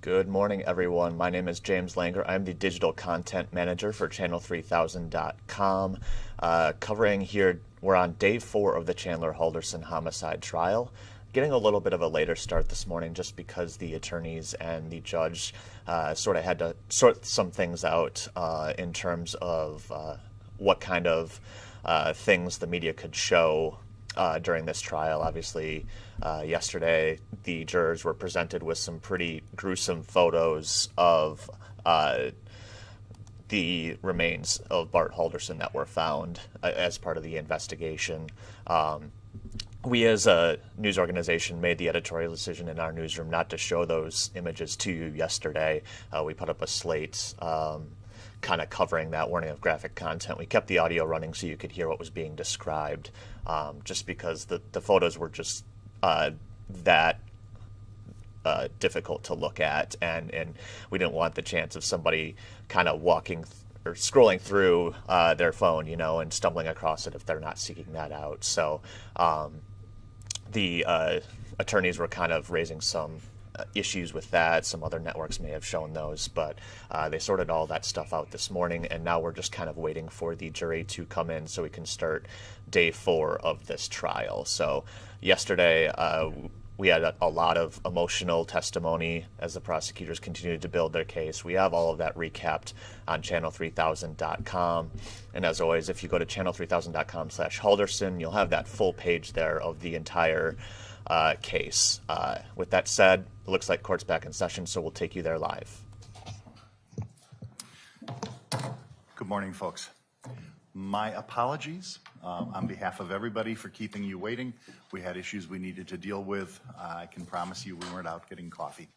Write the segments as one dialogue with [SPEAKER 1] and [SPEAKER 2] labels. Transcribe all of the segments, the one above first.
[SPEAKER 1] Good morning, everyone. My name is James Langer. I'm the digital content manager for channel3000.com. Covering here, we're on day 4 of the Chandler Halderson homicide trial. Getting a little bit of a later start this morning just because the attorneys and the judge sort of had to sort some things out in terms of what kind of things the media could show during this trial. Obviously, yesterday the jurors were presented with some pretty gruesome photos of the remains of Bart Halderson that were found as part of the investigation. We as a news organization made the editorial decision in our newsroom not to show those images to you yesterday. We put up a slate kind of covering that warning of graphic content. We kept the audio running so you could hear what was being described, just because the photos were just that difficult to look at, and we didn't want the chance of somebody kind of walking or scrolling through their phone, and stumbling across it if they're not seeking that out. So the attorneys were kind of raising some issues with that. Some other networks may have shown those, but they sorted all that stuff out this morning, and now we're just kind of waiting for the jury to come in so we can start day 4 of this trial. So yesterday we had a lot of emotional testimony as the prosecutors continued to build their case. We have all of that recapped on channel3000.com. And as always, if you go to channel3000.com/Halderson, you'll have that full page there of the entire case. With that said, it looks like court's back in session, so we'll take you there live.
[SPEAKER 2] Good morning, folks. My apologies on behalf of everybody for keeping you waiting. We had issues we needed to deal with. I can promise you we weren't out getting coffee.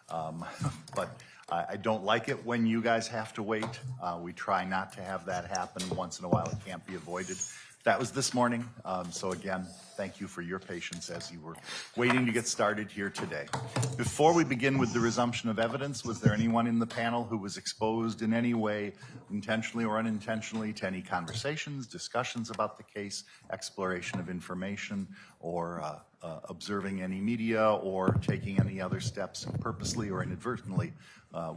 [SPEAKER 2] But I don't like it when you guys have to wait. We try not to have that happen. Once in a while, it can't be avoided. That was this morning. So again, thank you for your patience as you were waiting to get started here today. Before we begin with the resumption of evidence, was there anyone in the panel who was exposed in any way, intentionally or unintentionally, to any conversations, discussions about the case, exploration of information, or observing any media, or taking any other steps purposely or inadvertently,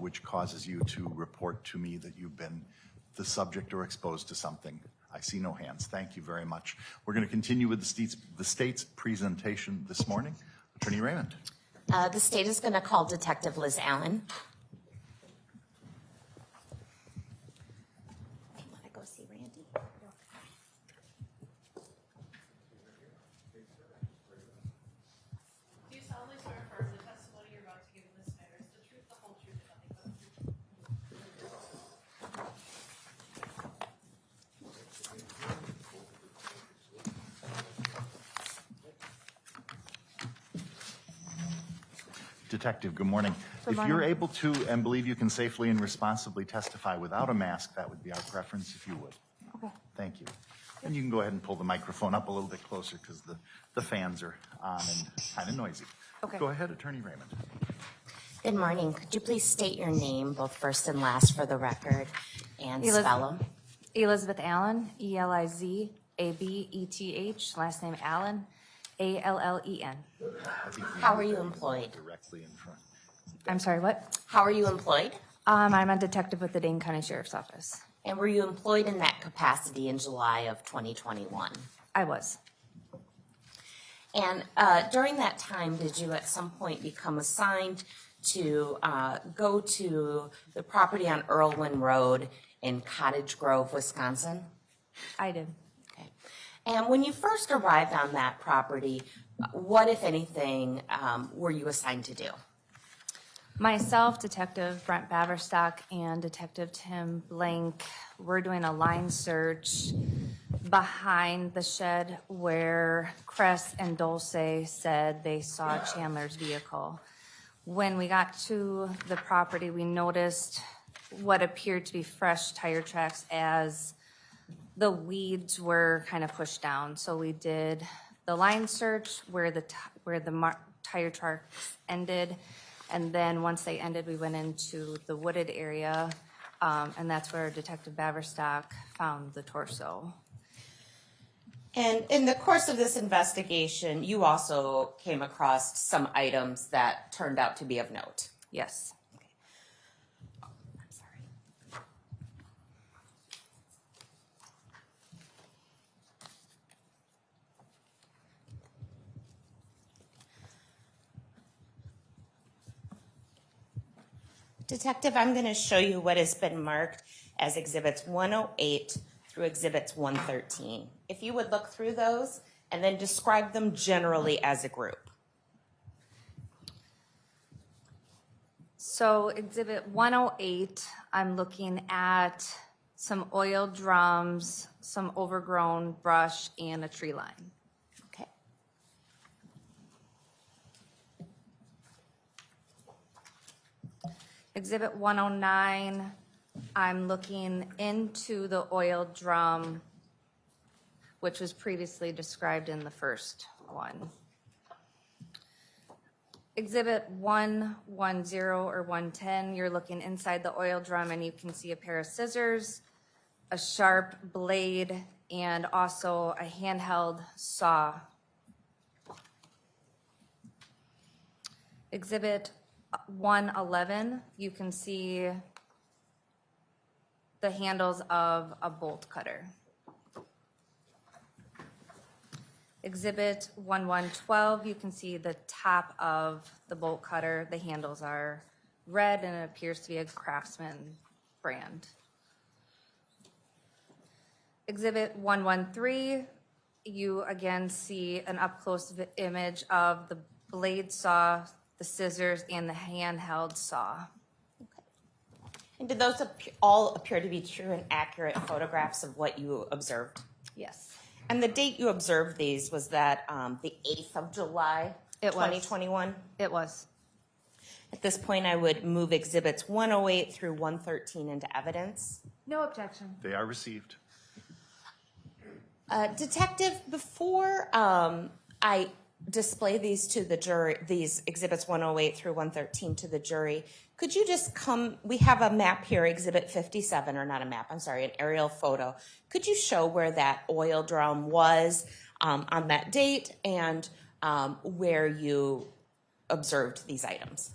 [SPEAKER 2] which causes you to report to me that you've been the subject or exposed to something? I see no hands. Thank you very much. We're going to continue with the state's presentation this morning. Attorney Raymond.
[SPEAKER 3] The state is going to call Detective Liz Allen. You want to go see Randy?
[SPEAKER 4] Do you solemnly swear or affirm the testimony you're about to give in this matter is the truth, the whole truth, and nothing but the truth?
[SPEAKER 2] Detective, good morning. If you're able to and believe you can safely and responsibly testify without a mask, that would be our preference if you would.
[SPEAKER 5] Okay.
[SPEAKER 2] Thank you. And you can go ahead and pull the microphone up a little bit closer because the fans are on and kind of noisy.
[SPEAKER 5] Okay.
[SPEAKER 2] Go ahead, Attorney Raymond.
[SPEAKER 3] Good morning. Could you please state your name, both first and last, for the record, and spell them?
[SPEAKER 5] Elizabeth Allen, ELIZABETH, last name Allen, ALLEN.
[SPEAKER 3] How are you employed?
[SPEAKER 2] Directly in front.
[SPEAKER 5] I'm sorry, what?
[SPEAKER 3] How are you employed?
[SPEAKER 5] I'm a detective with the Dane County Sheriff's Office.
[SPEAKER 3] And were you employed in that capacity in July of 2021?
[SPEAKER 5] I was.
[SPEAKER 3] And during that time, did you at some point become assigned to go to the property on Irwin Road in Cottage Grove, Wisconsin?
[SPEAKER 5] I did.
[SPEAKER 3] Okay. And when you first arrived on that property, what, if anything, were you assigned to do?
[SPEAKER 5] Myself, Detective Brent Baverstock, and Detective Tim Blank were doing a line search behind the shed where Cress and Dulce said they saw Chandler's vehicle. When we got to the property, we noticed what appeared to be fresh tire tracks as the weeds were kind of pushed down. So we did the line search where the tire tracks ended, and then once they ended, we went into the wooded area, and that's where Detective Baverstock found the torso.
[SPEAKER 3] And in the course of this investigation, you also came across some items that turned out to be of note.
[SPEAKER 5] Yes.
[SPEAKER 3] Detective, I'm going to show you what has been marked as Exhibits 108 through Exhibits 113. If you would look through those and then describe them generally as a group.
[SPEAKER 5] So Exhibit 108, I'm looking at some oil drums, some overgrown brush, and a tree line.
[SPEAKER 3] Okay.
[SPEAKER 5] Exhibit 109, I'm looking into the oil drum, which was previously described in the first one. Exhibit 110 or 110, you're looking inside the oil drum and you can see a pair of scissors, a sharp blade, and also a handheld saw. Exhibit 111, you can see the handles of a bolt cutter. Exhibit 1112, you can see the top of the bolt cutter. The handles are red and it appears to be a Craftsman brand. Exhibit 113, you again see an up-close image of the blade saw, the scissors, and the handheld saw.
[SPEAKER 3] And did those all appear to be true and accurate photographs of what you observed?
[SPEAKER 5] Yes.
[SPEAKER 3] And the date you observed these, was that the 8th of July,
[SPEAKER 5] It was.
[SPEAKER 3] 2021?
[SPEAKER 5] It was.
[SPEAKER 3] At this point, I would move Exhibits 108 through 113 into evidence.
[SPEAKER 5] No objection.
[SPEAKER 2] They are received.
[SPEAKER 3] Detective, before I display these to the jury, these Exhibits 108 through 113 to the jury, could you just we have a map here, Exhibit 57, or not a map, I'm sorry, an aerial photo. Could you show where that oil drum was on that date and where you observed these items?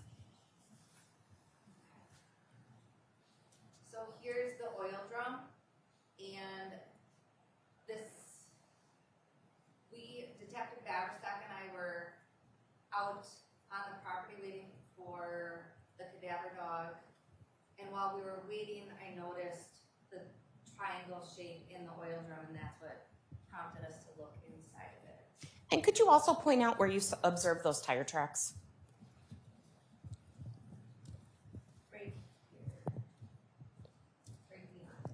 [SPEAKER 5] So here's the oil drum, and Detective Baverstock and I were out on the property waiting for the cadaver dog, and while we were waiting, I noticed the triangle shape in the oil drum, and that's what prompted us to look inside of it.
[SPEAKER 3] And could you also point out where you observed those tire tracks?
[SPEAKER 5] Right here. Right beyond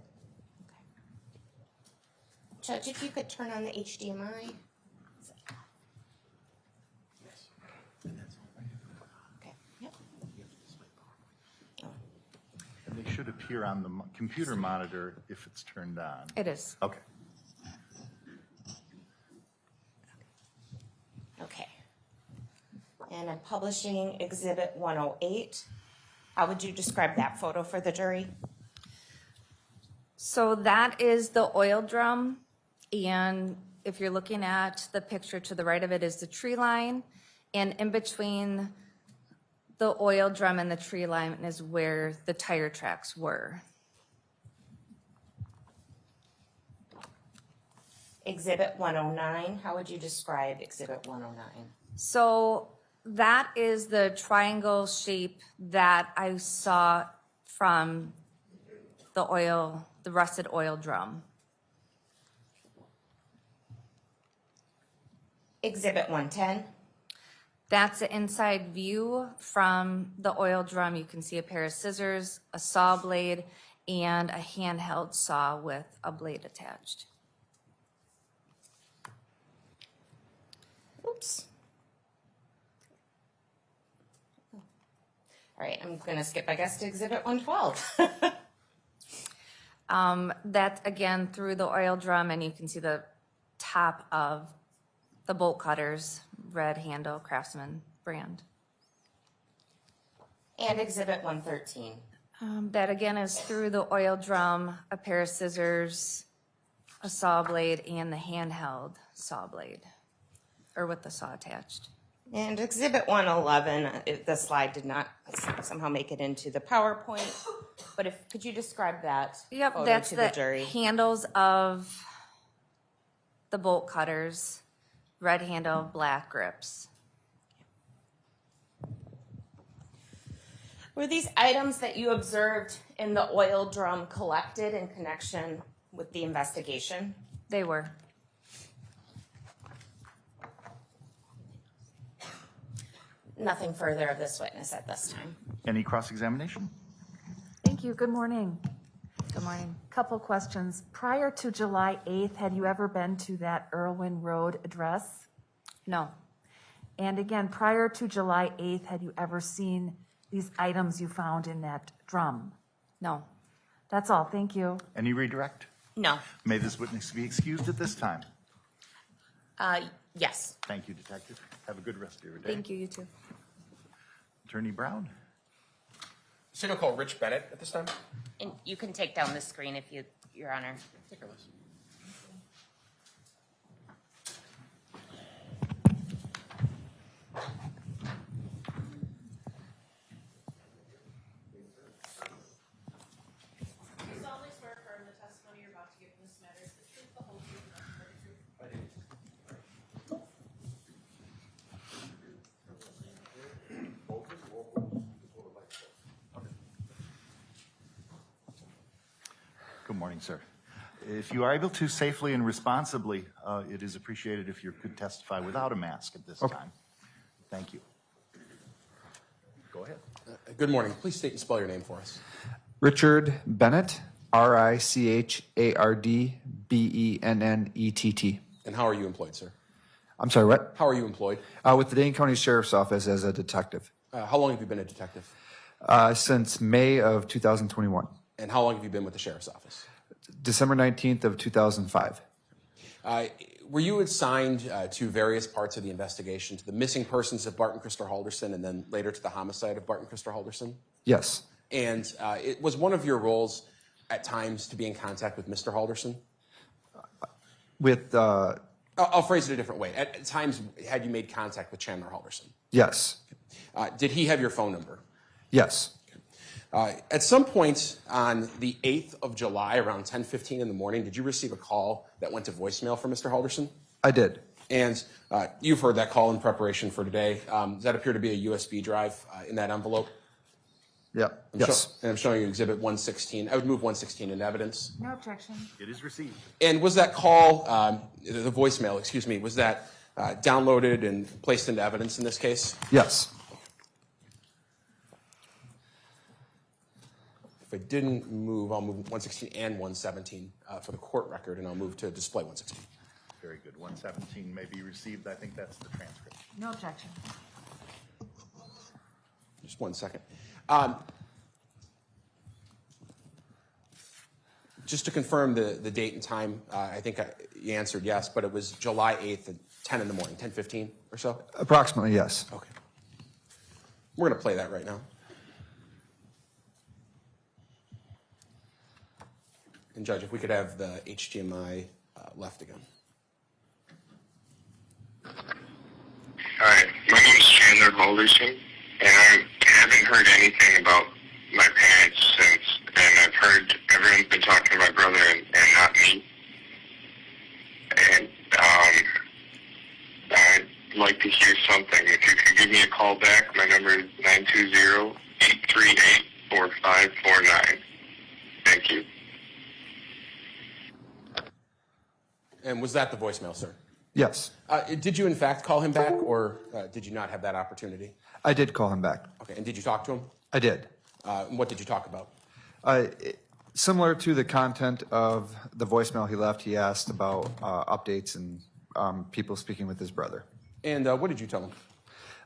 [SPEAKER 5] it.
[SPEAKER 3] Judge, if you could turn on the HDMI. Okay, yep.
[SPEAKER 2] And they should appear on the computer monitor if it's turned on.
[SPEAKER 5] It is.
[SPEAKER 2] Okay.
[SPEAKER 3] Okay. And I'm publishing Exhibit 108. How would you describe that photo for the jury?
[SPEAKER 5] So that is the oil drum, and if you're looking at the picture to the right of it is the tree line, and in between the oil drum and the tree line is where the tire tracks were.
[SPEAKER 3] Exhibit 109, how would you describe Exhibit 109?
[SPEAKER 5] So that is the triangle shape that I saw from the rusted oil drum.
[SPEAKER 3] Exhibit 110.
[SPEAKER 5] That's the inside view from the oil drum. You can see a pair of scissors, a saw blade, and a handheld saw with a blade attached.
[SPEAKER 3] Oops. All right, I'm going to skip, I guess, to Exhibit 112.
[SPEAKER 5] That's again through the oil drum, and you can see the top of the bolt cutters, red handle, Craftsman brand.
[SPEAKER 3] And Exhibit 113.
[SPEAKER 5] That again is through the oil drum, a pair of scissors, a saw blade, and the handheld saw blade, or with the saw attached.
[SPEAKER 3] And Exhibit 111, the slide did not somehow make it into the PowerPoint, but could you describe that
[SPEAKER 5] Yep,
[SPEAKER 3] photo
[SPEAKER 5] that's
[SPEAKER 3] to
[SPEAKER 5] the
[SPEAKER 3] the jury?
[SPEAKER 5] handles of the bolt cutters, red handle, black grips.
[SPEAKER 3] Were these items that you observed in the oil drum collected in connection with the investigation?
[SPEAKER 5] They were.
[SPEAKER 3] Nothing further of this witness at this time.
[SPEAKER 2] Any cross-examination?
[SPEAKER 6] Thank you. Good morning.
[SPEAKER 5] Good morning.
[SPEAKER 6] Couple questions. Prior to July 8th, had you ever been to that Irwin Road address?
[SPEAKER 5] No,
[SPEAKER 6] And again, prior to July 8th, had you ever seen these items you found in that drum?
[SPEAKER 5] no.
[SPEAKER 6] That's all. Thank you.
[SPEAKER 2] Any redirect?
[SPEAKER 3] No.
[SPEAKER 2] May this witness be excused at this time.
[SPEAKER 3] Yes.
[SPEAKER 2] Thank you, Detective. Have a good rest of your day.
[SPEAKER 5] Thank you, you too.
[SPEAKER 2] Attorney Brown?
[SPEAKER 7] Signal call Rich Bennett at this time.
[SPEAKER 3] And you can take down the screen if you, Your Honor.
[SPEAKER 7] Take a listen.
[SPEAKER 4] You solemnly swear affirm the testimony you're about to give in this matter is the truth, the whole truth, and nothing but the truth.
[SPEAKER 2] Good morning, sir. If you are able to safely and responsibly, it is appreciated if you could testify without a mask at this time. Thank you. Go ahead.
[SPEAKER 7] Good morning. Please state and spell your name for us.
[SPEAKER 8] Richard Bennett, RICHARDBENNETT.
[SPEAKER 7] And how are you employed, sir?
[SPEAKER 8] I'm sorry, what?
[SPEAKER 7] How are you employed?
[SPEAKER 8] With the Dane County Sheriff's Office as a detective.
[SPEAKER 7] How long have you been a detective?
[SPEAKER 8] Since May of 2021.
[SPEAKER 7] And how long have you been with the sheriff's office?
[SPEAKER 8] December 19th of 2005.
[SPEAKER 7] Were you assigned to various parts of the investigation, to the missing persons of Bart and Christopher Halderson, and then later to the homicide of Bart and Christopher Halderson?
[SPEAKER 8] Yes.
[SPEAKER 7] And it was one of your roles at times to be in contact with Mr. Halderson?
[SPEAKER 8] With,
[SPEAKER 7] I'll phrase it a different way. At times, had you made contact with Chandler Halderson?
[SPEAKER 8] yes.
[SPEAKER 7] Did he have your phone number?
[SPEAKER 8] Yes.
[SPEAKER 7] At some point on the 8th of July, around 10:15 in the morning, did you receive a call that went to voicemail from Mr. Halderson?
[SPEAKER 8] I did.
[SPEAKER 7] And you've heard that call in preparation for today. Does that appear to be a USB drive in that envelope?
[SPEAKER 8] Yep. Yes.
[SPEAKER 7] And I'm showing you Exhibit 116. I would move 116 into evidence.
[SPEAKER 6] No objection.
[SPEAKER 2] It is received.
[SPEAKER 7] And was that call, the voicemail, excuse me, was that downloaded and placed into evidence in this case?
[SPEAKER 8] Yes.
[SPEAKER 7] If I didn't move, I'll move 116 and 117 for the court record, and I'll move to display 116.
[SPEAKER 2] Very good. 117 may be received. I think that's the transcript.
[SPEAKER 6] No objection.
[SPEAKER 7] Just 1 second. Just to confirm the date and time, I think you answered yes, but it was July 8th at 10 in the morning, 10:15 or so?
[SPEAKER 8] Approximately, yes.
[SPEAKER 7] Okay. We're going to play that right now. And Judge, if we could have the HDMI left again.
[SPEAKER 9] Hi, my name is Chandler Halderson, and I haven't heard anything about my parents since, and I've heard everyone's been talking to my brother and not me. And I'd like to hear something. If you could give me a call back, my number is 920-838-4549. Thank you.
[SPEAKER 7] And was that the voicemail, sir?
[SPEAKER 8] Yes.
[SPEAKER 7] Did you in fact call him back, or did you not have that opportunity?
[SPEAKER 8] I did call him back.
[SPEAKER 7] Okay, and did you talk to him?
[SPEAKER 8] I did.
[SPEAKER 7] And what did you talk about?
[SPEAKER 8] Similar to the content of the voicemail he left, he asked about updates and people speaking with his brother.
[SPEAKER 7] And what did you tell him?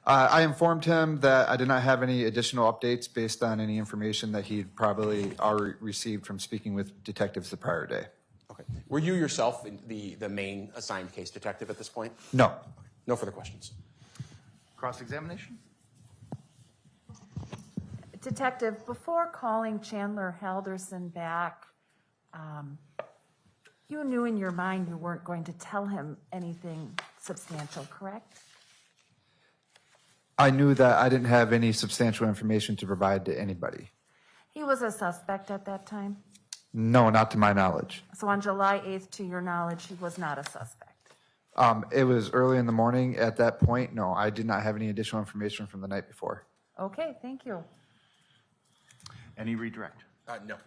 [SPEAKER 8] I informed him that I did not have any additional updates based on any information that he'd probably already received from speaking with detectives the prior day.
[SPEAKER 7] Okay. Were you yourself the main assigned case detective at this point?
[SPEAKER 8] No.
[SPEAKER 7] No further questions.
[SPEAKER 2] Cross-examination?
[SPEAKER 6] Detective, before calling Chandler Halderson back, you knew in your mind you weren't going to tell him anything substantial, correct?
[SPEAKER 8] I knew that I didn't have any substantial information to provide to anybody.
[SPEAKER 6] He was a suspect at that time?
[SPEAKER 8] No, not to my knowledge.
[SPEAKER 6] So on July 8th, to your knowledge, he was not a suspect?
[SPEAKER 8] It was early in the morning at that point. No, I did not have any additional information from the night before.
[SPEAKER 6] Okay, thank you.
[SPEAKER 2] Any redirect?
[SPEAKER 7] No.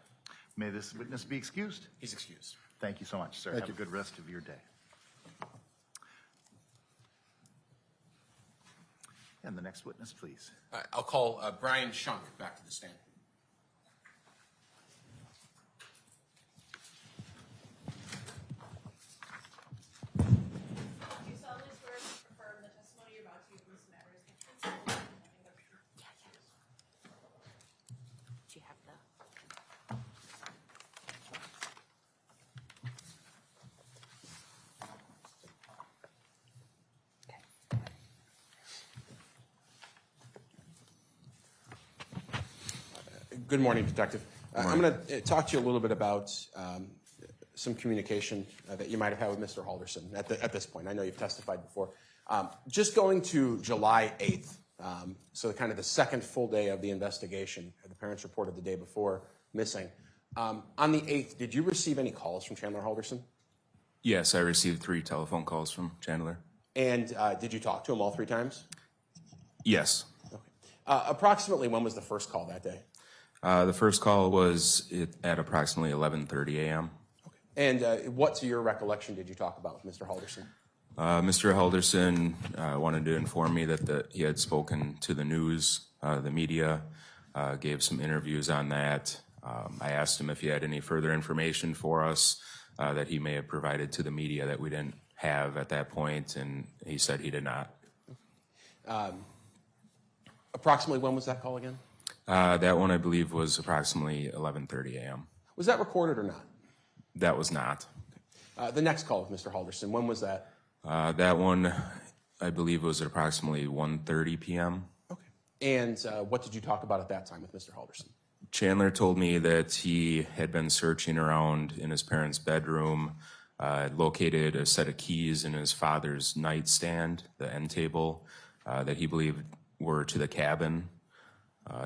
[SPEAKER 2] May this witness be excused?
[SPEAKER 7] He's excused.
[SPEAKER 2] Thank you so much, sir. Have a good rest of your day. And the next witness, please.
[SPEAKER 7] I'll call Brian Shank back to the stand.
[SPEAKER 4] Do you solemnly swear to affirm the testimony you're about to give in this matter is the truth, the whole truth, and nothing but the truth?
[SPEAKER 3] Do you have the?
[SPEAKER 7] Good morning, Detective. I'm going to talk to you a little bit about some communication that you might have had with Mr. Halderson at this point. I know you've testified before. Just going to July 8th, so kind of the second full day of the investigation, the parents reported the day before missing. On the 8th, did you receive any calls from Chandler Halderson?
[SPEAKER 10] Yes, I received 3 telephone calls from Chandler.
[SPEAKER 7] And did you talk to him all 3 times?
[SPEAKER 10] Yes.
[SPEAKER 7] Okay. Approximately when was the first call that day?
[SPEAKER 10] The first call was at approximately 11:30 a.m.
[SPEAKER 7] Okay. And what, to your recollection, did you talk about with Mr. Halderson?
[SPEAKER 10] Mr. Halderson wanted to inform me that he had spoken to the news, the media, gave some interviews on that. I asked him if he had any further information for us that he may have provided to the media that we didn't have at that point, and he said he did not.
[SPEAKER 7] Approximately when was that call again?
[SPEAKER 10] That one, I believe, was approximately 11:30 a.m.
[SPEAKER 7] Was that recorded or not?
[SPEAKER 10] That was not.
[SPEAKER 7] The next call with Mr. Halderson, when was that?
[SPEAKER 10] That one, I believe, was at approximately 1:30 p.m.
[SPEAKER 7] Okay. And what did you talk about at that time with Mr. Halderson?
[SPEAKER 10] Chandler told me that he had been searching around in his parents' bedroom, located a set of keys in his father's nightstand, the end table, that he believed were to the cabin.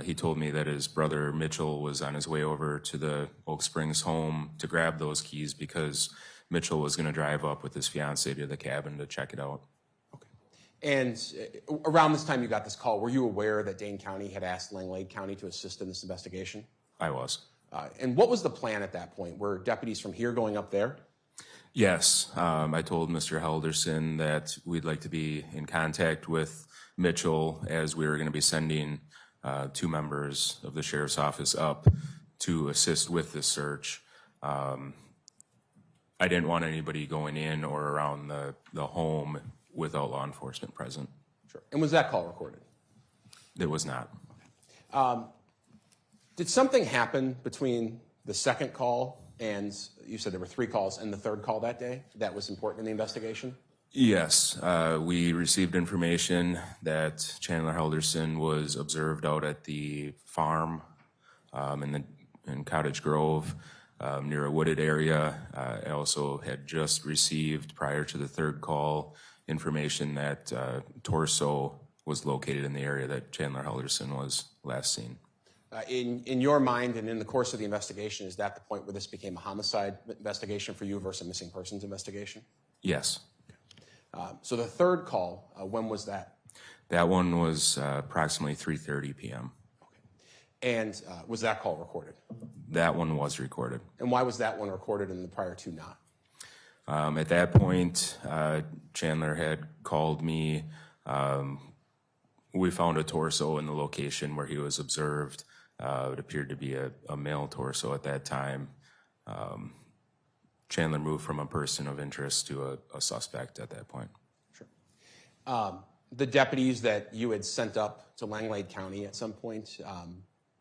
[SPEAKER 10] He told me that his brother Mitchell was on his way over to the Oak Springs home to grab those keys because Mitchell was going to drive up with his fiancée to the cabin to check it out.
[SPEAKER 7] Okay. And around this time you got this call, were you aware that Dane County had asked Langlade County to assist in this investigation?
[SPEAKER 10] I was.
[SPEAKER 7] And what was the plan at that point? Were deputies from here going up there?
[SPEAKER 10] Yes. I told Mr. Halderson that we'd like to be in contact with Mitchell as we were going to be sending 2 members of the sheriff's office up to assist with the search. I didn't want anybody going in or around the home without law enforcement present.
[SPEAKER 7] Sure. And was that call recorded?
[SPEAKER 10] It was not.
[SPEAKER 7] Did something happen between the second call and, you said there were 3 calls, and the third call that day that was important in the investigation?
[SPEAKER 10] Yes, we received information that Chandler Halderson was observed out at the farm in Cottage Grove near a wooded area. I also had just received, prior to the third call, information that torso was located in the area that Chandler Halderson was last seen.
[SPEAKER 7] In your mind and in the course of the investigation, is that the point where this became a homicide investigation for you versus a missing persons investigation?
[SPEAKER 10] Yes.
[SPEAKER 7] So the third call, when was that?
[SPEAKER 10] That one was approximately 3:30 p.m.
[SPEAKER 7] Okay. And was that call recorded?
[SPEAKER 10] That one was recorded.
[SPEAKER 7] And why was that one recorded and the prior 2 not?
[SPEAKER 10] At that point, Chandler had called me. We found a torso in the location where he was observed. It appeared to be a male torso at that time. Chandler moved from a person of interest to a suspect at that point.
[SPEAKER 7] Sure. The deputies that you had sent up to Langlade County at some point,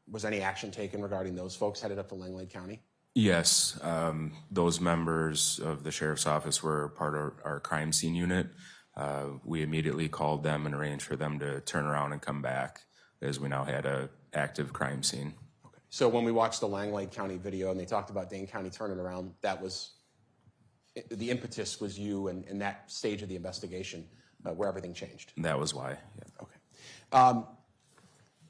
[SPEAKER 7] was any action taken regarding those folks headed up to Langlade County?
[SPEAKER 10] Yes, those members of the sheriff's office were part of our crime scene unit. We immediately called them and arranged for them to turn around and come back, as we now had an active crime scene.
[SPEAKER 7] Okay. So when we watched the Langlade County video and they talked about Dane County turning around, that was, the impetus was you and that stage of the investigation where everything changed?
[SPEAKER 10] That was why, yeah.
[SPEAKER 7] Okay.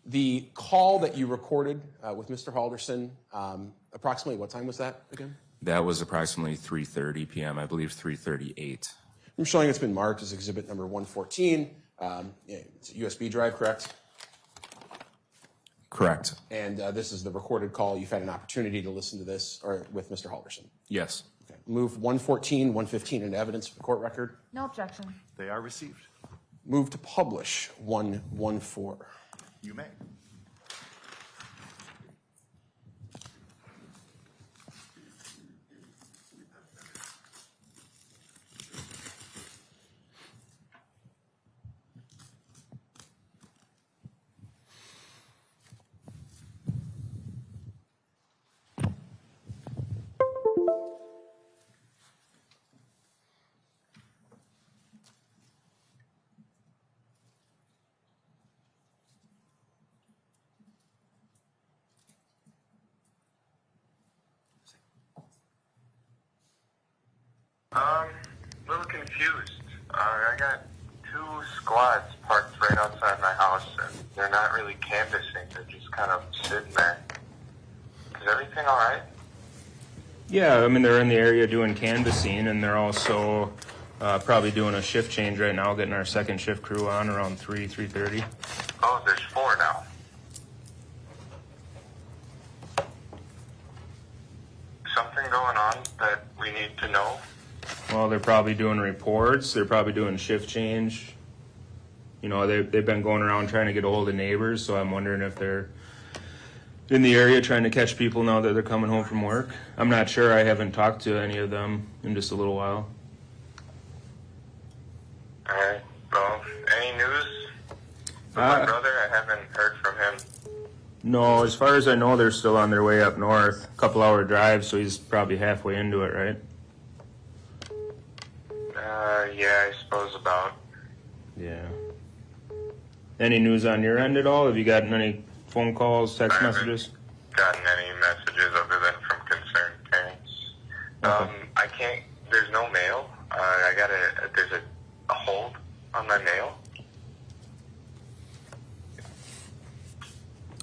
[SPEAKER 7] The call that you recorded with Mr. Halderson, approximately what time was that again?
[SPEAKER 10] That was approximately 3:30 p.m., I believe 3:38.
[SPEAKER 7] I'm showing it's been marked as exhibit number 114. It's a USB drive, correct?
[SPEAKER 10] Correct.
[SPEAKER 7] And this is the recorded call. You've had an opportunity to listen to this or with Mr. Halderson.
[SPEAKER 10] Yes.
[SPEAKER 7] Okay. Move 114, 115 into evidence for the court record.
[SPEAKER 6] No objection.
[SPEAKER 2] They are received.
[SPEAKER 7] Move to publish 114.
[SPEAKER 2] You may.
[SPEAKER 9] A little confused. I got 2 squads parked right outside my house, and they're not really canvassing. They're just kind of sitting there. Is everything all right?
[SPEAKER 10] Yeah, I mean, they're in the area doing canvassing, and they're also probably doing a shift change right now, getting our second shift crew on around 3:30.
[SPEAKER 9] Oh, there's 4 now. Something going on that we need to know?
[SPEAKER 10] Well, they're probably doing reports. They're probably doing shift change. You know, they've been going around trying to get a hold of neighbors, so I'm wondering if they're in the area trying to catch people now that they're coming home from work. I'm not sure. I haven't talked to any of them in just a little while.
[SPEAKER 9] All right. Well, any news from my brother? I haven't heard from him.
[SPEAKER 10] No, as far as I know, they're still on their way up north. A couple-hour drive, so he's probably halfway into it, right?
[SPEAKER 9] Yeah, I suppose about.
[SPEAKER 10] Yeah. Any news on your end at all? Have you gotten any phone calls, text
[SPEAKER 9] I haven't
[SPEAKER 10] messages?
[SPEAKER 9] gotten any messages other than from concerned parents.
[SPEAKER 10] Okay.
[SPEAKER 9] I can't. There's no mail. There's a hold on my mail.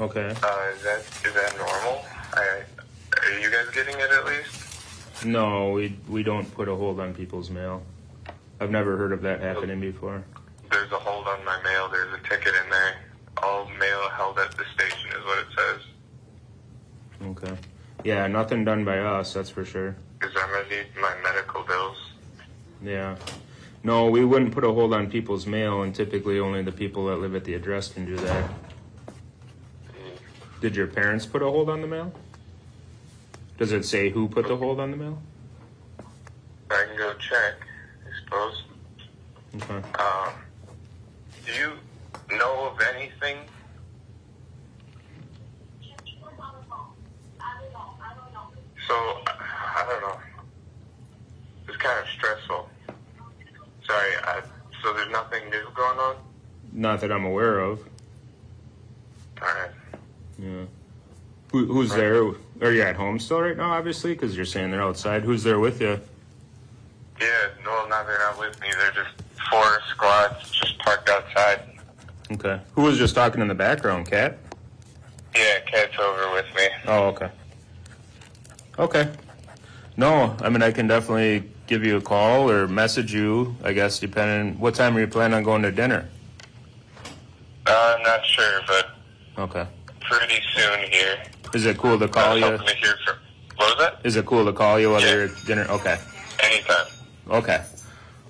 [SPEAKER 10] Okay.
[SPEAKER 9] Is that normal? Are you guys getting it at least?
[SPEAKER 10] No, we don't put a hold on people's mail. I've never heard of that happening before.
[SPEAKER 9] There's a hold on my mail. There's a ticket in there. All mail held at the station is what it says.
[SPEAKER 10] Okay. Yeah, nothing done by us, that's for sure.
[SPEAKER 9] Because I'm going to need my medical bills.
[SPEAKER 10] Yeah. No, we wouldn't put a hold on people's mail, and typically only the people that live at the address can do that. Did your parents put a hold on the mail? Does it say who put the hold on the mail?
[SPEAKER 9] I can go check, I suppose.
[SPEAKER 10] Okay.
[SPEAKER 9] Do you know of anything? So, I don't know. It's kind of stressful. Sorry, so there's nothing new going on?
[SPEAKER 10] Not that I'm aware of.
[SPEAKER 9] Alright.
[SPEAKER 10] Yeah. Who's there? Are you at home still right now, obviously? Because you're saying they're outside. Who's there with you?
[SPEAKER 9] Yeah, no, they're not with me. They're just 4 squads just parked outside.
[SPEAKER 10] Okay. Who was just talking in the background, Kat?
[SPEAKER 9] Yeah, Kat's over with me.
[SPEAKER 10] Oh, okay. Okay. No, I mean, I can definitely give you a call or message you, I guess, depending. What time are you planning on going to dinner?
[SPEAKER 9] I'm not sure, but
[SPEAKER 10] Okay.
[SPEAKER 9] pretty soon here.
[SPEAKER 10] Is it cool to call you?
[SPEAKER 9] Hoping to hear from. What was that?
[SPEAKER 10] Is it cool to call you while
[SPEAKER 9] Yeah.
[SPEAKER 10] you're at dinner? Okay.
[SPEAKER 9] Anytime.
[SPEAKER 10] Okay.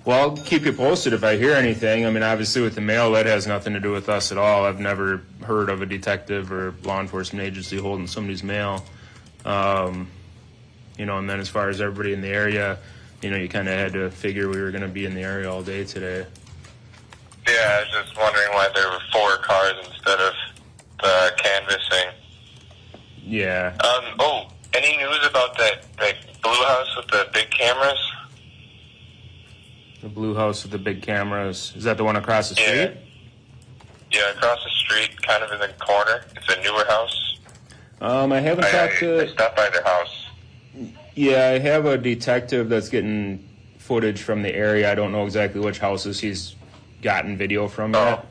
[SPEAKER 10] Well, I'll keep you posted if I hear anything. I mean, obviously with the mail, that has nothing to do with us at all. I've never heard of a detective or law enforcement agency holding somebody's mail. You know, and then as far as everybody in the area, you know, you kind of had to figure we were going to be in the area all day today.
[SPEAKER 9] Yeah, I was just wondering why there were 4 cars instead of the canvassing.
[SPEAKER 10] Yeah.
[SPEAKER 9] Any news about that blue house with the big cameras?
[SPEAKER 10] The blue house with the big cameras. Is that the one across the street?
[SPEAKER 9] Yeah, across the street, kind of in the corner. It's a newer house.
[SPEAKER 10] I haven't talked to...
[SPEAKER 9] I stopped by their house.
[SPEAKER 10] Yeah, I have a detective that's getting footage from the area. I don't know exactly which houses he's gotten video from yet.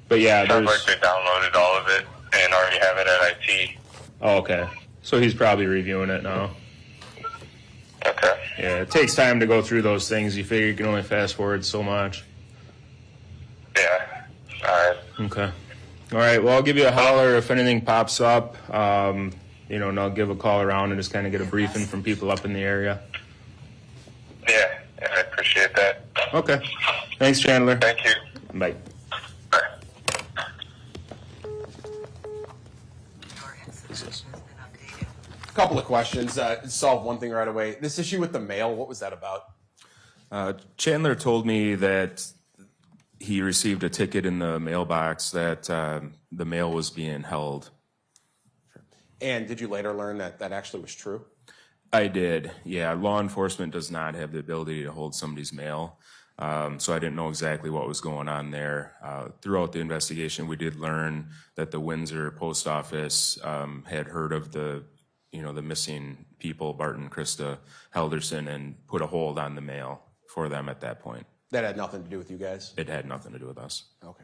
[SPEAKER 10] But yeah,
[SPEAKER 9] Sounds
[SPEAKER 10] there's...
[SPEAKER 9] like they downloaded all of it and already have it at IT.
[SPEAKER 10] Oh, okay. So he's probably reviewing it now.
[SPEAKER 9] Okay.
[SPEAKER 10] Yeah, it takes time to go through those things. You figure you can only fast forward so much.
[SPEAKER 9] Yeah. All right.
[SPEAKER 10] Okay. All right, well, I'll give you a holler if anything pops up, and I'll give a call around and just kind of get a briefing from people up in the area.
[SPEAKER 9] Yeah, I appreciate that.
[SPEAKER 10] Okay. Thanks, Chandler.
[SPEAKER 9] Thank you.
[SPEAKER 10] Bye.
[SPEAKER 9] Bye.
[SPEAKER 7] A couple of questions. Solve one thing right away. This issue with the mail, what was that about?
[SPEAKER 10] Chandler told me that he received a ticket in the mailbox that the mail was being held.
[SPEAKER 7] And did you later learn that that actually was true?
[SPEAKER 10] I did, yeah. Law enforcement does not have the ability to hold somebody's mail, so I didn't know exactly what was going on there. Throughout the investigation, we did learn that the Windsor post office had heard of the missing people, Bart and Krista Halderson, and put a hold on the mail for them at that point.
[SPEAKER 7] That had nothing to do with you guys?
[SPEAKER 10] It had nothing to do with us.
[SPEAKER 7] Okay.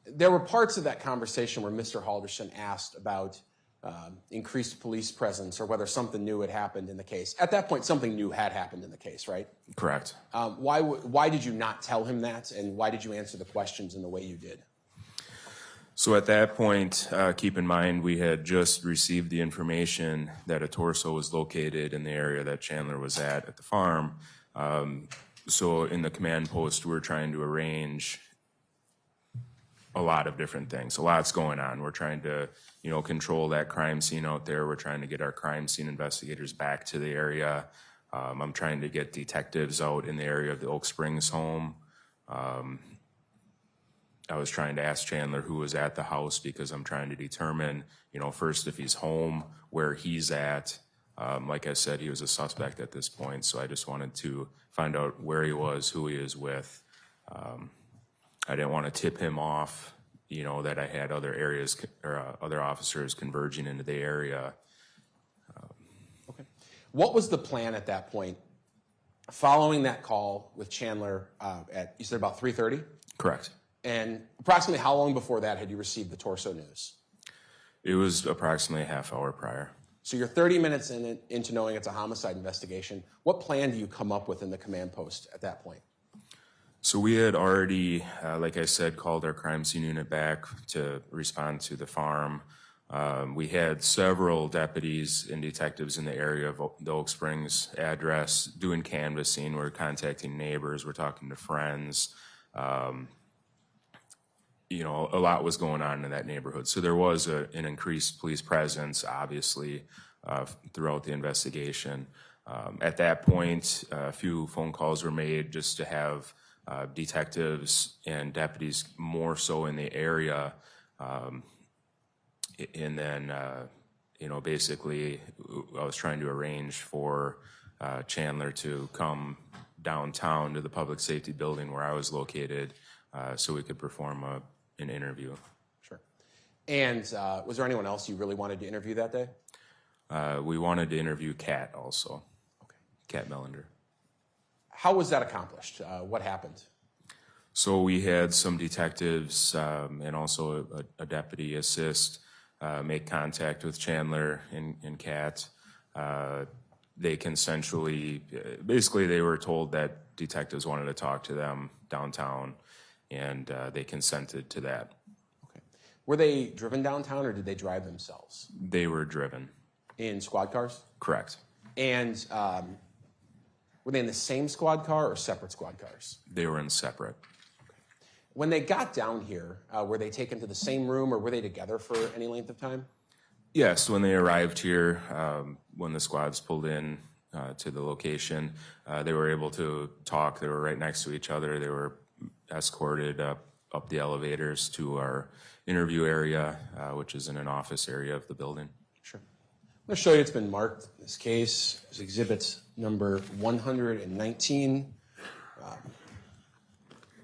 [SPEAKER 7] There were parts of that conversation where Mr. Halderson asked about increased police presence or whether something new had happened in the case. At that point, something new had happened in the case, right?
[SPEAKER 10] Correct.
[SPEAKER 7] Why did you not tell him that, and why did you answer the questions in the way you did?
[SPEAKER 10] So at that point, keep in mind, we had just received the information that a torso was located in the area that Chandler was at the farm. So in the command post, we're trying to arrange a lot of different things. A lot's going on. We're trying to, control that crime scene out there. We're trying to get our crime scene investigators back to the area. I'm trying to get detectives out in the area of the Oak Springs home. I was trying to ask Chandler who was at the house because I'm trying to determine, first if he's home, where he's at. Like I said, he was a suspect at this point, so I just wanted to find out where he was, who he is with. I didn't want to tip him off, that I had other areas or other officers converging into the area.
[SPEAKER 7] Okay. What was the plan at that point following that call with Chandler at, you said about 3:30?
[SPEAKER 10] Correct.
[SPEAKER 7] And approximately how long before that had you received the torso news?
[SPEAKER 10] It was approximately a half hour prior.
[SPEAKER 7] So you're 30 minutes into knowing it's a homicide investigation. What plan do you come up with in the command post at that point?
[SPEAKER 10] So we had already, like I said, called our crime scene unit back to respond to the farm. We had several deputies and detectives in the area of the Oak Springs address doing canvassing. We're contacting neighbors. We're talking to friends. A lot was going on in that neighborhood. So there was an increased police presence, obviously, throughout the investigation. At that point, a few phone calls were made just to have detectives and deputies more so in the area. And then, basically, I was trying to arrange for Chandler to come downtown to the public safety building where I was located so we could perform an interview.
[SPEAKER 7] Sure. And was there anyone else you really wanted to interview that day?
[SPEAKER 10] We wanted to interview Kat also.
[SPEAKER 7] Okay.
[SPEAKER 10] Kat Melander.
[SPEAKER 7] How was that accomplished? What happened?
[SPEAKER 10] So we had some detectives and also a deputy assist make contact with Chandler and Kat. They consensually, basically they were told that detectives wanted to talk to them downtown, and they consented to that.
[SPEAKER 7] Okay. Were they driven downtown or did they drive themselves?
[SPEAKER 10] They were driven.
[SPEAKER 7] In squad cars?
[SPEAKER 10] Correct.
[SPEAKER 7] And were they in the same squad car or separate squad cars?
[SPEAKER 10] They were in separate.
[SPEAKER 7] When they got down here, were they taken to the same room or were they together for any length of time?
[SPEAKER 10] Yes, when they arrived here, when the squads pulled in to the location, they were able to talk. They were right next to each other. They were escorted up the elevators to our interview area, which is in an office area of the building.
[SPEAKER 7] Sure. I'm going to show you it's been marked. This case is exhibit number 119.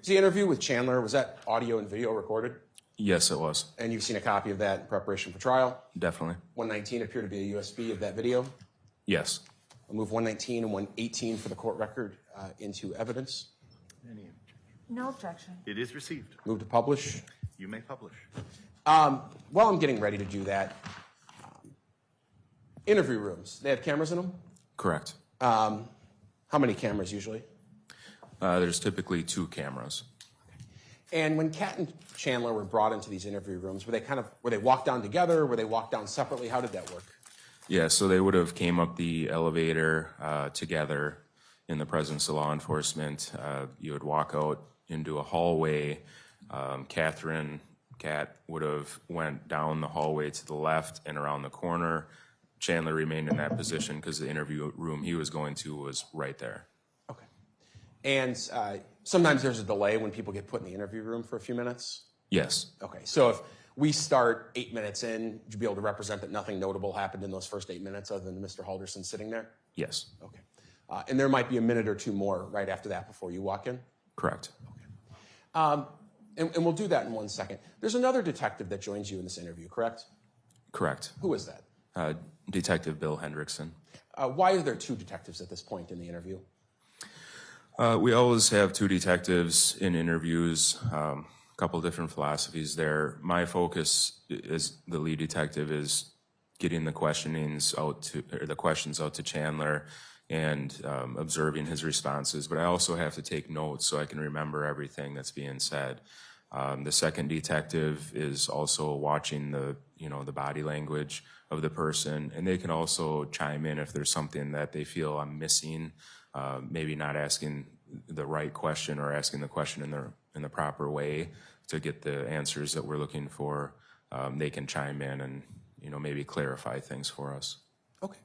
[SPEAKER 7] The interview with Chandler, was that audio and video recorded?
[SPEAKER 10] Yes, it was.
[SPEAKER 7] And you've seen a copy of that in preparation for trial?
[SPEAKER 10] Definitely.
[SPEAKER 7] 119 appear to be a USB of that video?
[SPEAKER 10] Yes.
[SPEAKER 7] I'll move 119 and 118 for the court record into evidence.
[SPEAKER 6] No objection.
[SPEAKER 2] It is received.
[SPEAKER 7] Move to publish.
[SPEAKER 2] You may publish.
[SPEAKER 7] While I'm getting ready to do that, interview rooms, they have cameras in them?
[SPEAKER 10] Correct.
[SPEAKER 7] How many cameras usually?
[SPEAKER 10] There's typically 2 cameras.
[SPEAKER 7] And when Kat and Chandler were brought into these interview rooms, were they walked down together? Were they walked down separately? How did that work?
[SPEAKER 10] Yeah, so they would have came up the elevator together in the presence of law enforcement. You would walk out into a hallway. Kat would have went down the hallway to the left and around the corner. Chandler remained in that position because the interview room he was going to was right there.
[SPEAKER 7] Okay. And sometimes there's a delay when people get put in the interview room for a few minutes?
[SPEAKER 10] Yes.
[SPEAKER 7] Okay, so if we start 8 minutes in, would you be able to represent that nothing notable happened in those first 8 minutes other than Mr. Halderson sitting there?
[SPEAKER 10] Yes.
[SPEAKER 7] Okay. And there might be a minute or two more right after that before you walk in?
[SPEAKER 10] Correct.
[SPEAKER 7] Okay. And we'll do that in 1 second. There's another detective that joins you in this interview, correct?
[SPEAKER 10] Correct.
[SPEAKER 7] Who is that?
[SPEAKER 10] Detective Bill Hendrickson.
[SPEAKER 7] Why are there two detectives at this point in the interview?
[SPEAKER 10] We always have two detectives in interviews, a couple different philosophies there. My focus as the lead detective is getting the questions out to Chandler and observing his responses, but I also have to take notes so I can remember everything that's being said. The second detective is also watching the body language of the person, and they can also chime in if there's something that they feel I'm missing, maybe not asking the right question or asking the question in the proper way to get the answers that we're looking for. They can chime in and maybe clarify things for us.
[SPEAKER 7] Okay.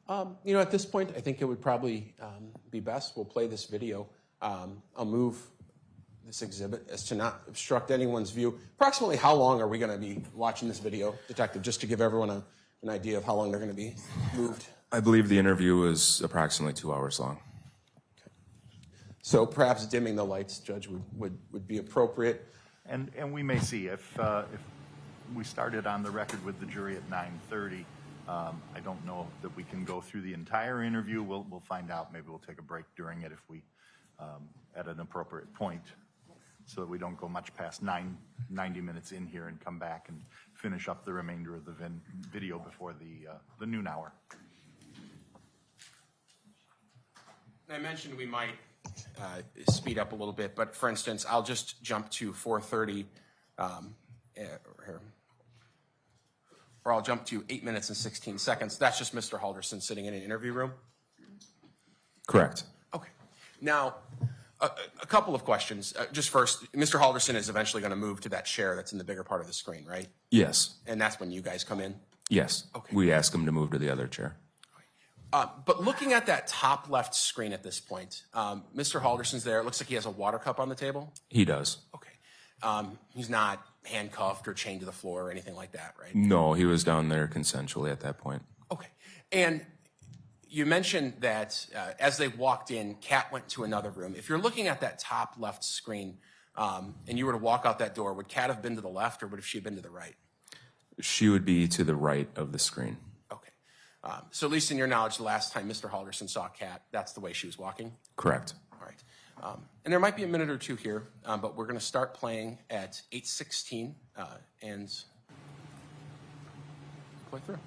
[SPEAKER 7] At this point, I think it would probably be best. We'll play this video. I'll move this exhibit as to not obstruct anyone's view. Approximately how long are we going to be watching this video, Detective, just to give everyone an idea of how long they're going to be moved?
[SPEAKER 10] I believe the interview is approximately 2 hours long.
[SPEAKER 7] Okay. So perhaps dimming the lights, Judge, would be appropriate.
[SPEAKER 2] And we may see if we started on the record with the jury at 9:30. I don't know that we can go through the entire interview. We'll find out. Maybe we'll take a break during it if we at an appropriate point, so that we don't go much past 90 minutes in here and come back and finish up the remainder of the video before the noon hour.
[SPEAKER 7] I mentioned we might speed up a little bit, but for instance, I'll just jump to 4:30 or I'll jump to 8 minutes and 16 seconds. That's just Mr. Halderson sitting in an interview room?
[SPEAKER 10] Correct.
[SPEAKER 7] Okay. Now, a couple of questions. Just first, Mr. Halderson is eventually going to move to that chair that's in the bigger part of the screen, right?
[SPEAKER 10] Yes.
[SPEAKER 7] And that's when you guys come in?
[SPEAKER 10] Yes.
[SPEAKER 7] Okay.
[SPEAKER 10] We ask him to move to the other chair.
[SPEAKER 7] But looking at that top left screen at this point, Mr. Halderson's there. It looks like he has a water cup on the table.
[SPEAKER 10] He does.
[SPEAKER 7] Okay. He's not handcuffed or chained to the floor or anything like that, right?
[SPEAKER 10] No, he was down there consensually at that point.
[SPEAKER 7] Okay. And you mentioned that as they walked in, Kat went to another room. If you're looking at that top left screen and you were to walk out that door, would Kat have been to the left or would she have been to the right?
[SPEAKER 10] She would be to the right of the screen.
[SPEAKER 7] Okay. So at least in your knowledge, the last time Mr. Halderson saw Kat, that's the way she was walking?
[SPEAKER 10] Correct.
[SPEAKER 7] All right. And there might be a minute or two here, but we're going to start playing at 8:16 and play through.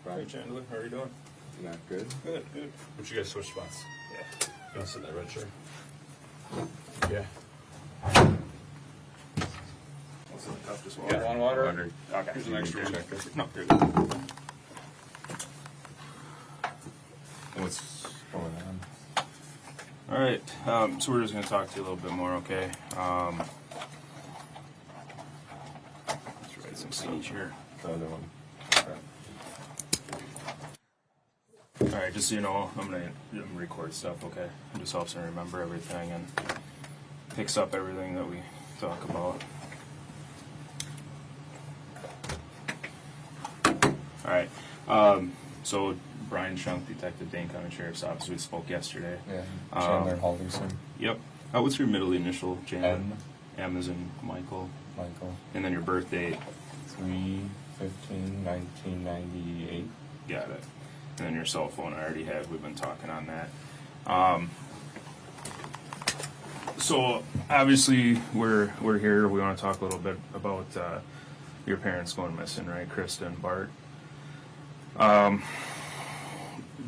[SPEAKER 10] Hi, Chandler. How are you doing?
[SPEAKER 11] Not good.
[SPEAKER 10] Good, good. Would you guys switch spots? Yeah. You want to sit in that red chair? Yeah. What's in the cup? Just water?
[SPEAKER 11] Yeah, want water?
[SPEAKER 10] Okay.
[SPEAKER 11] Here's an extra one.
[SPEAKER 10] No, you're good.
[SPEAKER 11] What's going on?
[SPEAKER 10] All right. So we're just going to talk to you a little bit more, okay? Let's write some stuff here.
[SPEAKER 11] The other one.
[SPEAKER 10] All right, just so you know, I'm gonna record stuff, okay? It just helps me remember everything and picks up everything that we talk about. All right. So Brian Shank, Detective, Dane County Sheriff's Office. We spoke yesterday.
[SPEAKER 11] Yeah. Chandler Halderson.
[SPEAKER 10] Yep. What's your middle initial, Chandler?
[SPEAKER 11] M.
[SPEAKER 10] M as in Michael.
[SPEAKER 11] Michael.
[SPEAKER 10] And then your birth date.
[SPEAKER 11] 3/15/1998.
[SPEAKER 10] Got it. And then your cell phone I already have. We've been talking on that. So obviously we're here. We want to talk a little bit about your parents going missing, right, Krista and Bart.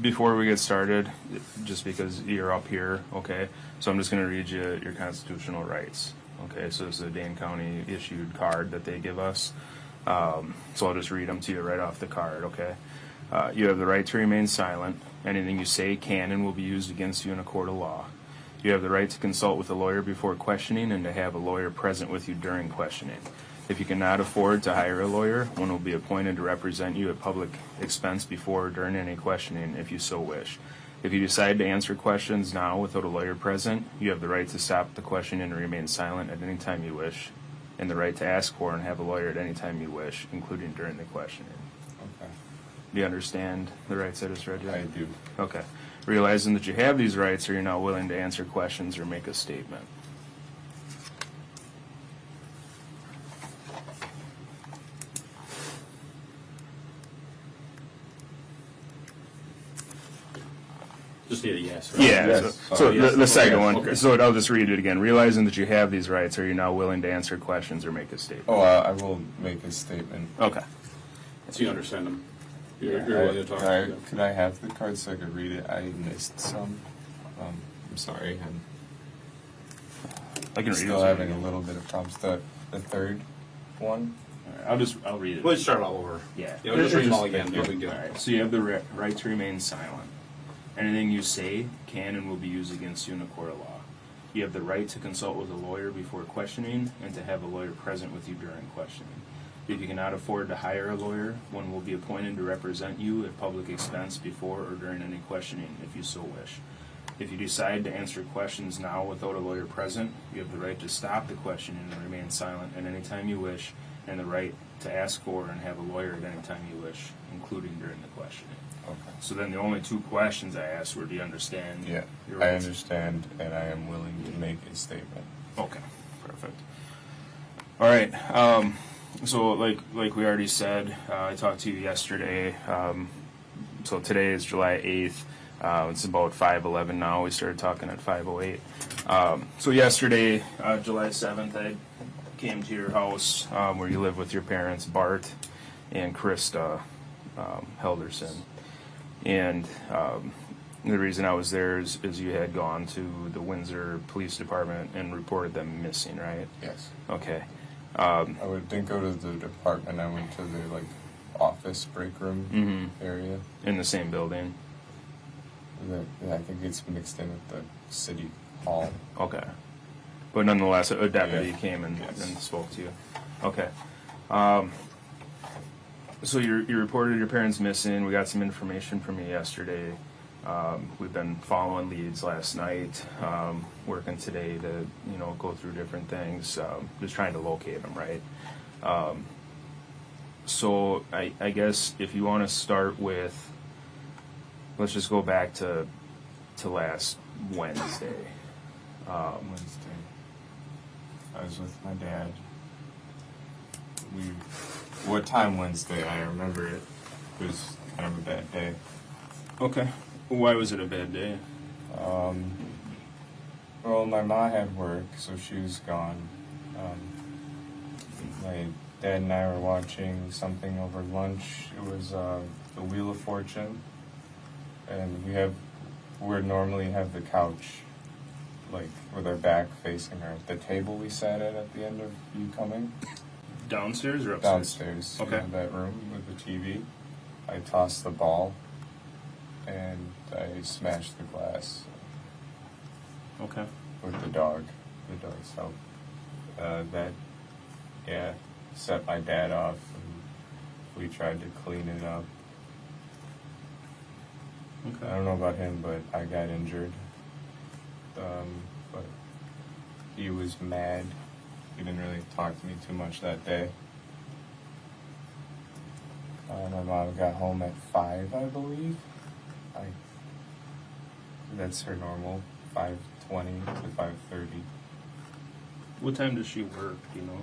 [SPEAKER 10] Before we get started, just because you're up here, okay, so I'm just going to read you your constitutional rights. Okay, so this is a Dane County issued card that they give us. So I'll just read them to you right off the card, okay? You have the right to remain silent. Anything you say can and will be used against you in a court of law. You have the right to consult with a lawyer before questioning and to have a lawyer present with you during questioning. If you cannot afford to hire a lawyer, one will be appointed to represent you at public expense before or during any questioning if you so wish. If you decide to answer questions now without a lawyer present, you have the right to stop the question and remain silent at any time you wish, and the right to ask for and have a lawyer at any time you wish, including during the questioning.
[SPEAKER 11] Okay.
[SPEAKER 10] Do you understand the rights I just read you?
[SPEAKER 11] I do.
[SPEAKER 10] Okay. Realizing that you have these rights, are you now willing to answer questions or make a statement?
[SPEAKER 12] Just need a yes.
[SPEAKER 10] Yeah.
[SPEAKER 11] Yes.
[SPEAKER 10] So
[SPEAKER 12] yes.
[SPEAKER 10] the second
[SPEAKER 12] Okay.
[SPEAKER 10] one.
[SPEAKER 12] Okay.
[SPEAKER 10] So I'll just read it again. Realizing that you have these rights, are you now willing to answer questions or make a statement?
[SPEAKER 11] Oh, I will make a statement.
[SPEAKER 10] Okay.
[SPEAKER 12] So you understand them? You're
[SPEAKER 11] I-
[SPEAKER 12] willing to talk to them?
[SPEAKER 11] Could I have the card so I could read it? I missed some. I'm sorry. I'm
[SPEAKER 10] I can read
[SPEAKER 11] still
[SPEAKER 10] it.
[SPEAKER 11] having a little bit of problems. The third one?
[SPEAKER 10] All right, I'll read it.
[SPEAKER 12] We'll just start all over.
[SPEAKER 10] Yeah.
[SPEAKER 12] Yeah, we'll just read them all
[SPEAKER 10] Just-
[SPEAKER 12] again. No big deal.
[SPEAKER 10] All right. So you have the right to remain silent. Anything you say can and will be used against you in a court of law. You have the right to consult with a lawyer before questioning and to have a lawyer present with you during questioning. If you cannot afford to hire a lawyer, one will be appointed to represent you at public expense before or during any questioning, if you so wish. If you decide to answer questions now without a lawyer present, you have the right to stop the questioning and remain silent at any time you wish, and the right to ask for and have a lawyer at any time you wish, including during the questioning.
[SPEAKER 11] Okay.
[SPEAKER 10] So then the only two questions I asked were, do you understand?
[SPEAKER 11] Yeah,
[SPEAKER 10] your
[SPEAKER 11] I
[SPEAKER 10] rights?
[SPEAKER 11] understand, and I am willing to make a statement.
[SPEAKER 10] Okay, perfect. All right. So like we already said, I talked to you yesterday. So today is July 8th. It's about 5:11 now. We started talking at 5:08. So yesterday, July 7th, I came to your house where you live with your parents, Bart and Krista Halderson. And the reason I was there is you had gone to the Windsor Police Department and reported them missing, right?
[SPEAKER 11] Yes.
[SPEAKER 10] Okay.
[SPEAKER 11] I didn't go to the department. I went to the office break room area.
[SPEAKER 10] In the same building.
[SPEAKER 11] I think it's mixed in with the city hall.
[SPEAKER 10] Okay. But nonetheless, a deputy
[SPEAKER 11] Yeah.
[SPEAKER 10] came and
[SPEAKER 11] Yes.
[SPEAKER 10] spoke to you. Okay. So you reported your parents missing. We got some information from you yesterday. We've been following leads last night, working today to go through different things, just trying to locate them, right? So I guess if you want to start with, let's just go back to last Wednesday.
[SPEAKER 11] Wednesday. I was with my dad. What time Wednesday? I remember it. It was kind of a bad day.
[SPEAKER 10] Okay. Why was it a bad day?
[SPEAKER 11] Well, my mom had work, so she was gone. My dad and I were watching something over lunch. It was the Wheel of Fortune, and we normally have the couch, like with our back facing the table we sat at the end of you coming.
[SPEAKER 12] Downstairs or upstairs?
[SPEAKER 11] Downstairs.
[SPEAKER 12] Okay.
[SPEAKER 11] In that room with the TV. I tossed the ball, and I smashed the glass
[SPEAKER 12] Okay.
[SPEAKER 11] with the dog. The dog's help. That, yeah, set my dad off, and we tried to clean it up.
[SPEAKER 12] Okay.
[SPEAKER 11] I don't know about him, but I got injured. But he was mad. He didn't really talk to me too much that day. My mom got home at 5, I believe. That's her normal, 5:20 to 5:30.
[SPEAKER 12] What time does she work, do you know?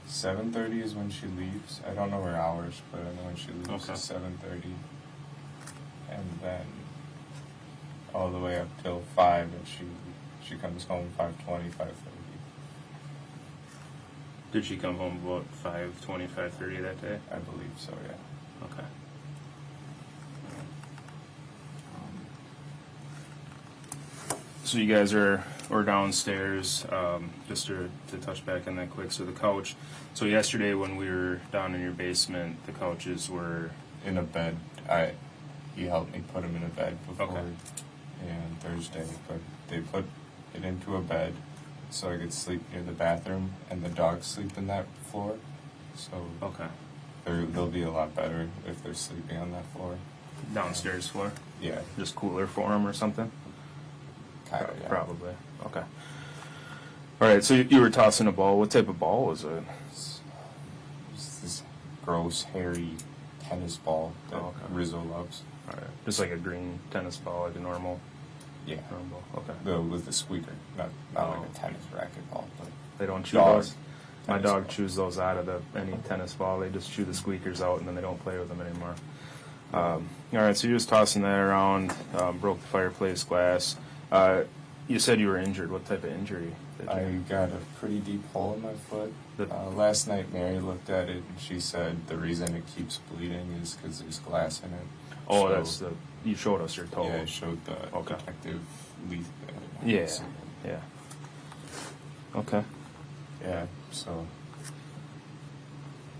[SPEAKER 11] 7:30 is when she leaves. I don't know her hours, but I know when she leaves
[SPEAKER 12] Okay.
[SPEAKER 11] is 7:30. And then all the way up till 5, and she comes home 5:20, 5:30.
[SPEAKER 12] Did she come home about 5:20, 5:30 that day?
[SPEAKER 11] I believe so, yeah.
[SPEAKER 12] Okay. So you guys are downstairs, just to touch back on that quick. So the couch, so yesterday when we were down in your basement, the couches were
[SPEAKER 11] In a bed. He helped me put him in a bed before.
[SPEAKER 12] Okay.
[SPEAKER 11] And Thursday, but they put it into a bed so I could sleep near the bathroom, and the dogs sleep in that floor. So
[SPEAKER 12] okay.
[SPEAKER 11] they'll be a lot better if they're sleeping on that floor.
[SPEAKER 12] Downstairs floor?
[SPEAKER 11] Yeah,
[SPEAKER 12] Just cooler for them or something?
[SPEAKER 11] kind of. Yeah.
[SPEAKER 12] Probably. Okay. All right, so you were tossing a ball. What type of ball was it?
[SPEAKER 11] It's this gross, hairy tennis ball that
[SPEAKER 12] Oh, okay.
[SPEAKER 11] Rizzo loves.
[SPEAKER 12] All right. Just like a green tennis ball, like a normal
[SPEAKER 11] Yeah,
[SPEAKER 12] ball. Okay.
[SPEAKER 11] with the squeaker, not
[SPEAKER 12] Oh.
[SPEAKER 11] like a tennis racket ball, but
[SPEAKER 12] They don't chew
[SPEAKER 11] Dog.
[SPEAKER 12] those? My
[SPEAKER 11] Tennis
[SPEAKER 12] dog
[SPEAKER 11] ball.
[SPEAKER 12] chews those out of any tennis ball. They just chew the squeakers out and then they don't play with them anymore. All right, so you're just tossing that around, broke the fireplace glass. You said you were injured. What type of injury did you
[SPEAKER 11] I got a pretty deep hole in my foot. Last night, Mary looked at it and she said the reason it keeps bleeding is because there's glass in it.
[SPEAKER 12] Oh,
[SPEAKER 11] So,
[SPEAKER 12] that's you showed us your toe.
[SPEAKER 11] Yeah, I showed the
[SPEAKER 12] Okay.
[SPEAKER 11] detective lead.
[SPEAKER 12] Yeah, yeah. Okay.
[SPEAKER 11] Yeah, so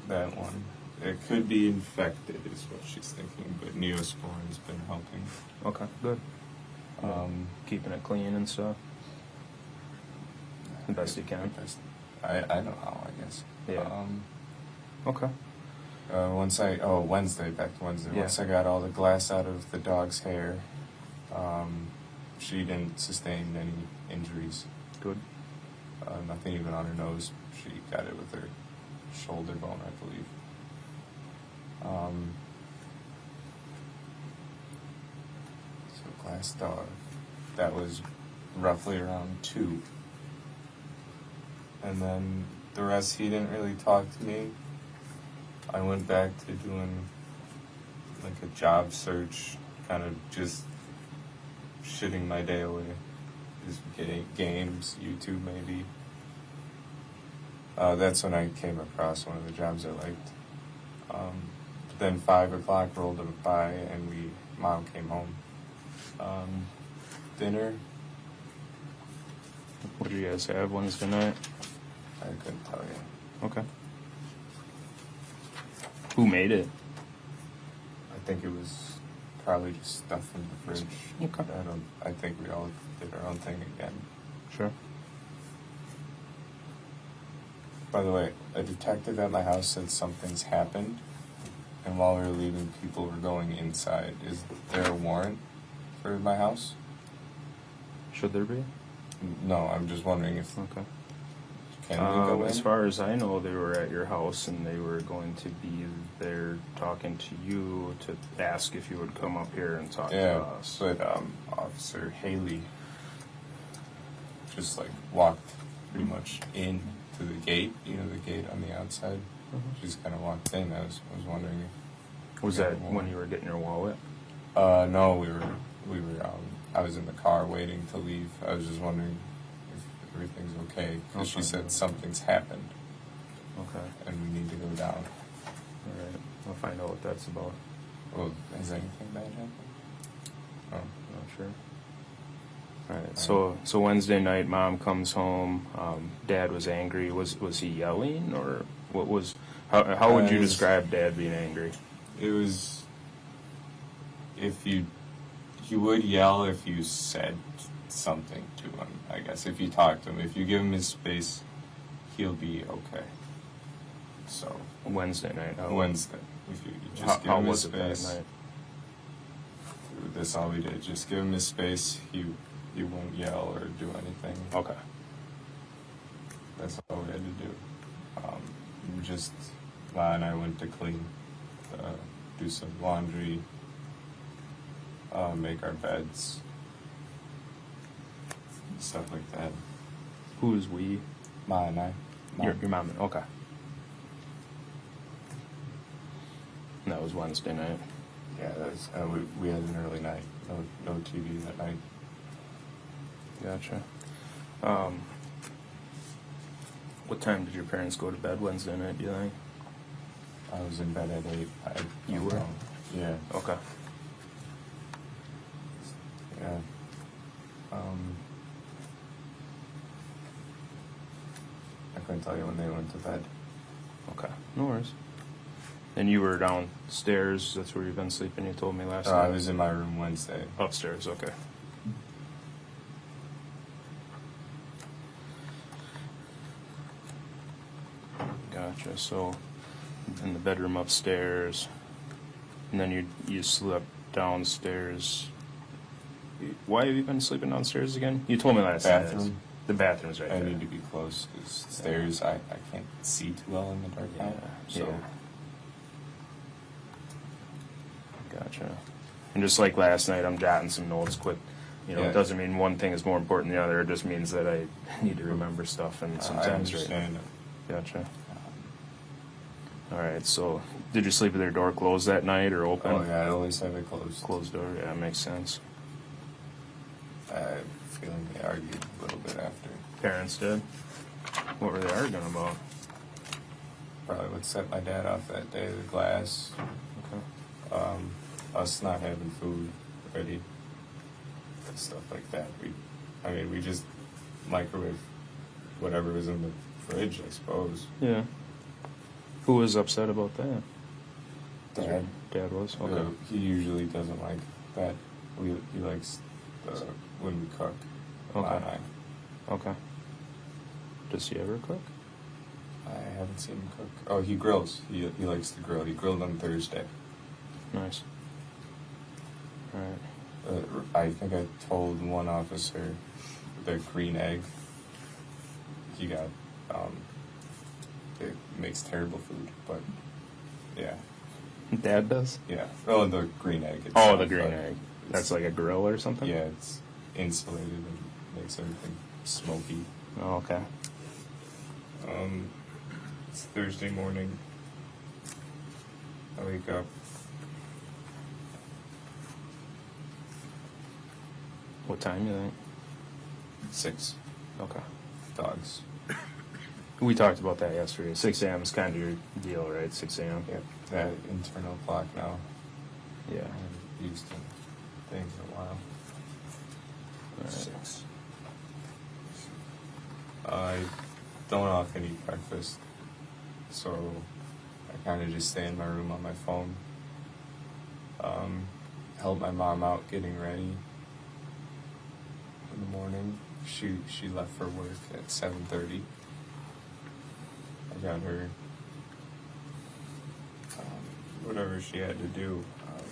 [SPEAKER 11] that one. It could be infected is what she's thinking, but Neosporin has been helping.
[SPEAKER 12] Okay, good. Keeping it clean and stuff. The best you can.
[SPEAKER 11] I know how, I guess.
[SPEAKER 12] Yeah. Okay.
[SPEAKER 11] Wednesday, back to Wednesday.
[SPEAKER 12] Yeah.
[SPEAKER 11] Once I got all the glass out of the dog's hair, she didn't sustain any injuries.
[SPEAKER 12] Good.
[SPEAKER 11] Nothing even on her nose. She got it with her shoulder bone, I believe. So glass dog. That was roughly around 2. And then the rest, he didn't really talk to me. I went back to doing like a job search, kind of just shitting my day away. Just getting games, YouTube maybe. That's when I came across one of the jobs I liked. Then 5 o'clock rolled by and Mom came home. Dinner,
[SPEAKER 12] What do you guys have Wednesday night?
[SPEAKER 11] I couldn't tell you.
[SPEAKER 12] Okay. Who made it?
[SPEAKER 11] I think it was probably just stuff from the fridge.
[SPEAKER 12] Okay.
[SPEAKER 11] I think we all did our own thing again.
[SPEAKER 12] Sure.
[SPEAKER 11] By the way, a detective at my house said something's happened, and while we were leaving, people were going inside. Is there a warrant for my house?
[SPEAKER 12] Should there be?
[SPEAKER 11] No, I'm just wondering if
[SPEAKER 12] Okay.
[SPEAKER 11] can we go in?
[SPEAKER 12] As far as I know, they were at your house and they were going to be there talking to you to ask if you would come up here and talk
[SPEAKER 11] Yeah,
[SPEAKER 12] to us.
[SPEAKER 11] but Officer Haley just like walked pretty much in to the gate. You know, the gate on the outside. She just kind of walked in. I was wondering if
[SPEAKER 12] Was that when you were getting your wallet?
[SPEAKER 11] No, we were. I was in the car waiting to leave. I was just wondering if everything's okay because she
[SPEAKER 12] Okay.
[SPEAKER 11] said something's happened.
[SPEAKER 12] Okay.
[SPEAKER 11] and we need to go down.
[SPEAKER 12] All right. I'll find out what that's about.
[SPEAKER 11] Well, has anything bad happened? Oh,
[SPEAKER 12] Not sure. All right. So Wednesday night, Mom comes home. Dad was angry. Was he yelling, or what was? How would you describe Dad being angry?
[SPEAKER 11] it was, he would yell if you said something to him, I guess. If you talk to him, if you give him his space, he'll be okay. So,
[SPEAKER 12] Wednesday night.
[SPEAKER 11] Wednesday, if you just give
[SPEAKER 12] How
[SPEAKER 11] him his
[SPEAKER 12] was it that
[SPEAKER 11] space.
[SPEAKER 12] night?
[SPEAKER 11] That's all we did. Just give him his space. He won't yell or do anything.
[SPEAKER 12] Okay.
[SPEAKER 11] That's all we had to do. Ma and I went to clean, do some laundry, make our beds, stuff like that.
[SPEAKER 12] Who is we?
[SPEAKER 11] Ma and I.
[SPEAKER 12] Your mom. Okay. And that was Wednesday night.
[SPEAKER 11] Yeah, that's, we had an early night. No TV that night.
[SPEAKER 12] Gotcha. What time did your parents go to bed Wednesday night, do you think?
[SPEAKER 11] I was in bed at 8.
[SPEAKER 12] You were?
[SPEAKER 11] Yeah.
[SPEAKER 12] Okay.
[SPEAKER 11] Yeah. I couldn't tell you when they went to bed.
[SPEAKER 12] Okay. No worries. And you were downstairs, that's where you've been sleeping, you told me last night?
[SPEAKER 11] I was in my room Wednesday.
[SPEAKER 12] Upstairs, okay. Gotcha. So, in the bedroom upstairs, and then you slept downstairs. Why have you been sleeping downstairs again? You told me last night.
[SPEAKER 11] Bathroom.
[SPEAKER 12] The bathroom's right
[SPEAKER 11] I
[SPEAKER 12] there.
[SPEAKER 11] need to be close because stairs, I can't see too well in the dark now. So.
[SPEAKER 12] Yeah. Gotcha. And just like last night, I'm jotting some notes quick. You know,
[SPEAKER 11] Yeah.
[SPEAKER 12] It doesn't mean one thing is more important than the other. It just means that I need to remember stuff, and
[SPEAKER 11] I
[SPEAKER 12] sometimes
[SPEAKER 11] understand.
[SPEAKER 12] Gotcha. All right. So, did you sleep with your door closed that night or open?
[SPEAKER 11] Oh yeah, I always have it closed.
[SPEAKER 12] Closed door. Yeah, makes sense.
[SPEAKER 11] I have a feeling they argued a little bit after.
[SPEAKER 12] Parents did. What were they arguing about?
[SPEAKER 11] Probably what set my dad off that day, the glass.
[SPEAKER 12] Okay.
[SPEAKER 11] Us not having food ready. Stuff like that. We just microwave whatever was in the fridge, I suppose.
[SPEAKER 12] Yeah. Who was upset about that?
[SPEAKER 11] Dad.
[SPEAKER 12] Dad was? Okay.
[SPEAKER 11] He usually doesn't like that. He likes when we cook.
[SPEAKER 12] Okay.
[SPEAKER 11] Ma and I.
[SPEAKER 12] Okay. Does he ever cook?
[SPEAKER 11] I haven't seen him cook. Oh, he grills. He likes to grill. He grilled on Thursday.
[SPEAKER 12] Nice. All right.
[SPEAKER 11] I think I told one officer the green egg he got. It makes terrible food, but yeah.
[SPEAKER 12] Dad does?
[SPEAKER 11] Yeah. Oh, the green egg. Itself,
[SPEAKER 12] Oh, the green egg. That's like a grill or something?
[SPEAKER 11] Yeah, it's insulated and makes everything smoky.
[SPEAKER 12] Oh, okay.
[SPEAKER 11] It's Thursday morning. I wake up.
[SPEAKER 12] What time you think?
[SPEAKER 11] 6.
[SPEAKER 12] Okay.
[SPEAKER 11] Dogs.
[SPEAKER 12] We talked about that yesterday. 6 a.m. is kind of your deal, right? 6 a.m.?
[SPEAKER 11] Yep. That internal clock now.
[SPEAKER 12] Yeah.
[SPEAKER 11] I haven't used things in a while.
[SPEAKER 12] All right.
[SPEAKER 11] 6. I don't often eat breakfast, so I kind of just stay in my room on my phone. Help my mom out getting ready in the morning. She left for work at 7:30. I got her whatever she had to do.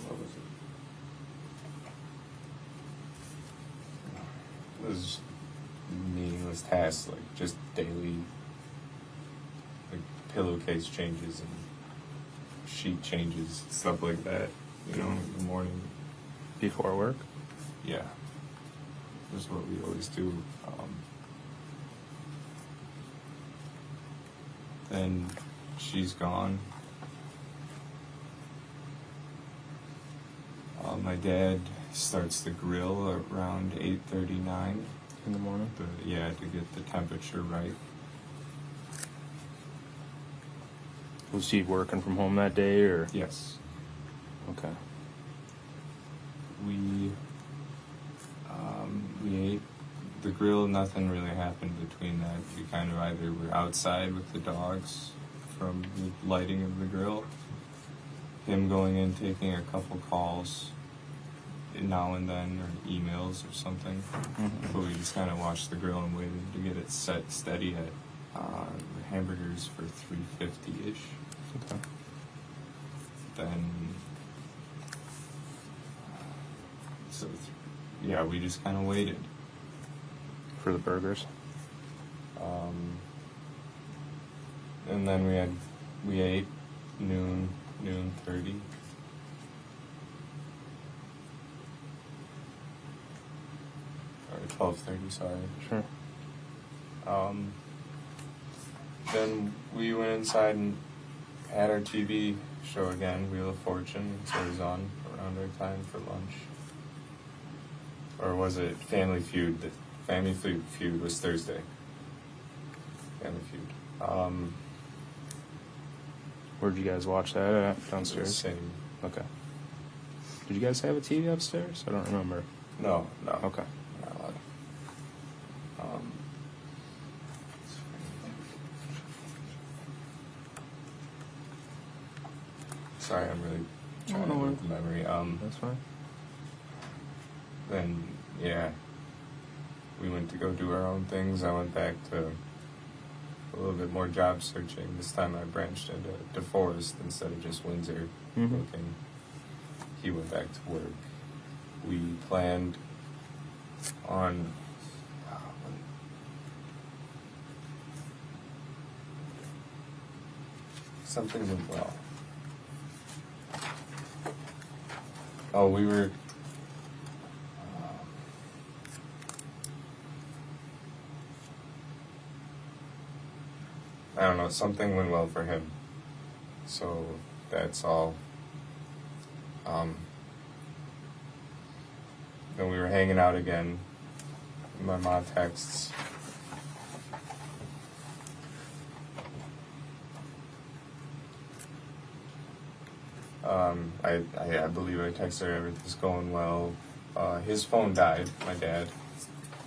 [SPEAKER 11] What was it? It was meaningless tasks, like just daily, like pillowcase changes and sheet changes, stuff like that. You know, in the morning.
[SPEAKER 12] Before work?
[SPEAKER 11] Yeah. That's what we always do. Then she's gone. My dad starts the grill around 8:39
[SPEAKER 12] in the morning.
[SPEAKER 11] To get the temperature right.
[SPEAKER 12] Was he working from home that day, or?
[SPEAKER 11] Yes.
[SPEAKER 12] Okay.
[SPEAKER 11] We ate the grill. Nothing really happened between that. We kind of either were outside with the dogs from the lighting of the grill, him going in, taking a couple calls now and then, or emails or something. But we just kind of watched the grill and waited to get it set steady at hamburgers for $3.50-ish.
[SPEAKER 12] Okay.
[SPEAKER 11] Then, so yeah, we just kind of waited.
[SPEAKER 12] For the burgers?
[SPEAKER 11] And then we ate noon 30. Or 12:30, sorry.
[SPEAKER 12] Sure.
[SPEAKER 11] Then we went inside and had our TV show again, Wheel of Fortune. So it was on around our time for lunch. Or was it Family Feud? The Family Feud was Thursday. Family Feud.
[SPEAKER 12] Where'd you guys watch that at? Downstairs?
[SPEAKER 11] Same.
[SPEAKER 12] Okay. Did you guys have a TV upstairs? I don't remember.
[SPEAKER 11] No.
[SPEAKER 12] Okay.
[SPEAKER 11] Not allowed. Sorry, I'm really trying to work memory.
[SPEAKER 12] That's fine.
[SPEAKER 11] Then, yeah, we went to go do our own things. I went back to a little bit more job searching. This time I branched into DeForest instead of just Windsor looking. He went back to work. We planned on something went well. Oh, we were I don't know, something went well for him. So that's all. Then we were hanging out again. My mom texts. I believe I texted her everything's going well. His phone died, my dad.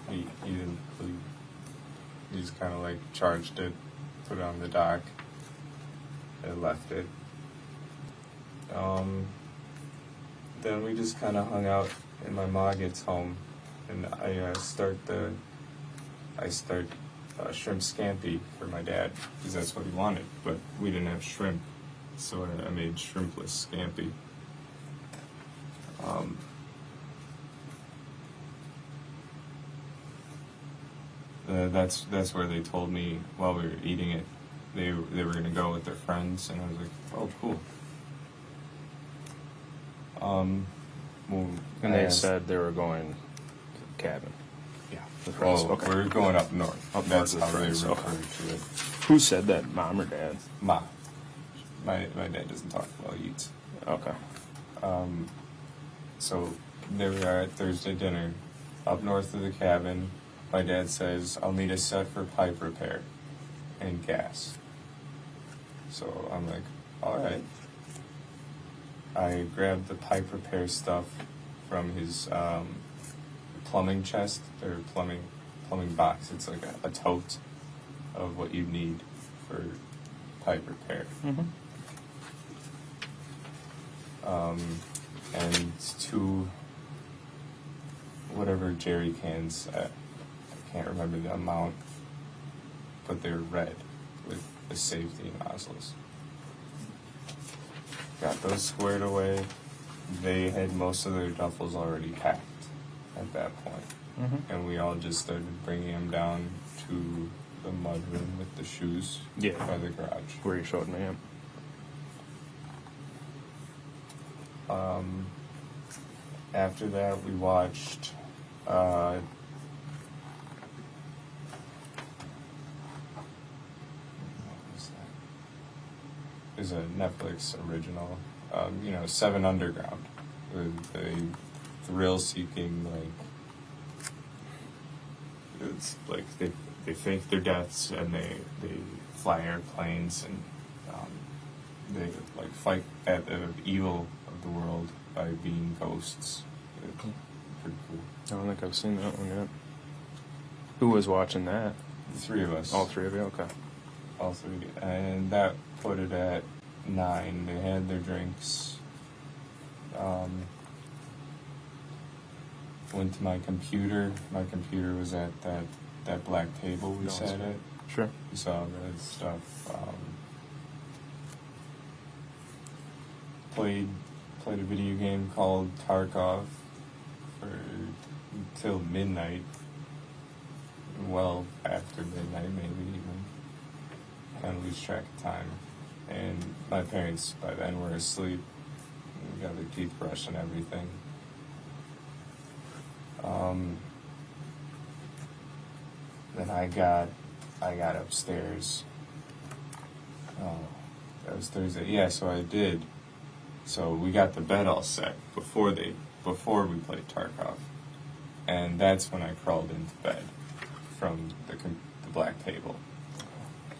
[SPEAKER 11] He didn't believe. He just kind of like charged it, put it on the dock, and left it. Then we just kind of hung out, and my mom gets home, and I start shrimp scampi for my dad because that's what he wanted, but we didn't have shrimp, so I made shrimpless scampi. That's where they told me while we were eating it, they were gonna go with their friends, and I was like, oh, cool. Well,
[SPEAKER 12] And they said they were going to the cabin.
[SPEAKER 11] yeah.
[SPEAKER 12] The friends,
[SPEAKER 11] Well,
[SPEAKER 12] okay.
[SPEAKER 11] we're going up north.
[SPEAKER 12] Up
[SPEAKER 11] That's
[SPEAKER 12] north
[SPEAKER 11] how
[SPEAKER 12] with
[SPEAKER 11] they
[SPEAKER 12] friends,
[SPEAKER 11] refer
[SPEAKER 12] okay.
[SPEAKER 11] to it.
[SPEAKER 12] Who said that, mom or dad?
[SPEAKER 11] Ma. My dad doesn't talk while he eats.
[SPEAKER 12] Okay.
[SPEAKER 11] So there we are at Thursday dinner, up north of the cabin. My dad says, I'll need a set for pipe repair and gas. So I'm like, all right. I grabbed the pipe repair stuff from his plumbing chest, or plumbing box. It's like a tote of what you need for pipe repair. And 2 whatever jerry cans. I can't remember the amount, but they're red with the safety nozzles. Got those squared away. They had most of their duffels already packed at that point. And we all just started bringing them down to the mud room with the shoes by the garage.
[SPEAKER 12] Where you showed me him.
[SPEAKER 11] After that, we watched there's a Netflix original, 7 Underground, with a thrill-seeking, like, it's like they fake their deaths and they fly airplanes and they like fight at the evil of the world by being ghosts. It's pretty cool.
[SPEAKER 12] I don't think I've seen that one yet. Who was watching that?
[SPEAKER 11] The three of us.
[SPEAKER 12] All three of you? Okay.
[SPEAKER 11] All three. And that put it at 9. They had their drinks. Went to my computer. My computer was at that black table we sat at.
[SPEAKER 12] Sure.
[SPEAKER 11] We saw that stuff. Played a video game called Tarkov till midnight. Well, after midnight, maybe even. Kind of lose track of time. And my parents by then were asleep. We got their teeth brushed and everything. Then I got upstairs. Oh, that was Thursday. Yeah, so I did. So we got the bed all set before we played Tarkov, and that's when I crawled into bed from the black table.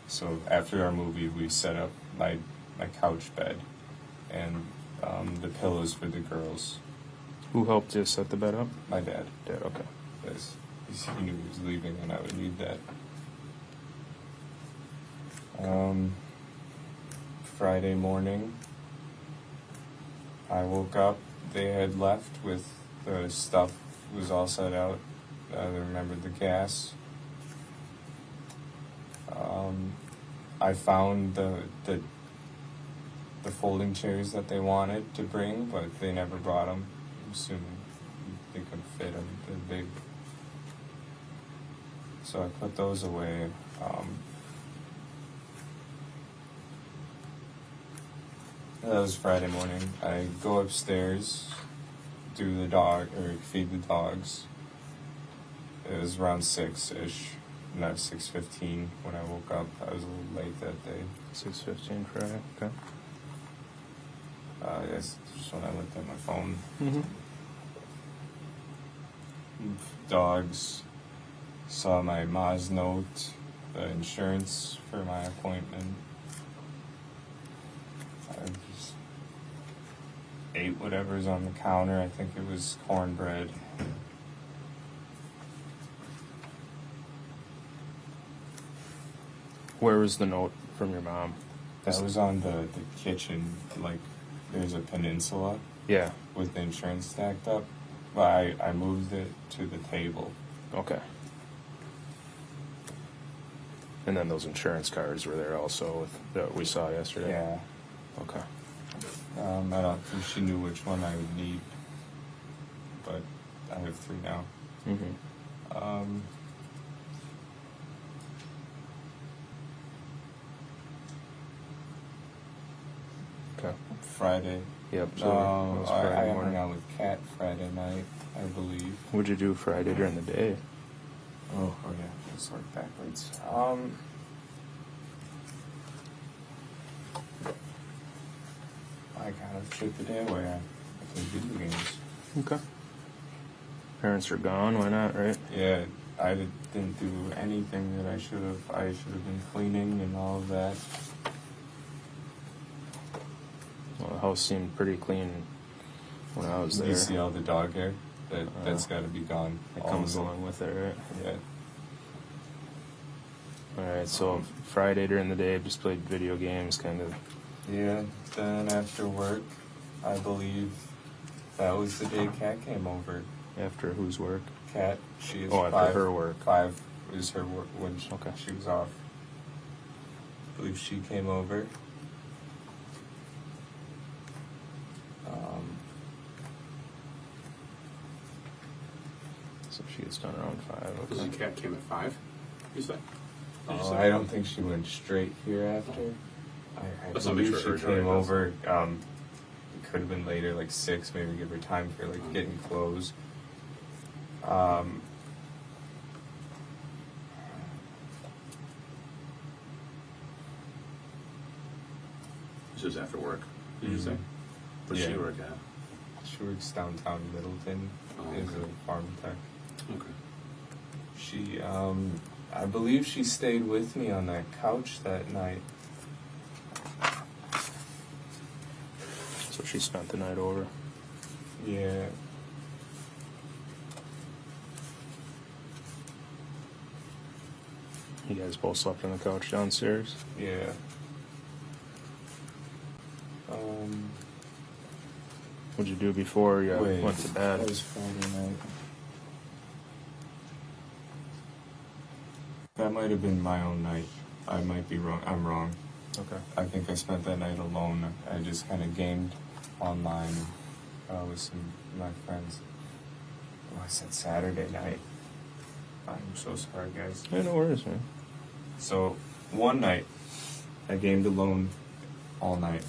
[SPEAKER 11] So after our movie, we set up my couch bed and the pillows for the girls.
[SPEAKER 12] Who helped you set the bed up?
[SPEAKER 11] My dad.
[SPEAKER 12] Dad, okay.
[SPEAKER 11] Because he knew he was leaving and I would need that. Friday morning, I woke up. They had left with the stuff was all set out. I remembered the gas. I found the folding chairs that they wanted to bring, but they never brought them. I'm assuming they could fit them. They're big. So I put those away. That was Friday morning. I go upstairs, feed the dogs. It was around 6-ish, not 6:15 when I woke up. I was a little late that day.
[SPEAKER 12] 6:15 Friday, okay.
[SPEAKER 11] That's just when I looked at my phone.
[SPEAKER 12] Mm-hmm.
[SPEAKER 11] Dogs. Saw my Ma's note, the insurance for my appointment. I just ate whatever's on the counter. I think it was cornbread.
[SPEAKER 12] Where was the note from your mom?
[SPEAKER 11] That was on the kitchen, like there's a peninsula.
[SPEAKER 12] Yeah.
[SPEAKER 11] With the insurance stacked up. But I moved it to the table.
[SPEAKER 12] Okay. And then those insurance cards were there also that we saw yesterday?
[SPEAKER 11] Yeah.
[SPEAKER 12] Okay.
[SPEAKER 11] I don't think she knew which one I would need. But I have 3 now.
[SPEAKER 12] Mm-hmm. Okay.
[SPEAKER 11] Friday.
[SPEAKER 12] Yep. So
[SPEAKER 11] No,
[SPEAKER 12] it was
[SPEAKER 11] I
[SPEAKER 12] Friday
[SPEAKER 11] hung
[SPEAKER 12] morning.
[SPEAKER 11] out with Kat Friday night, I believe.
[SPEAKER 12] What'd you do Friday during the day?
[SPEAKER 11] Oh yeah, let's work backwards. I kind of took the day away. I played video games.
[SPEAKER 12] Okay. Parents are gone, why not, right?
[SPEAKER 11] Yeah, I didn't do anything that I should have. I should have been cleaning and all of that.
[SPEAKER 12] Well, the house seemed pretty clean when I was there.
[SPEAKER 11] You see all the dog hair? That's got to be gone.
[SPEAKER 12] It comes along with it, right?
[SPEAKER 11] Yeah.
[SPEAKER 12] Alright, so Friday during the day, just played video games, kind of.
[SPEAKER 11] Yeah, then after work, I believe that was the day Kat came over.
[SPEAKER 12] After whose work?
[SPEAKER 11] Kat, she is
[SPEAKER 12] Oh, after her work.
[SPEAKER 11] 5 is her work when
[SPEAKER 12] Okay.
[SPEAKER 11] she was off. I believe she came over.
[SPEAKER 12] So she gets done around 5.
[SPEAKER 13] The
[SPEAKER 12] Okay.
[SPEAKER 13] cat came at 5, you said?
[SPEAKER 11] I don't think she went straight here after. I
[SPEAKER 13] Let's not make
[SPEAKER 11] believe
[SPEAKER 13] sure
[SPEAKER 11] she
[SPEAKER 13] her
[SPEAKER 11] came
[SPEAKER 13] drive is-
[SPEAKER 11] over. It could have been later, like 6, maybe give her time for like getting clothes.
[SPEAKER 13] This is after work, did you say? Where's she
[SPEAKER 11] Yeah.
[SPEAKER 13] work at?
[SPEAKER 11] She works downtown Middleton
[SPEAKER 13] Oh,
[SPEAKER 11] as
[SPEAKER 13] okay.
[SPEAKER 11] a farm tech.
[SPEAKER 13] Okay.
[SPEAKER 11] She, I believe she stayed with me on that couch that night.
[SPEAKER 12] So she spent the night over.
[SPEAKER 11] Yeah.
[SPEAKER 12] You guys both slept on the couch downstairs?
[SPEAKER 11] Yeah.
[SPEAKER 12] What'd you do before you went to bed?
[SPEAKER 11] That was Friday night. That might have been my own night. I might be wrong. I'm wrong.
[SPEAKER 12] Okay.
[SPEAKER 11] I think I spent that night alone. I just kind of gamed online with some of my friends. Oh, I said Saturday night. I'm so sorry, guys.
[SPEAKER 12] Yeah, no worries, man.
[SPEAKER 11] So, one night, I gamed alone all night.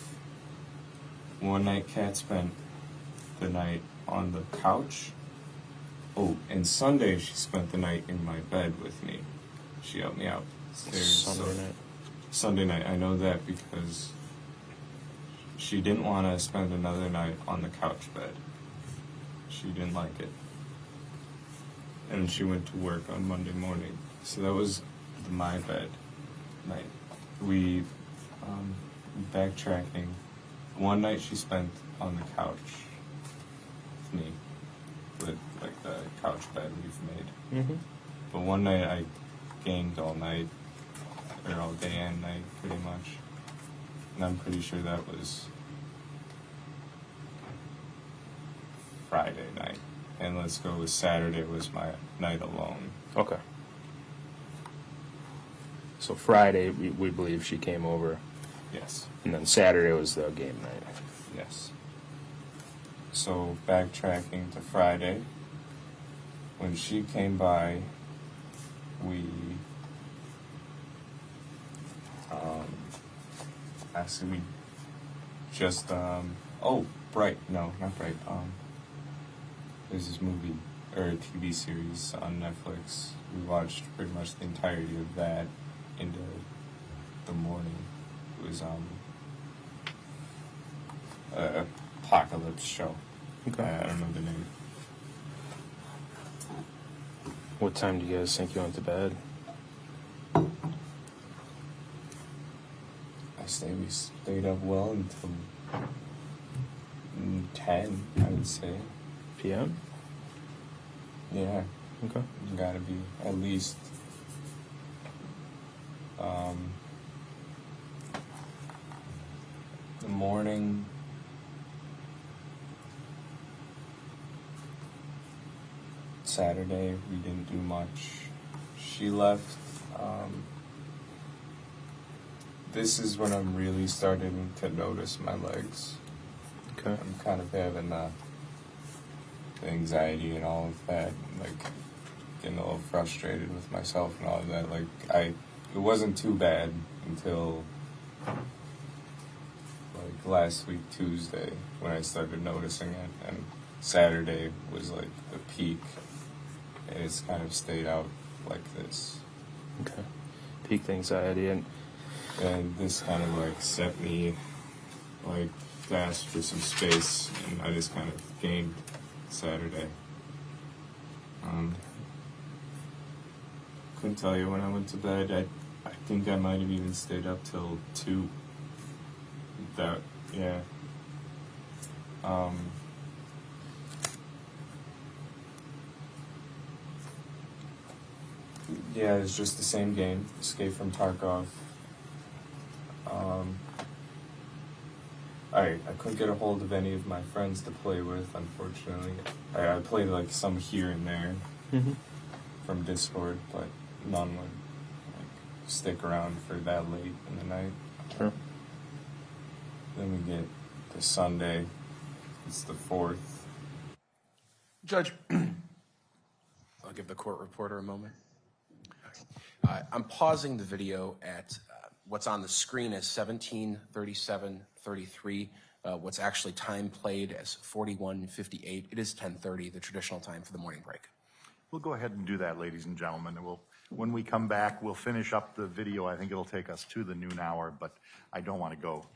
[SPEAKER 11] One night, Kat spent the night on the couch. Oh, and Sunday, she spent the night in my bed with me. She helped me out. Sunday night, I know that because she didn't want to spend another night on the couch bed. She didn't like it. And she went to work on Monday morning. So that was my bed night. We, backtracking, one night she spent on the couch with me, with like the couch bed we've made.
[SPEAKER 12] Mm-hmm.
[SPEAKER 11] But one night I gamed all night, or all day and night, pretty much. And I'm pretty sure that was Friday night. And let's go with Saturday was my night alone.
[SPEAKER 12] Okay. So Friday, we believe she came over.
[SPEAKER 11] Yes.
[SPEAKER 12] And then Saturday was the game night.
[SPEAKER 11] Yes. So backtracking to Friday, when she came by, we actually we just Bright. No, not Bright. There's this movie or a TV series on Netflix. We watched pretty much the entirety of that into the morning. It was a apocalypse show.
[SPEAKER 12] Okay.
[SPEAKER 11] I don't know the name.
[SPEAKER 12] What time do you guys think you went to bed?
[SPEAKER 11] We stayed up well until 10, I would say.
[SPEAKER 12] PM?
[SPEAKER 11] Yeah.
[SPEAKER 12] Okay.
[SPEAKER 11] It's gotta be at least the morning. Saturday we didn't do much. She left. This is when I'm really starting to notice my legs.
[SPEAKER 12] Okay.
[SPEAKER 11] I'm kind of having the anxiety and all of that, like getting a little frustrated with myself and all of that. Like it wasn't too bad until like last week Tuesday when I started noticing it, and Saturday was like the peak, and it's kind of stayed out like this.
[SPEAKER 12] Okay. Peak anxiety and
[SPEAKER 11] this kind of like set me like to ask for some space, and I just kind of gamed Saturday. Couldn't tell you when I went to bed. I think I might have even stayed up till 2. Yeah. Yeah, it's just the same game. Escape from Tarkov. I couldn't get a hold of any of my friends to play with, unfortunately. I played like some here and there from Discord, but none would like stick around for that late in the night.
[SPEAKER 12] Sure.
[SPEAKER 11] Then we get to Sunday. It's the 4th.
[SPEAKER 7] Judge, I'll give the court reporter a moment. I'm pausing the video at what's on the screen as 17:37:33. What's actually time played as 41:58. It is 10:30, the traditional time for the morning break.
[SPEAKER 2] We'll go ahead and do that, ladies and gentlemen. When we come back, we'll finish up the video. I think it'll take us to the noon hour, but I don't want to go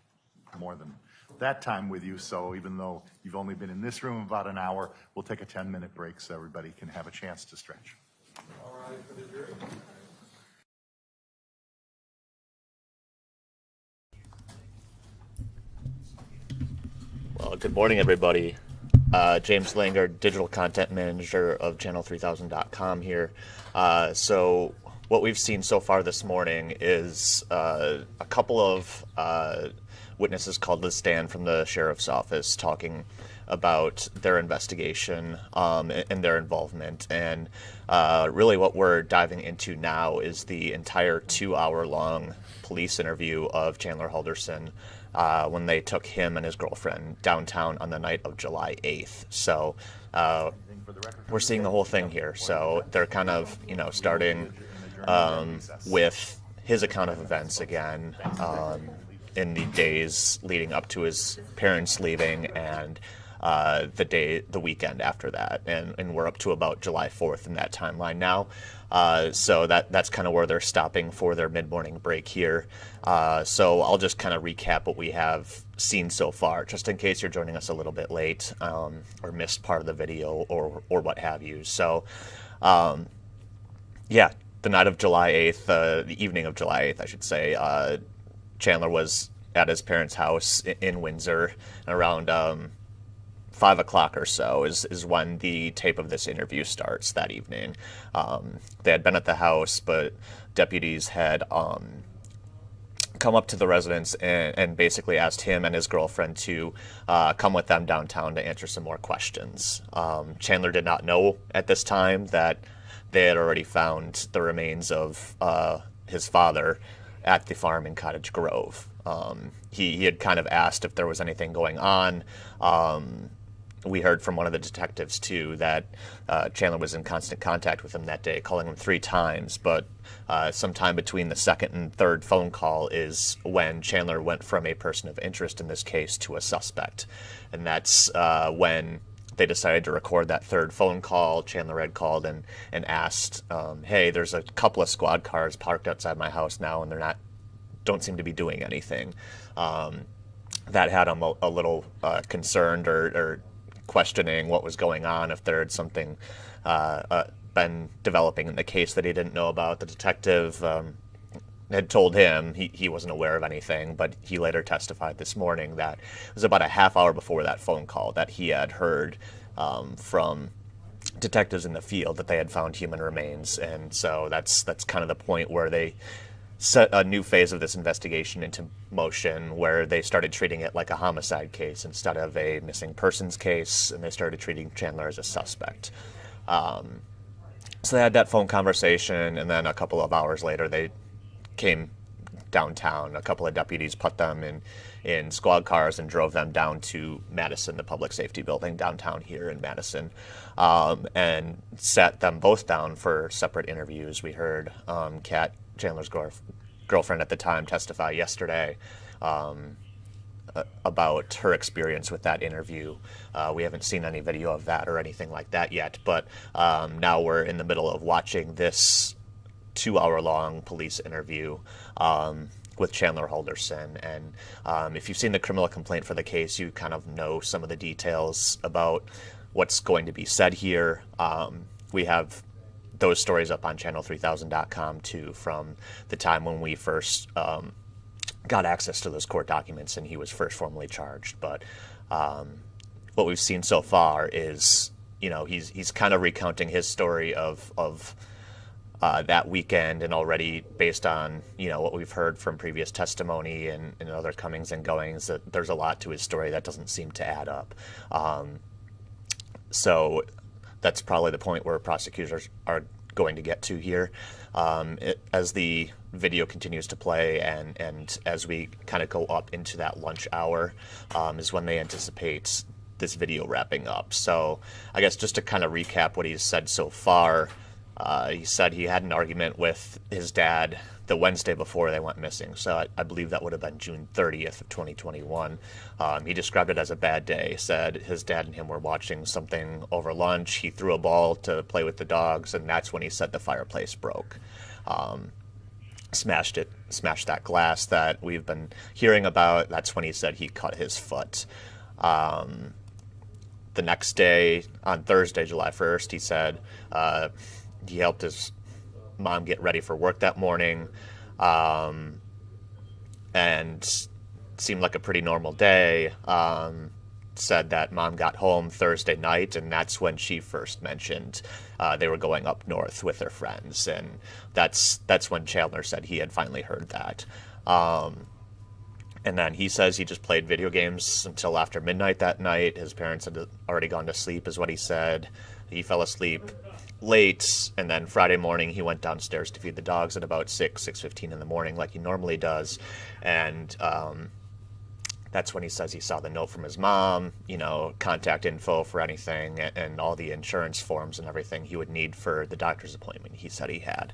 [SPEAKER 2] more than that time with you. So even though you've only been in this room about an hour, we'll take a 10-minute break so everybody can have a chance to stretch.
[SPEAKER 7] All right, for the jury.
[SPEAKER 1] Good morning, everybody. James Langer, Digital Content Manager of Channel3000.com here. So what we've seen so far this morning is a couple of witnesses called to the stand from the sheriff's office talking about their investigation and their involvement. And really what we're diving into now is the entire 2-hour-long police interview of Chandler Halderson when they took him and his girlfriend downtown on the night of July 8th. So we're seeing the whole thing here. So they're kind of, starting with his account of events again in the days leading up to his parents leaving and the weekend after that. And we're up to about July 4th in that timeline now. So that's kind of where they're stopping for their mid-morning break here. So I'll just kind of recap what we have seen so far, just in case you're joining us a little bit late or missed part of the video or what have you. So, yeah, the night of July 8th, the evening of July 8th, I should say, Chandler was at his parents' house in Windsor around 5 o'clock or so is when the tape of this interview starts that evening. They had been at the house, but deputies had come up to the residence and basically asked him and his girlfriend to come with them downtown to answer some more questions. Chandler did not know at this time that they had already found the remains of his father at the farm in Cottage Grove. He had kind of asked if there was anything going on. We heard from one of the detectives, too, that Chandler was in constant contact with him that day, calling him 3 times. But sometime between the second and third phone call is when Chandler went from a person of interest in this case to a suspect. And that's when they decided to record that third phone call. Chandler had called and asked, hey, there's a couple of squad cars parked outside my house now, and don't seem to be doing anything. That had him a little concerned or questioning what was going on, if there had something been developing in the case that he didn't know about. The detective had told him he wasn't aware of anything, but he later testified this morning that it was about a half hour before that phone call that he had heard from detectives in the field that they had found human remains. And so that's kind of the point where they set a new phase of this investigation into motion, where they started treating it like a homicide case instead of a missing persons case, and they started treating Chandler as a suspect. So they had that phone conversation, and then a couple of hours later they came downtown. A couple of deputies put them in squad cars and drove them down to Madison, the public safety building downtown here in Madison, and sat them both down for separate interviews. We heard Kat, Chandler's girlfriend at the time, testify yesterday about her experience with that interview. We haven't seen any video of that or anything like that yet, but now we're in the middle of watching this 2-hour-long police interview with Chandler Halderson. And if you've seen the criminal complaint for the case, you kind of know some of the details about what's going to be said here. We have those stories up on channel3000.com too, from the time when we first got access to those court documents and he was first formally charged. But what we've seen so far is, he's kind of recounting his story of that weekend, and already based on, what we've heard from previous testimony and other comings and goings, that there's a lot to his story that doesn't seem to add up. So that's probably the point where prosecutors are going to get to here. As the video continues to play and as we kind of go up into that lunch hour is when they anticipate this video wrapping up. So I guess just to kind of recap what he's said so far, he said he had an argument with his dad the Wednesday before they went missing. So I believe that would have been June 30th of 2021. He described it as a bad day. Said his dad and him were watching something over lunch. He threw a ball to play with the dogs, and that's when he said the fireplace broke. Smashed that glass that we've been hearing about. That's when he said he cut his foot. The next day, on Thursday, July 1st, he said he helped his mom get ready for work that morning, and seemed like a pretty normal day. said that mom got home Thursday night, and that's when she first mentioned they were going up north with their friends, and that's when Chandler said he had finally heard that. And then he says he just played video games until after midnight that night. His parents had already gone to sleep, is what he said. He fell asleep late, and then Friday morning he went downstairs to feed the dogs at about 6:15 in the morning, like he normally does. And that's when he says he saw the note from his mom, contact info for anything, and all the insurance forms and everything he would need for the doctor's appointment he said he had.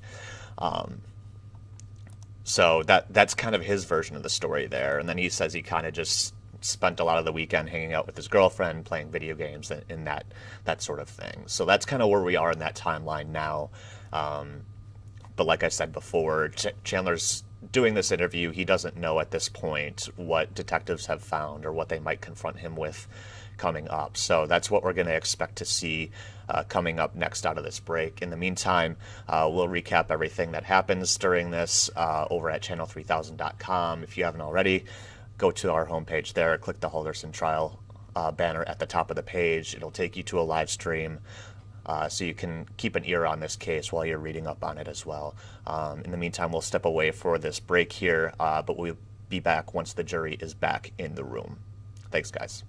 [SPEAKER 1] So that's kind of his version of the story there. And then he says he kind of just spent a lot of the weekend hanging out with his girlfriend, playing video games, and that sort of thing. So that's kind of where we are in that timeline now. But like I said before, Chandler's doing this interview. He doesn't know at this point what detectives have found or what they might confront him with coming up. So that's what we're going to expect to see coming up next out of this break. In the meantime, we'll recap everything that happens during this over at channel3000.com. If you haven't already, go to our homepage there, click the Halderson trial banner at the top of the page. It'll take you to a live stream. So you can keep an ear on this case while you're reading up on it as well. In the meantime, we'll step away for this break here, but we'll be back once the jury is back in the room. Thanks, guys.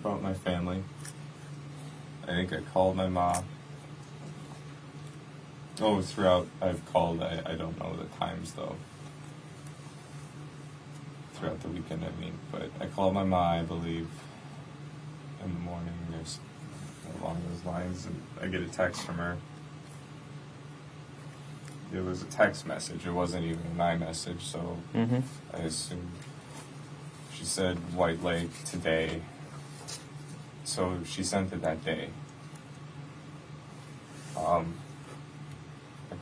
[SPEAKER 11] about my family. I think I called my mom. Oh, throughout I've called, I don't know the times though. Throughout the weekend, I mean. But I called my mom, I believe, in the morning. There's along those lines, and I get a text from her. It was a text message. It wasn't even a iMessage, so I assumed. She said White Lake today, so she sent it that day. I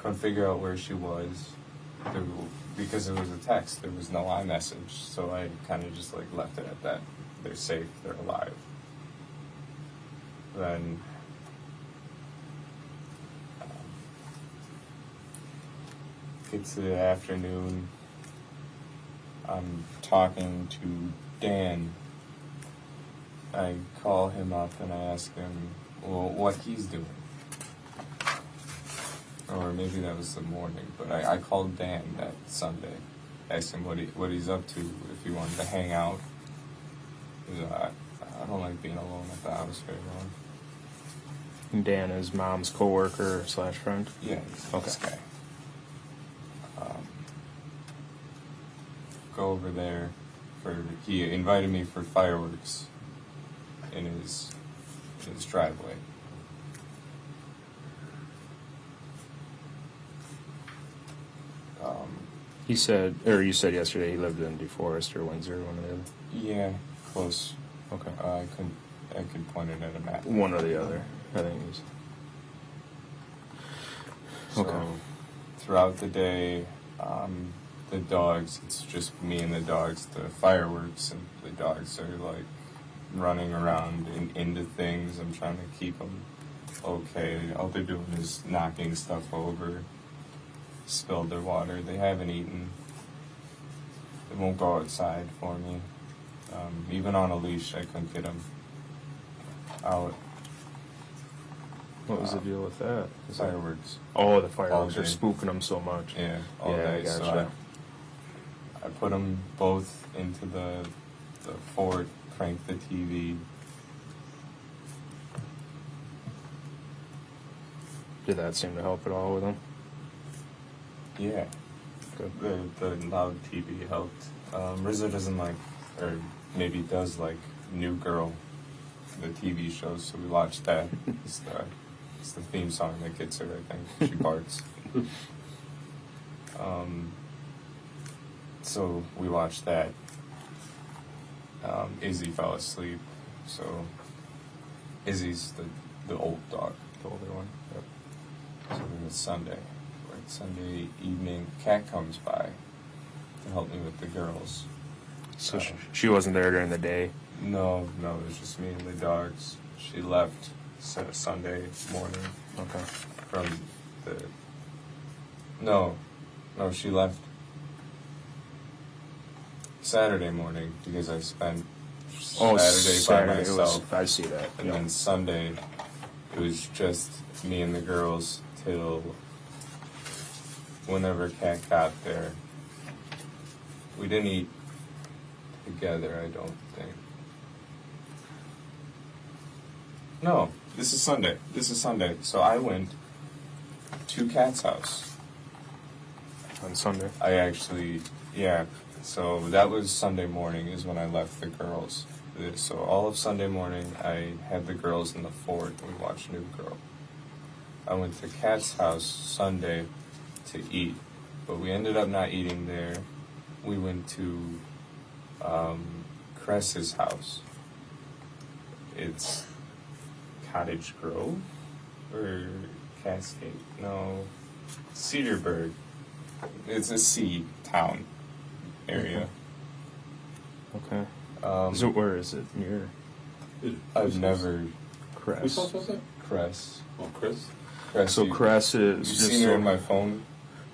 [SPEAKER 11] couldn't figure out where she was because it was a text. There was no iMessage, so I kind of just like left it at that. They're safe. They're alive. Then gets to the afternoon. I'm talking to Dan. I call him up and I ask him, well, what he's doing. Or maybe that was the morning, but I called Dan that Sunday. Asked him what he's up to, if he wanted to hang out. I don't like being alone at the house very long.
[SPEAKER 12] Dan is mom's coworker / friend?
[SPEAKER 11] Yeah, he's this guy. Go over there he invited me for fireworks in his driveway.
[SPEAKER 12] You said yesterday he lived in DeForest or Windsor, one or the other?
[SPEAKER 11] Yeah, close.
[SPEAKER 12] Okay.
[SPEAKER 11] I could point it at a map.
[SPEAKER 12] One or the other, I think it is. Okay.
[SPEAKER 11] So, throughout the day, the dogs, it's just me and the dogs, the fireworks, and the dogs are like running around into things. I'm trying to keep them okay. All they're doing is knocking stuff over, spilled their water. They haven't eaten. They won't go outside for me. Even on a leash, I couldn't get them out.
[SPEAKER 12] What was the deal with that?
[SPEAKER 11] Fireworks.
[SPEAKER 12] Oh, the fireworks
[SPEAKER 11] All
[SPEAKER 12] are
[SPEAKER 11] day.
[SPEAKER 12] spooking them so much.
[SPEAKER 11] Yeah, all day.
[SPEAKER 12] I gotcha.
[SPEAKER 11] So I put them both into the fort, cranked the TV.
[SPEAKER 12] Did that seem to help at all with them?
[SPEAKER 11] Yeah.
[SPEAKER 12] Good.
[SPEAKER 11] The loud TV helped. Rizzo doesn't like, or maybe does like New Girl, the TV show, so we watched that. It's the theme song that gets her, I think. She barks. So we watched that. Izzy fell asleep, so Izzy's the old dog, the older one. Yep. So then it's Sunday. Right, Sunday evening, Kat comes by to help me with the girls.
[SPEAKER 12] So she wasn't there during the day?
[SPEAKER 11] No, it was just me and the dogs. She left Sunday morning.
[SPEAKER 12] Okay.
[SPEAKER 11] From the... No, she left Saturday morning because I spent Saturday by myself.
[SPEAKER 12] I see that.
[SPEAKER 11] And then Sunday, it was just me and the girls till whenever Kat got there. We didn't eat together, I don't think. No, this is Sunday. So I went to Kat's house.
[SPEAKER 12] On Sunday?
[SPEAKER 11] I actually, yeah. So that was Sunday morning is when I left the girls. So all of Sunday morning, I had the girls in the fort. We watched New Girl. I went to Kat's house Sunday to eat, but we ended up not eating there. We went to Cress's house. It's Cottage Grove or Cascade? No, Cedarburg. It's a sea town area.
[SPEAKER 12] Okay. So where is it? Near?
[SPEAKER 11] I've never.
[SPEAKER 12] Cress.
[SPEAKER 13] Whose house was that?
[SPEAKER 11] Cress.
[SPEAKER 13] Oh, Chris?
[SPEAKER 11] Cress.
[SPEAKER 12] So Cress is
[SPEAKER 11] You
[SPEAKER 12] just
[SPEAKER 11] seen her in my phone?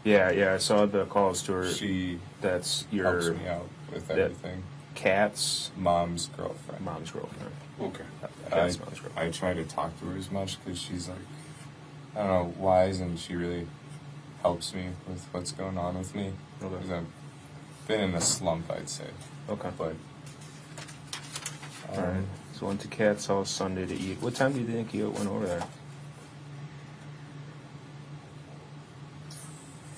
[SPEAKER 12] Yeah, I saw the calls to her.
[SPEAKER 11] She
[SPEAKER 12] That's
[SPEAKER 11] helps
[SPEAKER 12] your
[SPEAKER 11] me out with everything.
[SPEAKER 12] Cat's
[SPEAKER 11] Mom's girlfriend.
[SPEAKER 12] mom's girlfriend.
[SPEAKER 13] Okay.
[SPEAKER 12] Cat's mom's girlfriend.
[SPEAKER 11] I try to talk to her as much because she's like, I don't know, wise, and she really helps me with what's going on with me.
[SPEAKER 12] Okay.
[SPEAKER 11] 'Cause I've been in a slump, I'd say.
[SPEAKER 12] Okay.
[SPEAKER 11] But
[SPEAKER 12] All right. So So went to Kat's house Sunday to eat. What time do you think you went over there?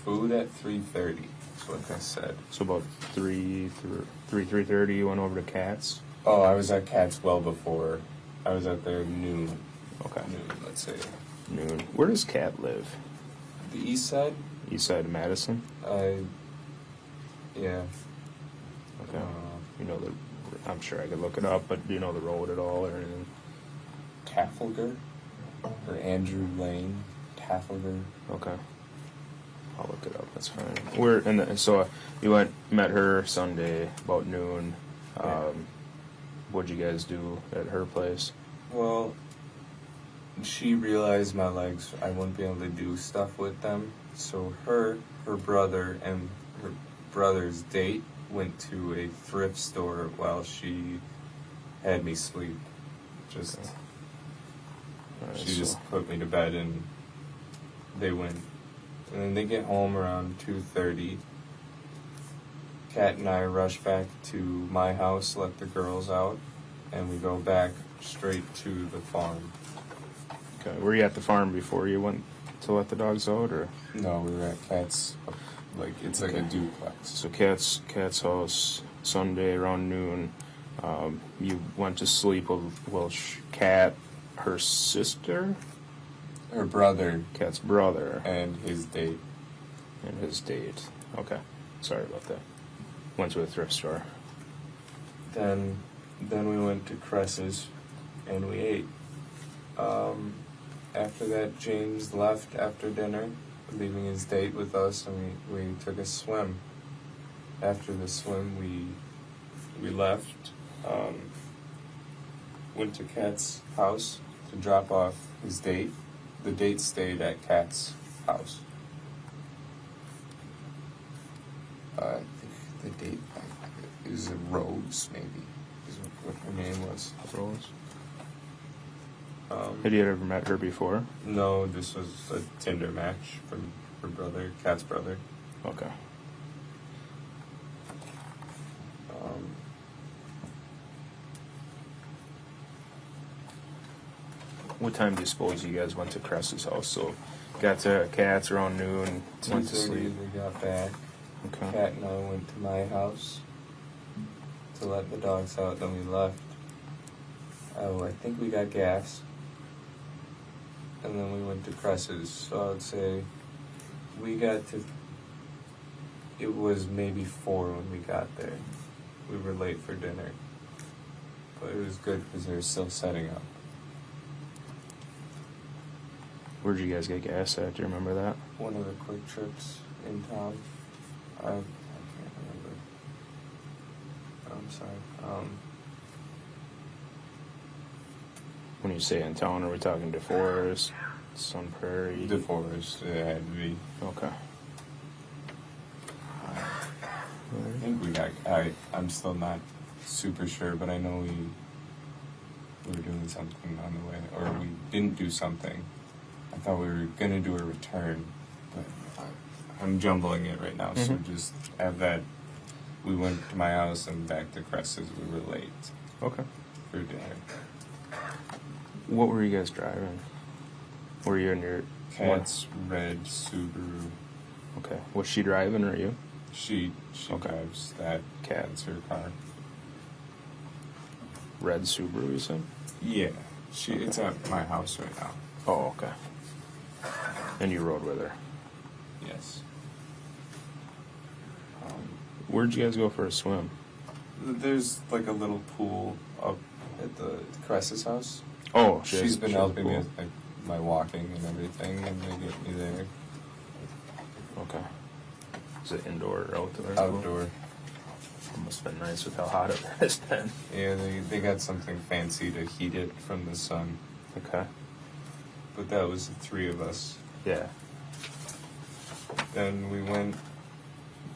[SPEAKER 11] Food at 3:30. That's what I said.
[SPEAKER 12] So about 3:30 you went over to Kat's?
[SPEAKER 11] Oh, I was at Kat's well before. I was out there noon.
[SPEAKER 12] Okay.
[SPEAKER 11] Noon, let's say.
[SPEAKER 12] Noon. Where does Kat live?
[SPEAKER 11] The east side?
[SPEAKER 12] East side of Madison?
[SPEAKER 11] Yeah.
[SPEAKER 12] Okay. You know I'm sure I could look it up, but do you know the road at all or anything?
[SPEAKER 11] Trafalgar? Or Andrew Lane? Trafalgar?
[SPEAKER 12] Okay. I'll look it up. That's fine. So you met her Sunday about noon. What'd you guys do at her place?
[SPEAKER 11] Well, she realized my legs, I wouldn't be able to do stuff with them. So her brother, and her brother's date went to a thrift store while she had me sleep. Just she just put me to bed and they went. And then they get home around 2:30. Kat and I rush back to my house, let the girls out, and we go back straight to the farm.
[SPEAKER 12] Okay. Were you at the farm before you went to let the dogs out, or?
[SPEAKER 11] No, we were at Kat's. It's like a duplex.
[SPEAKER 12] So Kat's house Sunday around noon. You went to sleep with Kat, her sister,
[SPEAKER 11] her brother,
[SPEAKER 12] Kat's brother,
[SPEAKER 11] and his date.
[SPEAKER 12] Okay. Sorry about that. Went to a thrift store.
[SPEAKER 11] Then we went to Cress's, and we ate. After that, James left after dinner, leaving his date with us, and we took a swim. After the swim, we left, went to Kat's house to drop off his date. The date stayed at Kat's house. I think the date is Rose, maybe, is what her name was.
[SPEAKER 12] Rose. Had you ever met her before?
[SPEAKER 11] No, this was a Tinder match from her brother, Kat's brother.
[SPEAKER 12] Okay. What time do you suppose you guys went to Cress's house? So, got to Kat's around noon, went to
[SPEAKER 11] 2:30
[SPEAKER 12] sleep.
[SPEAKER 11] we got back.
[SPEAKER 12] Okay.
[SPEAKER 11] Kat and I went to my house to let the dogs out, then we left. Oh, I think we got gas. And then we went to Cress's. So I would say it was maybe 4 when we got there. We were late for dinner. But it was good because they were still setting up.
[SPEAKER 12] Where'd you guys get gas at? Do you remember that?
[SPEAKER 11] One of the quick trips in town. I can't remember. I'm sorry.
[SPEAKER 12] When you say in town, are we talking DeForest, Sun Prairie?
[SPEAKER 11] DeForest, it had to be.
[SPEAKER 12] Okay.
[SPEAKER 11] I think we got. I'm still not super sure, but I know we were doing something on the way, or we didn't do something. I thought we were gonna do a return, but I'm jumbling it right now. So just have that. We went to my house and back to Cress's. We were late.
[SPEAKER 12] Okay.
[SPEAKER 11] For dinner.
[SPEAKER 12] What were you guys driving? Were you in your
[SPEAKER 11] Kat's red Subaru.
[SPEAKER 12] Okay. Was she driving or you?
[SPEAKER 11] She drives that. Kat's her car.
[SPEAKER 12] Red Subaru, you said?
[SPEAKER 11] Yeah. It's at my house right now.
[SPEAKER 12] Oh, okay. And you rode with her?
[SPEAKER 11] Yes.
[SPEAKER 12] Where'd you guys go for a swim?
[SPEAKER 11] There's like a little pool up at the Cress's house.
[SPEAKER 12] Oh,
[SPEAKER 11] she's been helping me with like my walking and everything, and they get me there.
[SPEAKER 12] Okay. Is it indoor or outdoor?
[SPEAKER 11] Outdoor.
[SPEAKER 12] It must have been nice with how hot it has been.
[SPEAKER 11] Yeah, they got something fancy to heat it from the sun.
[SPEAKER 12] Okay.
[SPEAKER 11] But that was the 3 of us.
[SPEAKER 12] Yeah.
[SPEAKER 11] Then we went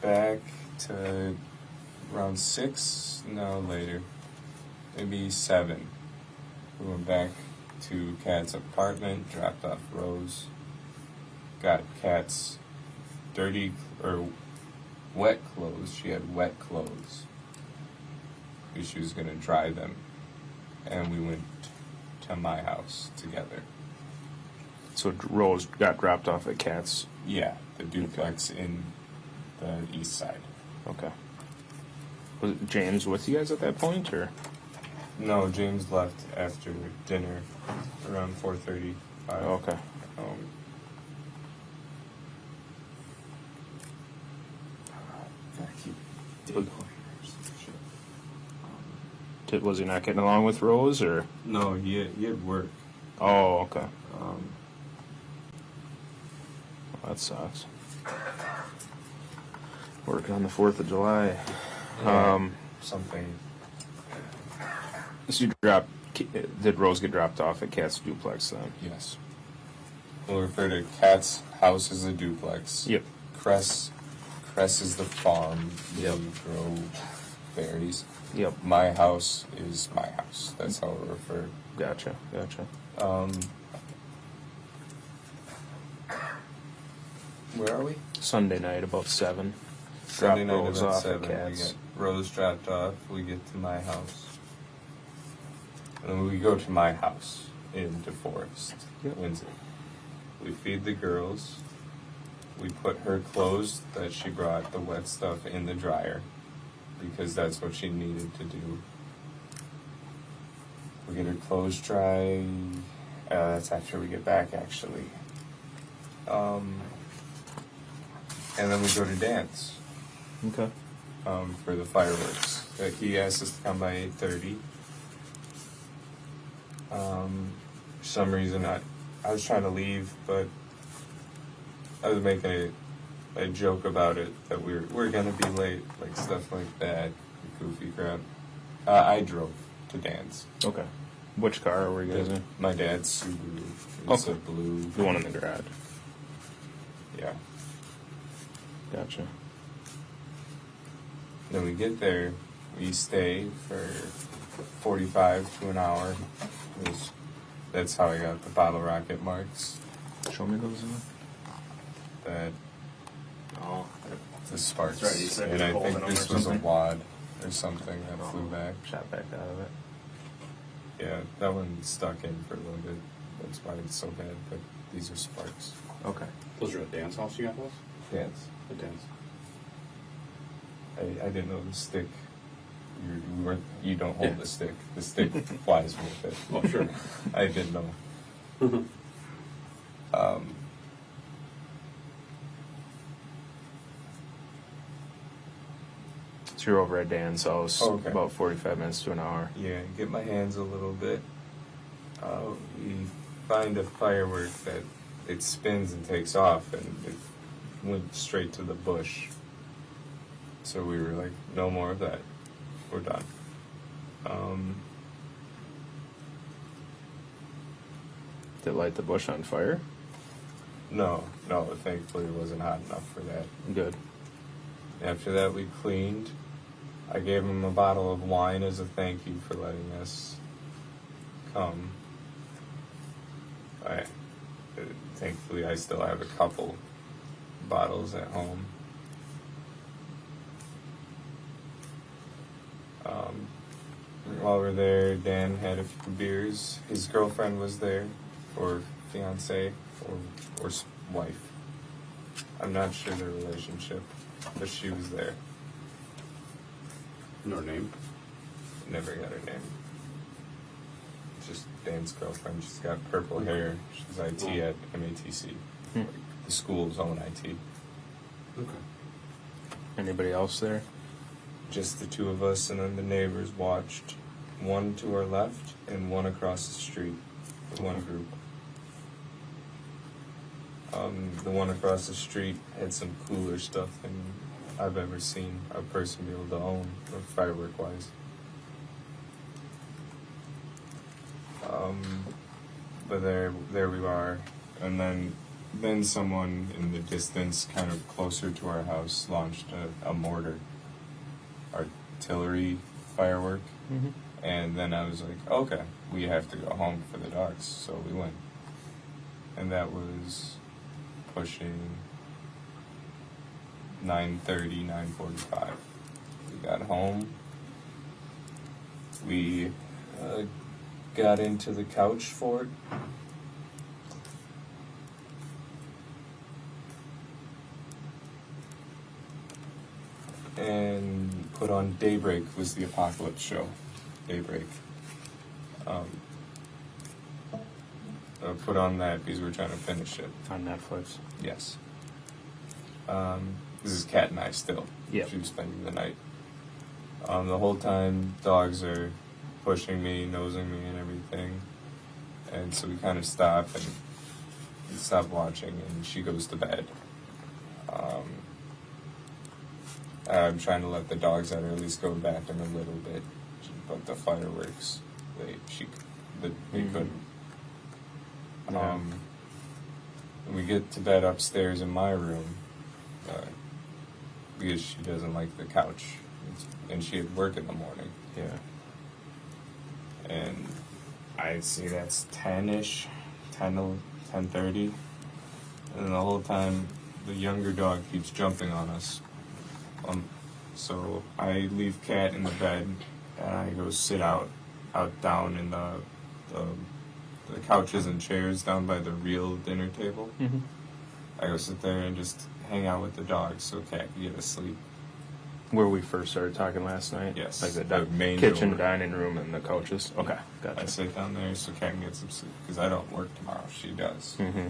[SPEAKER 11] back to around 6, no, later, maybe 7. We went back to Kat's apartment, dropped off Rose, got Kat's dirty or wet clothes. She had wet clothes because she was going to dry them and we went to my house together.
[SPEAKER 12] So Rose got dropped off at Kat's.
[SPEAKER 11] Yeah, the duplex in the east side.
[SPEAKER 12] Okay. Was James with you guys at that point, or?
[SPEAKER 11] No, James left after dinner around 4:35.
[SPEAKER 12] Okay. Was he not getting along with Rose, or?
[SPEAKER 11] No, he had work.
[SPEAKER 12] Oh, okay. Well, that sucks. Working on the 4th of July.
[SPEAKER 11] Something.
[SPEAKER 12] So did Rose get dropped off at Kat's duplex then?
[SPEAKER 11] Yes. We'll refer to Kat's house as a duplex.
[SPEAKER 12] Yep.
[SPEAKER 11] Cress is the farm.
[SPEAKER 12] Yep.
[SPEAKER 11] We grow berries.
[SPEAKER 12] Yep.
[SPEAKER 11] My house is my house. That's how we refer.
[SPEAKER 12] Gotcha.
[SPEAKER 11] Where are we?
[SPEAKER 12] Sunday night about 7.
[SPEAKER 11] Sunday
[SPEAKER 12] Drop
[SPEAKER 11] night
[SPEAKER 12] Rose
[SPEAKER 11] about
[SPEAKER 12] off
[SPEAKER 11] 7.
[SPEAKER 12] at
[SPEAKER 11] We
[SPEAKER 12] Kat's.
[SPEAKER 11] get Rose dropped off. We get to my house. And then we go to my house in DeForest, Windsor. We feed the girls. We put her clothes that she brought, the wet stuff, in the dryer because that's what she needed to do. We get her clothes dry. That's after we get back, actually. And then we go to dance.
[SPEAKER 12] Okay.
[SPEAKER 11] For the fireworks. He asked us to come by 8:30. For some reason, I was trying to leave, but I was making a joke about it that we're gonna be late, like stuff like that, goofy crap. I drove to dance.
[SPEAKER 12] Okay. Which car were you guys in?
[SPEAKER 11] My dad's Subaru. It's a blue.
[SPEAKER 12] The one in the garage.
[SPEAKER 11] Yeah.
[SPEAKER 12] Gotcha.
[SPEAKER 11] Then we get there. We stay for 45 to an hour. That's how I got the bottle rocket marks.
[SPEAKER 12] Show me those.
[SPEAKER 11] That.
[SPEAKER 12] Oh.
[SPEAKER 11] The sparks.
[SPEAKER 12] That's right, you said
[SPEAKER 11] and I
[SPEAKER 12] holding
[SPEAKER 11] think
[SPEAKER 12] them
[SPEAKER 11] this
[SPEAKER 12] or
[SPEAKER 11] was a
[SPEAKER 12] something?
[SPEAKER 11] wad or something that flew back.
[SPEAKER 12] Shot back out of it.
[SPEAKER 11] Yeah, that one stuck in for a little bit. That's why it's so bad. But these are sparks.
[SPEAKER 12] Okay.
[SPEAKER 13] Those are at dance house you got those?
[SPEAKER 11] Dance.
[SPEAKER 13] At dance.
[SPEAKER 11] I didn't know the stick. You don't hold the stick. The stick flies with it.
[SPEAKER 13] Oh, sure.
[SPEAKER 11] I didn't know.
[SPEAKER 12] So you're over at Dan's house
[SPEAKER 11] Okay.
[SPEAKER 12] about 45 minutes to an hour.
[SPEAKER 11] Yeah, get my hands a little bit. We find a firework that it spins and takes off, and it went straight to the bush. So we were like, no more of that. We're done.
[SPEAKER 12] Did it light the bush on fire?
[SPEAKER 11] No, thankfully it wasn't hot enough for that.
[SPEAKER 12] Good.
[SPEAKER 11] After that, we cleaned. I gave him a bottle of wine as a thank you for letting us come. Thankfully, I still have a couple bottles at home. While we're there, Dan had a few beers. His girlfriend was there, or fiance, or wife. I'm not sure their relationship, but she was there.
[SPEAKER 13] Know her name?
[SPEAKER 11] Never got her name. Just Dan's girlfriend. She's got purple hair. She's IT at MATC. The school's own IT.
[SPEAKER 13] Okay.
[SPEAKER 12] Anybody else there?
[SPEAKER 11] Just the two of us, and then the neighbors watched. One to our left and one across the street. One group. The one across the street had some cooler stuff than I've ever seen a person be able to own, firework-wise. But there we are, and then someone in the distance, kind of closer to our house, launched a mortar, artillery firework.
[SPEAKER 12] Mm-hmm.
[SPEAKER 11] And then I was like, okay, we have to go home for the dogs, so we went. And that was pushing 9:30, 9:45. We got home. We got into the couch fort. And put on Daybreak was the apocalypse show. Daybreak. Put on that because we were trying to finish it.
[SPEAKER 12] On Netflix.
[SPEAKER 11] Yes. This is Kat and I still.
[SPEAKER 12] Yep.
[SPEAKER 11] She was spending the night. The whole time, dogs are pushing me, nosing me, and everything. And so we kind of stop and stop watching, and she goes to bed. I'm trying to let the dogs out, or at least go back in a little bit. But the fireworks, they couldn't. We get to bed upstairs in my room because she doesn't like the couch, and she had work in the morning.
[SPEAKER 12] Yeah.
[SPEAKER 11] And I see that's 10-ish, 10:30, and the whole time the younger dog keeps jumping on us. So I leave Kat in the bed, and I go sit down in the couches and chairs down by the real dinner table.
[SPEAKER 12] Mm-hmm.
[SPEAKER 11] I go sit there and just hang out with the dogs so Kat can get to sleep.
[SPEAKER 12] Where we first started talking last night?
[SPEAKER 11] Yes.
[SPEAKER 12] Like the
[SPEAKER 11] main
[SPEAKER 12] kitchen,
[SPEAKER 11] door.
[SPEAKER 12] dining room, and the couches? Okay, gotcha.
[SPEAKER 11] I sit down there so Kat can get some sleep, because I don't work tomorrow. She does.
[SPEAKER 12] Mm-hmm.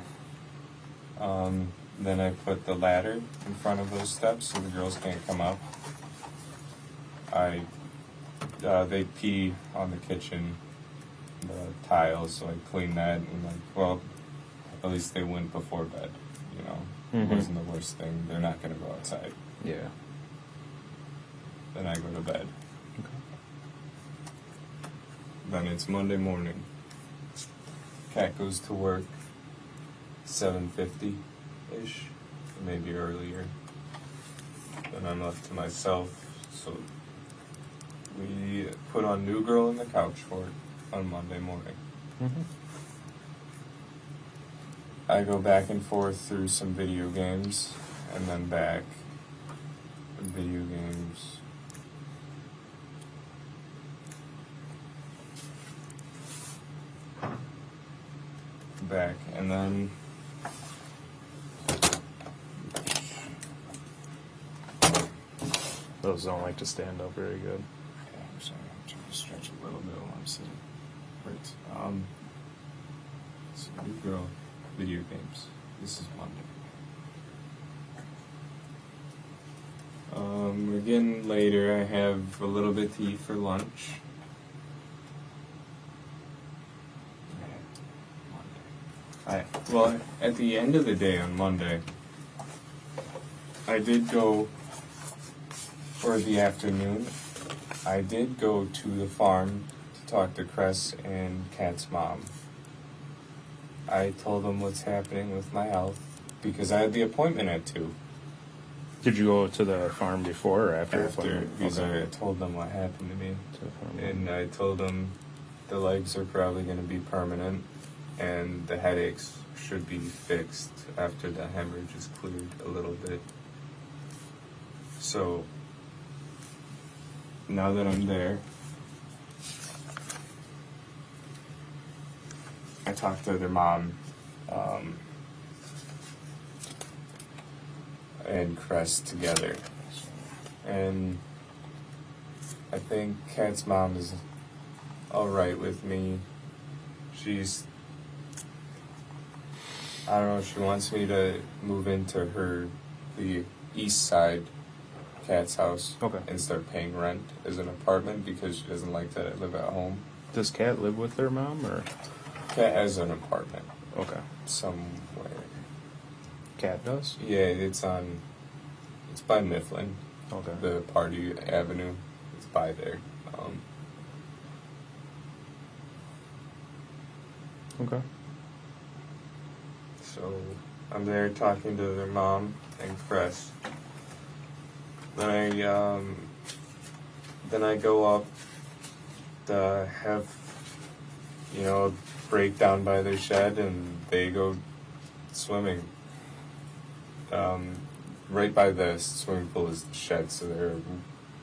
[SPEAKER 11] Then I put the ladder in front of those steps so the girls can't come up. They pee on the kitchen, the tiles, so I clean that, and at least they went before bed, you know.
[SPEAKER 12] Mm-hmm.
[SPEAKER 11] It wasn't the worst thing. They're not going to go outside.
[SPEAKER 12] Yeah.
[SPEAKER 11] Then I go to bed.
[SPEAKER 12] Okay.
[SPEAKER 11] Then it's Monday morning. Kat goes to work 7:50-ish, maybe earlier. Then I'm left to myself, so we put on New Girl in the Couch Fort on Monday morning.
[SPEAKER 12] Mm-hmm.
[SPEAKER 11] I go back and forth through some video games, and then back. Video games. Back, and then
[SPEAKER 12] Those don't like to stand up very good.
[SPEAKER 11] yeah, I'm sorry, I'm trying to stretch a little bit while I'm sitting. Right. So New Girl video games. This is Monday. Again later, I have a little bit to eat for lunch. Well, at the end of the day on Monday, I did go, or the afternoon, I did go to the farm to talk to Cress and Kat's mom. I told them what's happening with my health, because I had the appointment at 2.
[SPEAKER 12] Did you go to the farm before or after?
[SPEAKER 11] After, because
[SPEAKER 12] Okay.
[SPEAKER 11] I told them what happened to me.
[SPEAKER 12] To the farm.
[SPEAKER 11] And I told them the legs are probably going to be permanent, and the headaches should be fixed after the hemorrhage is cleared a little bit. So, now that I'm there, I talked to their mom, and Cress together. And I think Kat's mom is alright with me. I don't know, she wants me to move into the east side, Kat's house,
[SPEAKER 12] Okay.
[SPEAKER 11] and start paying rent as an apartment, because she doesn't like that I live at home.
[SPEAKER 12] Does Kat live with their mom or?
[SPEAKER 11] Kat has an apartment
[SPEAKER 12] Okay.
[SPEAKER 11] somewhere.
[SPEAKER 12] Kat does?
[SPEAKER 11] Yeah, it's by Mifflin,
[SPEAKER 12] Okay.
[SPEAKER 11] the Party Avenue. It's by there.
[SPEAKER 12] Okay.
[SPEAKER 11] So I'm there talking to their mom and Cress. Then I go up to have, a break down by their shed, and they go swimming. Right by the swimming pool is the shed, so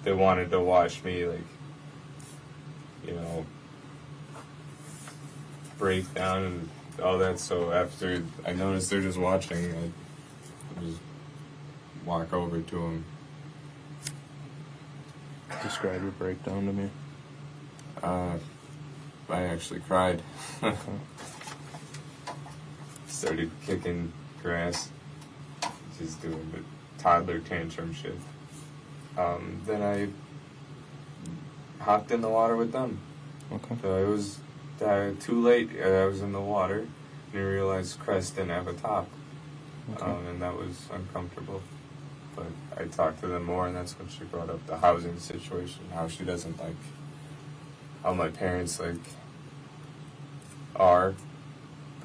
[SPEAKER 11] they wanted to watch me, breakdown and all that. So after I noticed they're just watching, I just walk over to them.
[SPEAKER 12] Describe your breakdown to me.
[SPEAKER 11] I actually cried. Started kicking grass, just doing the toddler tantrum shit. Then I hopped in the water with them.
[SPEAKER 12] Okay.
[SPEAKER 11] So it was too late. I was in the water, and I realized Crest didn't have a top, and that was uncomfortable. But I talked to them more, and that's when she brought up the housing situation, how she doesn't like how my parents like are.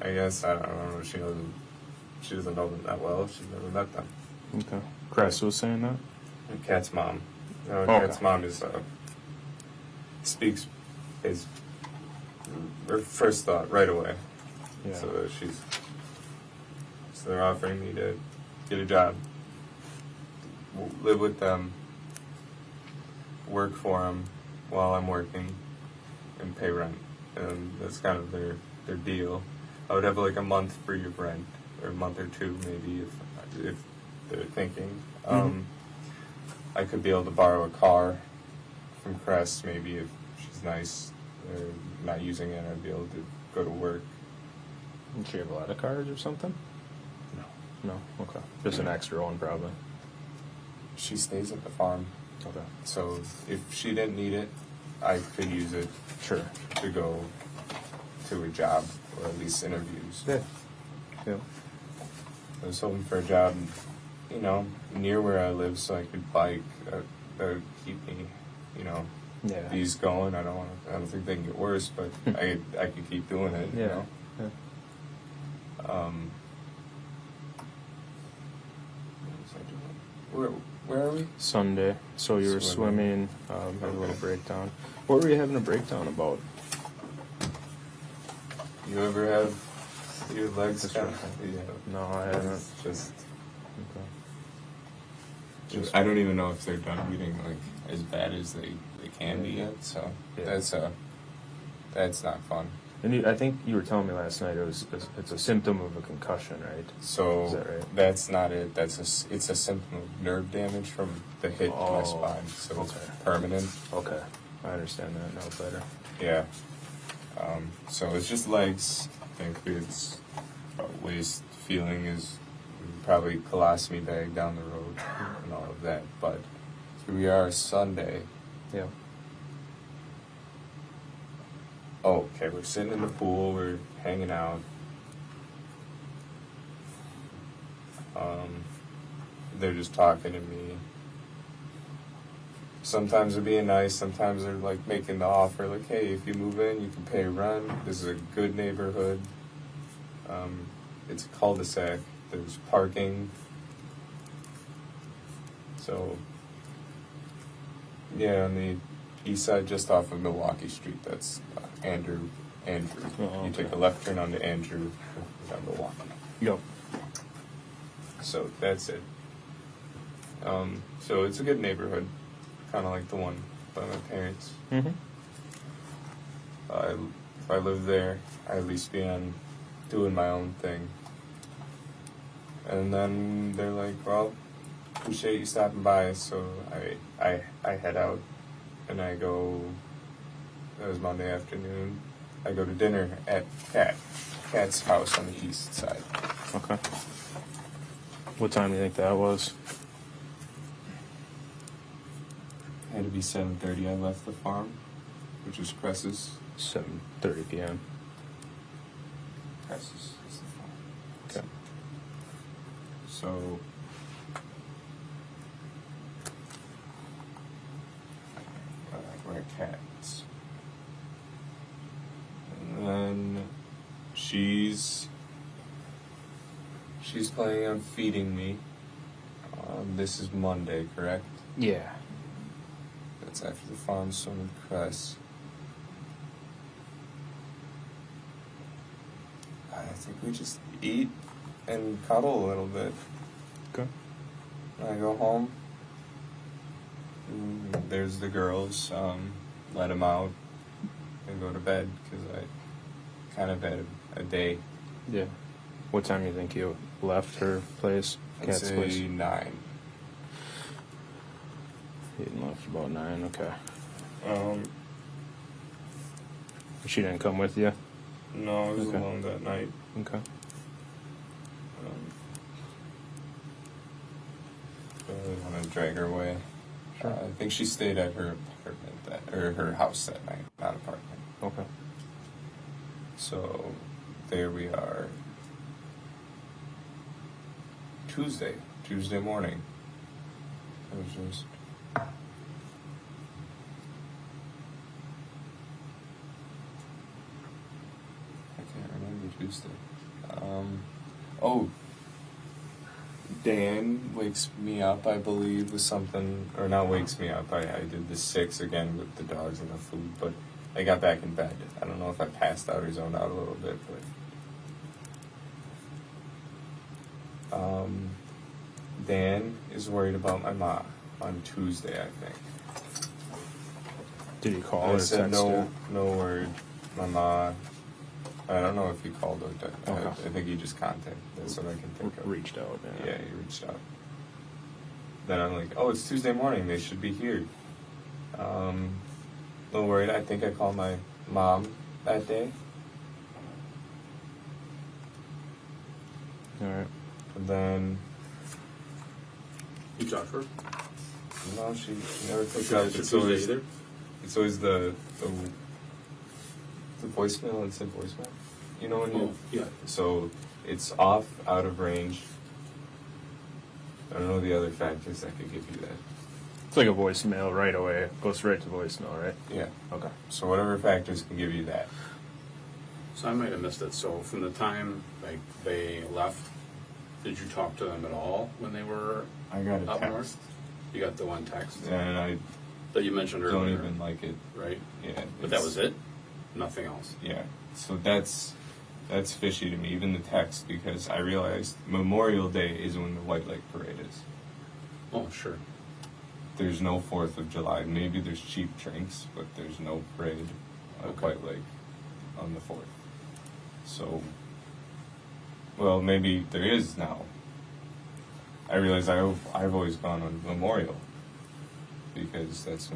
[SPEAKER 11] I guess I don't know. She doesn't know them that well. She's never met them.
[SPEAKER 12] Okay. Crest was saying that?
[SPEAKER 11] And Kat's mom. No,
[SPEAKER 12] Okay.
[SPEAKER 11] Kat's mom is speaks his her first thought right away.
[SPEAKER 12] Yeah.
[SPEAKER 11] So they're offering me to get a job, live with them, work for them while I'm working, and pay rent. And that's kind of their deal. I would have like a month free of rent, or a month or two maybe if they're thinking. I could be able to borrow a car from Crest maybe if she's nice. Or not using it, I'd be able to go to work.
[SPEAKER 12] Did she have a lot of cars or something?
[SPEAKER 11] No.
[SPEAKER 12] No? Okay. Just an extra one, probably.
[SPEAKER 11] She stays at the farm.
[SPEAKER 12] Okay.
[SPEAKER 11] So if she didn't need it, I could use it
[SPEAKER 12] Sure.
[SPEAKER 11] to go to a job, or at least interviews.
[SPEAKER 12] Yeah. Yeah.
[SPEAKER 11] I was hoping for a job, near where I live, so I could bike. That would keep me,
[SPEAKER 12] Yeah.
[SPEAKER 11] these going. I don't think they can get worse, but I could keep doing it.
[SPEAKER 12] Yeah.
[SPEAKER 11] You know?
[SPEAKER 12] Yeah.
[SPEAKER 11] Where are we?
[SPEAKER 12] Sunday. So you were swimming, had a little breakdown. What were you having a breakdown about?
[SPEAKER 11] You ever have your legs kind of? Yeah.
[SPEAKER 12] No, I haven't.
[SPEAKER 11] It's just.
[SPEAKER 12] Okay.
[SPEAKER 11] I don't even know if they're done getting like as bad as they can be yet. So
[SPEAKER 12] Yeah.
[SPEAKER 11] that's not fun.
[SPEAKER 12] And I think you were telling me last night it's a symptom of a concussion, right?
[SPEAKER 11] So
[SPEAKER 12] Is that right?
[SPEAKER 11] that's not it. It's a symptom of nerve damage from the hit to my spine. So it's permanent.
[SPEAKER 12] Okay, I understand that now better.
[SPEAKER 11] Yeah. So it's just legs. Thankfully, it's waist feeling is probably colostomy bag down the road and all of that. But here we are Sunday.
[SPEAKER 12] Yeah.
[SPEAKER 11] Oh, okay, we're sitting in the pool, we're hanging out. They're just talking to me. Sometimes they're being nice, sometimes they're like making the offer, like, hey, if you move in, you can pay rent. This is a good neighborhood. It's a cul-de-sac. There's parking. So, yeah, on the east side, just off of Milwaukee Street, that's Andrew.
[SPEAKER 12] Oh,
[SPEAKER 11] You take a left turn onto Andrew, down Milwaukee.
[SPEAKER 12] Yep.
[SPEAKER 11] So that's it. So it's a good neighborhood, kind of like the one by my parents.
[SPEAKER 12] Mm-hmm.
[SPEAKER 11] If I lived there, I'd at least be on doing my own thing. And then they're like, well, appreciate you stopping by. So I head out and I go, that was Monday afternoon, I go to dinner at Kat's house on the east side.
[SPEAKER 12] Okay. What time do you think that was?
[SPEAKER 11] Had to be 7:30. I left the farm, which was Cress's.
[SPEAKER 12] 7:30 p.m.
[SPEAKER 11] Cress's is the farm.
[SPEAKER 12] Okay.
[SPEAKER 11] So we're at Kat's. And then she's planning on feeding me. This is Monday, correct?
[SPEAKER 12] Yeah.
[SPEAKER 11] That's after the farm swim with Cress. I think we just eat and cuddle a little bit.
[SPEAKER 12] Okay.
[SPEAKER 11] I go home. There's the girls. Let them out and go to bed because I kind of at a day.
[SPEAKER 12] Yeah. What time do you think you left her place?
[SPEAKER 11] I'd
[SPEAKER 12] Kat's
[SPEAKER 11] say
[SPEAKER 12] place?
[SPEAKER 11] 9.
[SPEAKER 12] He left about 9. Okay. She didn't come with you.
[SPEAKER 11] No, I was
[SPEAKER 12] Okay.
[SPEAKER 11] alone that night.
[SPEAKER 12] Okay.
[SPEAKER 11] I really want to drag her away.
[SPEAKER 12] Sure.
[SPEAKER 11] I think she stayed at her apartment or her house that night, not apartment.
[SPEAKER 12] Okay.
[SPEAKER 11] So there we are. Tuesday morning. It was just. I can't remember Tuesday. Oh, Dan wakes me up, I believe, with something, or not wakes me up. I did the 6 again with the dogs and the food, but I got back in bed. I don't know if I passed out or zoned out a little bit, but Dan is worried about my mom on Tuesday, I think.
[SPEAKER 12] Did you call
[SPEAKER 11] I
[SPEAKER 12] or
[SPEAKER 11] said
[SPEAKER 12] text her?
[SPEAKER 11] no word. My mom. I don't know if he called or texted.
[SPEAKER 12] Okay.
[SPEAKER 11] I think he just contacted. That's what I can think of.
[SPEAKER 12] Reached out.
[SPEAKER 11] Yeah, he reached out. Then I'm like, oh, it's Tuesday morning. They should be here. A little worried. I think I called my mom that day.
[SPEAKER 12] All right.
[SPEAKER 11] And then,
[SPEAKER 13] You talked to her?
[SPEAKER 11] no, she never picked
[SPEAKER 13] She
[SPEAKER 11] up.
[SPEAKER 13] didn't
[SPEAKER 11] It's
[SPEAKER 13] Tuesday
[SPEAKER 11] always,
[SPEAKER 13] either?
[SPEAKER 11] it's always the voicemail. It's a voicemail. You know when you.
[SPEAKER 13] Oh, yeah.
[SPEAKER 11] So it's off, out of range. I don't know the other factors that could give you that.
[SPEAKER 12] It's like a voicemail right away. Goes right to voicemail, right?
[SPEAKER 11] Yeah.
[SPEAKER 12] Okay.
[SPEAKER 11] So whatever factors can give you that.
[SPEAKER 13] So I might have missed it. So from the time like they left, did you talk to them at all when they were
[SPEAKER 11] I got a
[SPEAKER 13] up
[SPEAKER 11] text.
[SPEAKER 13] north? You got the one text
[SPEAKER 11] And I
[SPEAKER 13] that you mentioned
[SPEAKER 11] don't
[SPEAKER 13] earlier,
[SPEAKER 11] even like it.
[SPEAKER 13] right?
[SPEAKER 11] Yeah.
[SPEAKER 13] But that was it? Nothing else?
[SPEAKER 11] Yeah. So that's fishy to me, even the text, because I realized Memorial Day is when the White Lake Parade is.
[SPEAKER 13] Oh, sure.
[SPEAKER 11] There's no 4th of July. Maybe there's cheap drinks, but there's no parade at
[SPEAKER 13] Okay.
[SPEAKER 11] White Lake on the 4th. So, well, maybe there is now. I realize I've always gone on Memorial because that's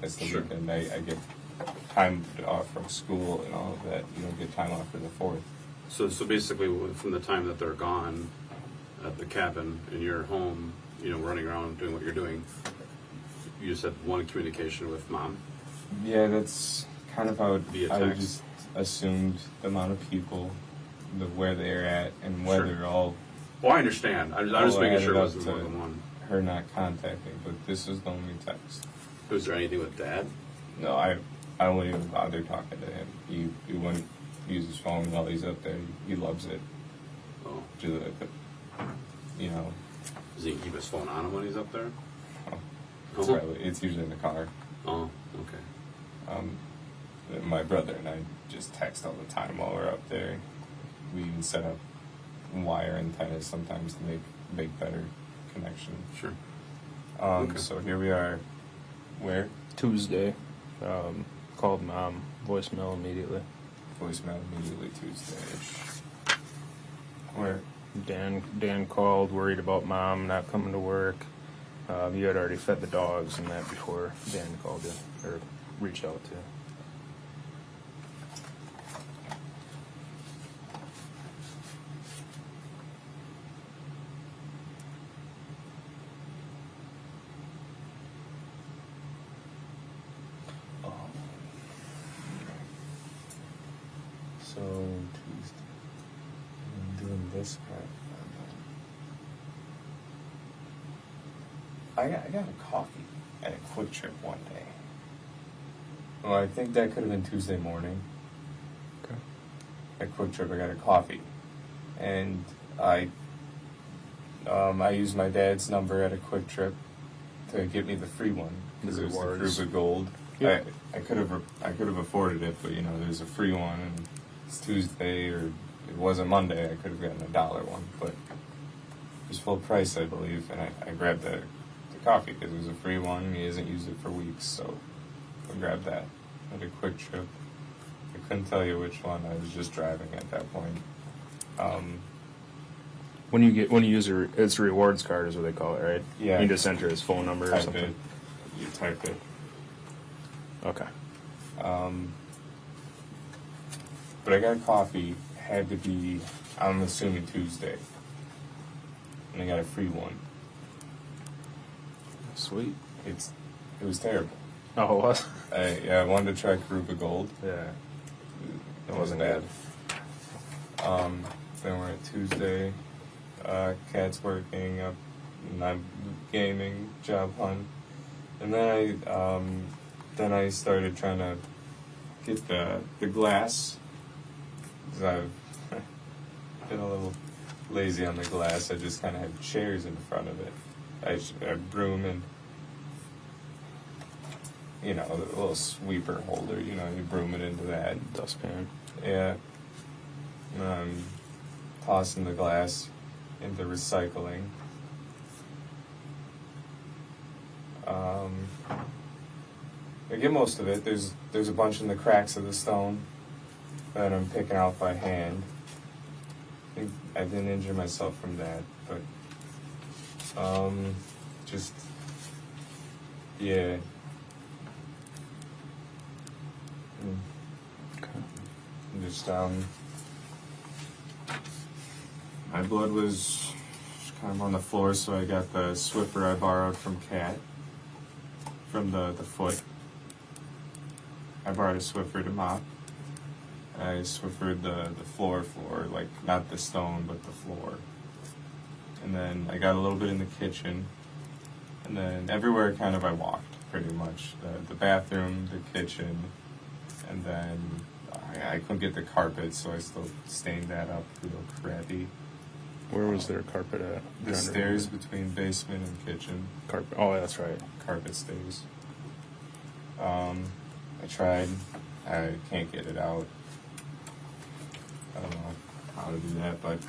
[SPEAKER 11] the
[SPEAKER 13] Sure.
[SPEAKER 11] weekend I get time off from school and all of that. You don't get time off for the 4th.
[SPEAKER 13] So basically, from the time that they're gone at the cabin and you're home, running around doing what you're doing, you just had one communication with mom.
[SPEAKER 11] Yeah, that's kind of how
[SPEAKER 13] Via
[SPEAKER 11] I
[SPEAKER 13] text.
[SPEAKER 11] just assumed the amount of people, where they're at, and whether
[SPEAKER 13] Sure.
[SPEAKER 11] all.
[SPEAKER 13] Well, I understand. I'm just
[SPEAKER 11] all
[SPEAKER 13] making
[SPEAKER 11] added
[SPEAKER 13] sure it
[SPEAKER 11] up
[SPEAKER 13] wasn't
[SPEAKER 11] to
[SPEAKER 13] more than one.
[SPEAKER 11] Her not contacting, but this is the only text.
[SPEAKER 13] Was there anything with Dad?
[SPEAKER 11] No, I won't even bother talking to him. He wouldn't use his phone while he's up there. He loves it.
[SPEAKER 13] Oh, does he keep his phone on him when he's up there?
[SPEAKER 11] It's probably, it's usually in the car.
[SPEAKER 13] Oh, okay.
[SPEAKER 11] My brother and I just text all the time while we're up there. We even set up wire antennas sometimes to make better connection.
[SPEAKER 13] Sure.
[SPEAKER 11] Okay. So here we are. Where?
[SPEAKER 12] Tuesday. Called mom. Voicemail immediately.
[SPEAKER 11] Voicemail immediately Tuesday-ish. Where?
[SPEAKER 12] Dan called, worried about mom not coming to work. You had already fed the dogs and that before Dan called you or reached out to you.
[SPEAKER 11] So Tuesday. I'm doing this part. I got a coffee at a Quick Trip one day. Well, I think that could have been Tuesday morning.
[SPEAKER 12] Okay.
[SPEAKER 11] At Quick Trip, I got a coffee, and I used my dad's number at a Quick Trip to get me the free one because it was the
[SPEAKER 12] Rewards.
[SPEAKER 11] Cruiser Gold.
[SPEAKER 12] Yep.
[SPEAKER 11] I could have afforded it, but there's a free one, and it's Tuesday or it wasn't Monday. I could have gotten $1 one, but it was full price, I believe, and I grabbed the coffee because it was a free one. He hasn't used it for weeks, so I grabbed that at a Quick Trip. I couldn't tell you which one. I was just driving at that point.
[SPEAKER 12] When you use it's a rewards card is what they call it, right?
[SPEAKER 11] Yeah.
[SPEAKER 12] You just enter his phone number or
[SPEAKER 11] Type
[SPEAKER 12] something.
[SPEAKER 11] it. You type it.
[SPEAKER 12] Okay.
[SPEAKER 11] But I got coffee. Had to be, I'm assuming Tuesday, and I got a free one.
[SPEAKER 12] Sweet.
[SPEAKER 11] It was terrible.
[SPEAKER 12] Oh, it was?
[SPEAKER 11] I wanted to try Karuba Gold.
[SPEAKER 12] Yeah.
[SPEAKER 11] It wasn't bad. Then we're at Tuesday. Cat's working up, and I'm gaming, job hunt, and then I started trying to get the glass. 'Cause I've been a little lazy on the glass. I just kind of had chairs in front of it. I broom and, you know, a little sweeper holder. You know, you broom it into that
[SPEAKER 12] Dustpan.
[SPEAKER 11] Yeah. Tossing the glass into recycling. I get most of it. There's a bunch in the cracks of the stone that I'm picking out by hand. I think I didn't injure myself from that, but just yeah. Just my blood was kind of on the floor, so I got the Swiffer I borrowed from Kat, from the foot. I borrowed a Swiffer to mop. I Swiffered the floor, like not the stone, but the floor. And then I got a little bit in the kitchen, and then everywhere kind of I walked pretty much. The bathroom, the kitchen, and then I couldn't get the carpet, so I still stained that up real crappy.
[SPEAKER 12] Where was their carpet at?
[SPEAKER 11] The stairs between basement and kitchen.
[SPEAKER 12] Carpet. Oh, that's right.
[SPEAKER 11] Carpet stairs. I tried. I can't get it out. I don't know how to do that, but